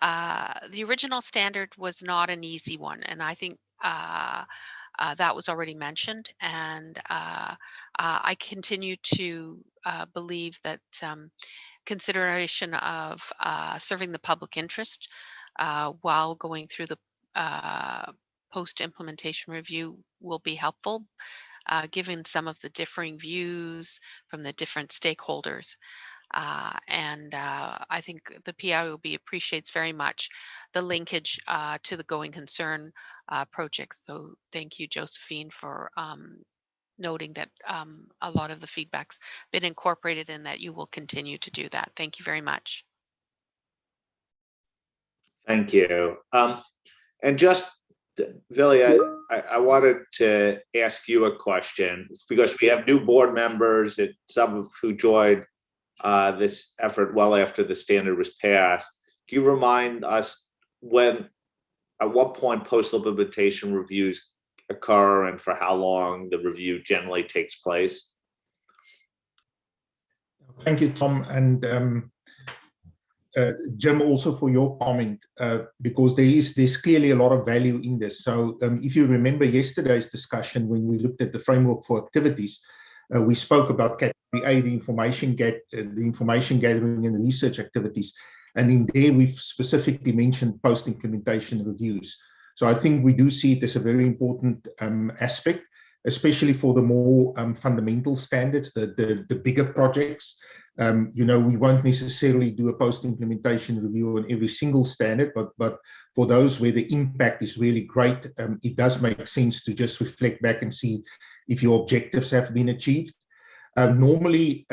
the original standard was not an easy one, and I think that was already mentioned. And I continue to believe that consideration of serving the public interest while going through the post-implementation review will be helpful, given some of the differing views from the different stakeholders. And I think the PIOB appreciates very much the linkage to the going concern project. So thank you, Josephine, for noting that a lot of the feedback's been incorporated and that you will continue to do that. Thank you very much. Thank you. And just, Vili, I wanted to ask you a question. It's because we have new board members, and some of who joined this effort well after the standard was passed. Can you remind us at what point post-implementation reviews occur and for how long the review generally takes place? Thank you, Tom, and Jim, also for your comment, because there's clearly a lot of value in this. So if you remember yesterday's discussion when we looked at the framework for activities, we spoke about category A, the information gathering and the research activities. And in there, we've specifically mentioned post-implementation reviews. So I think we do see it as a very important aspect, especially for the more fundamental standards, the bigger projects. We won't necessarily do a post-implementation review on every single standard, but for those where the impact is really great, it does make sense to just reflect back and see if your objectives have been achieved. Normally,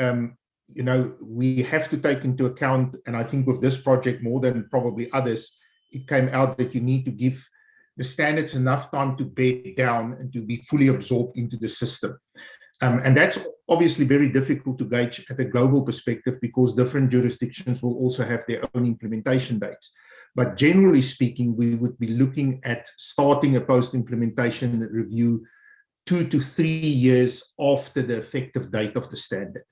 we have to take into account, and I think with this project more than probably others, it came out that you need to give the standards enough time to bed down and to be fully absorbed into the system. And that's obviously very difficult to gauge at a global perspective because different jurisdictions will also have their own implementation dates. But generally speaking, we would be looking at starting a post-implementation review 2 to 3 years after the effective date of the standard.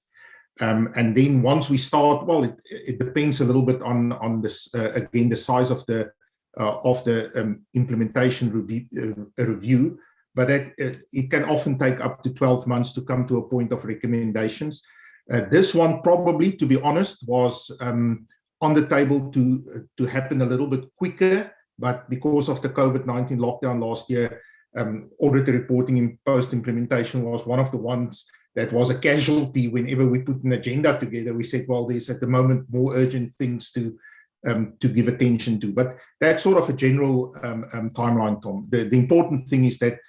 And then once we start, well, it depends a little bit on this, again, the size of the implementation review. But it can often take up to 12 months to come to a point of recommendations. This one probably, to be honest, was on the table to happen a little bit quicker, but because of the COVID-19 lockdown last year, auditor reporting in post-implementation was one of the ones that was a casualty whenever we put an agenda together. We said, well, there's at the moment more urgent things to to give attention to. But that's sort of a general timeline, Tom. The important thing is that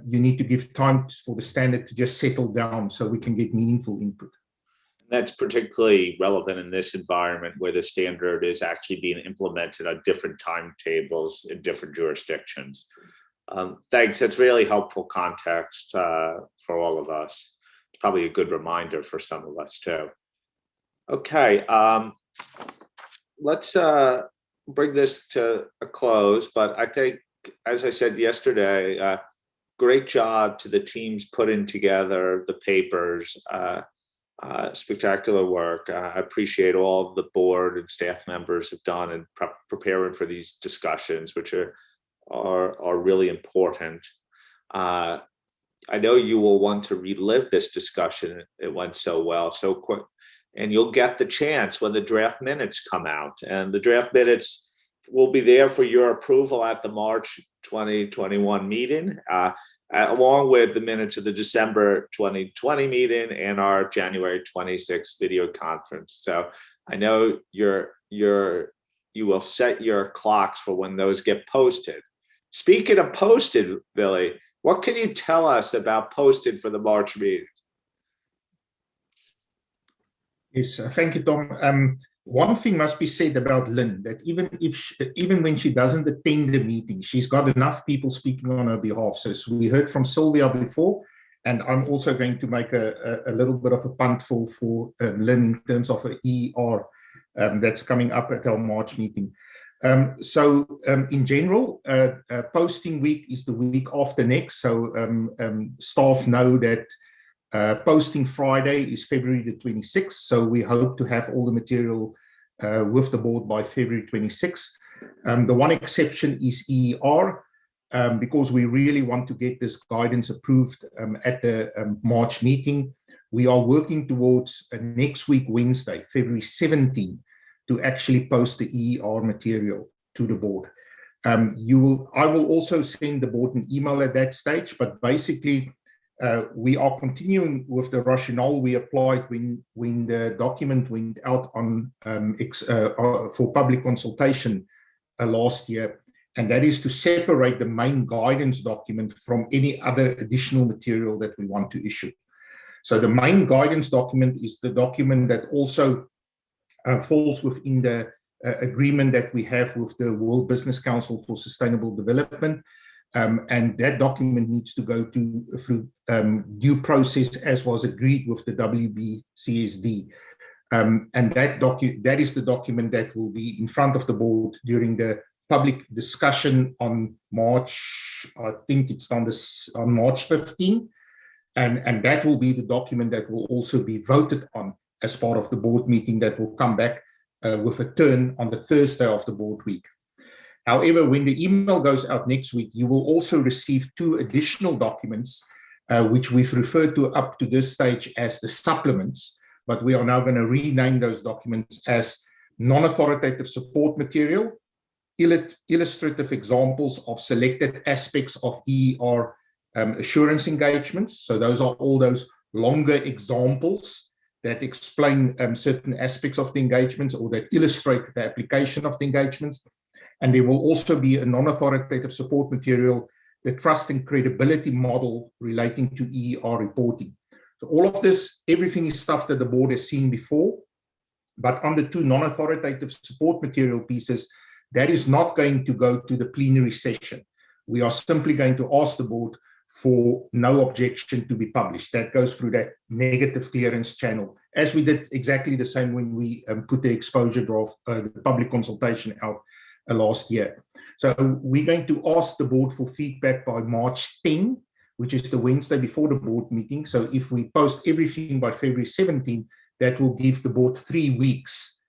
you need to give time for the standard to just settle down so we can get meaningful input. That's particularly relevant in this environment where the standard is actually being implemented on different timetables in different jurisdictions. Thanks, that's really helpful context for all of us. It's probably a good reminder for some of us too. Okay, let's bring this to a close, but I think, as I said yesterday, great job to the teams putting together the papers. Spectacular work. I appreciate all the board and staff members have done in preparing for these discussions, which are really important. I know you will want to relive this discussion. It went so well, so quick, and you'll get the chance when the draft minutes come out, and the draft minutes will be there for your approval at the March 2021 meeting. Along with the minutes of the December 2020 meeting and our January 26th video conference. So I know you will set your clocks for when those get posted. Speaking of posted, Billy, what can you tell us about posted for the March meeting? Yes, thank you, Tom. One thing must be said about Lynn, that even when she doesn't attend the meeting, she's got enough people speaking on her behalf. So we heard from Sylvia before, and I'm also going to make a little bit of a punt for Lynn in terms of an ER that's coming up at our March meeting. In general, posting week is the week after next. So staff know that posting Friday is February the 26th. So we hope to have all the material with the board by February 26th. The one exception is ER, because we really want to get this guidance approved at the March meeting. We are working towards next week, Wednesday, February 17th, to actually post the ER material to the board. I will also send the board an email at that stage, but basically we are continuing with the rationale we applied when the document went out on for public consultation last year, and that is to separate the main guidance document from any other additional material that we want to issue. So the main guidance document is the document that also falls within the agreement that we have with the World Business Council for Sustainable Development. And that document needs to go through due process as was agreed with the WBCSD. And that is the document that will be in front of the board during the public discussion on March, I think it's on March 15. And that will be the document that will also be voted on as part of the board meeting that will come back with a turn on the Thursday of the board week. However, when the email goes out next week, you will also receive 2 additional documents, which we've referred to up to this stage as the supplements, but we are now going to rename those documents as non-authoritative support material, illustrative examples of selected aspects of ER assurance engagements. So those are all those longer examples that explain certain aspects of the engagements or that illustrate the application of the engagements. And there will also be a non-authoritative support material, the trust and credibility model relating to ER reporting. So all of this, everything is stuff that the board has seen before, but on the 2 non-authoritative support material pieces, that is not going to go to the plenary session. We are simply going to ask the board for no objection to be published. That goes through that negative clearance channel, as we did exactly the same when we put the exposure draft, the public consultation out last year. So we're going to ask the board for feedback by March 10, which is the Wednesday before the board meeting. So if we post everything by February 17, that will give the board 3 weeks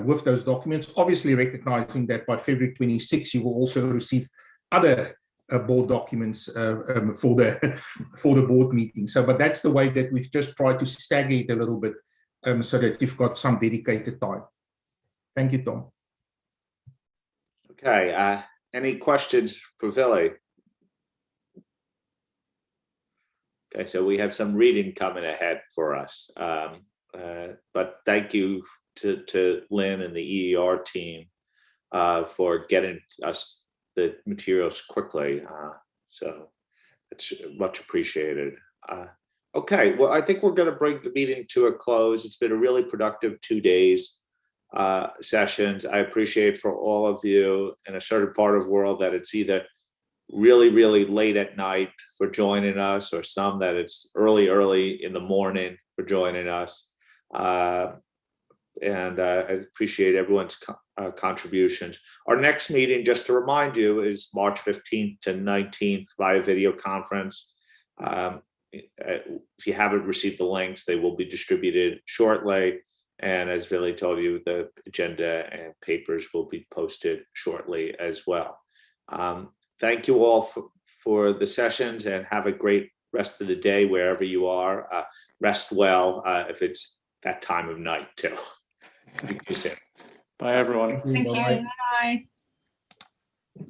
with those documents, obviously recognizing that by February 26, you will also receive other board documents for the board meeting. So, but that's the way that we've just tried to stagger it a little bit so that you've got some dedicated time. Thank you, Tom. Okay, any questions for Billy? Okay, so we have some reading coming ahead for us, but thank you to Lynn and the EER team for getting us the materials quickly. So it's much appreciated. Okay, well, I think we're going to bring the meeting to a close. It's been a really productive 2 days sessions. I appreciate for all of you in a certain part of the world that it's either really, really late at night for joining us, or some that it's early in the morning for joining us. And I appreciate everyone's contributions. Our next meeting, just to remind you, is March 15th to 19th via video conference. If you haven't received the links, they will be distributed shortly. And as Billy told you, the agenda and papers will be posted shortly as well. Thank you all for the sessions, and have a great rest of the day wherever you are. Rest well if it's that time of night too. Bye, everyone. Thank you. Bye.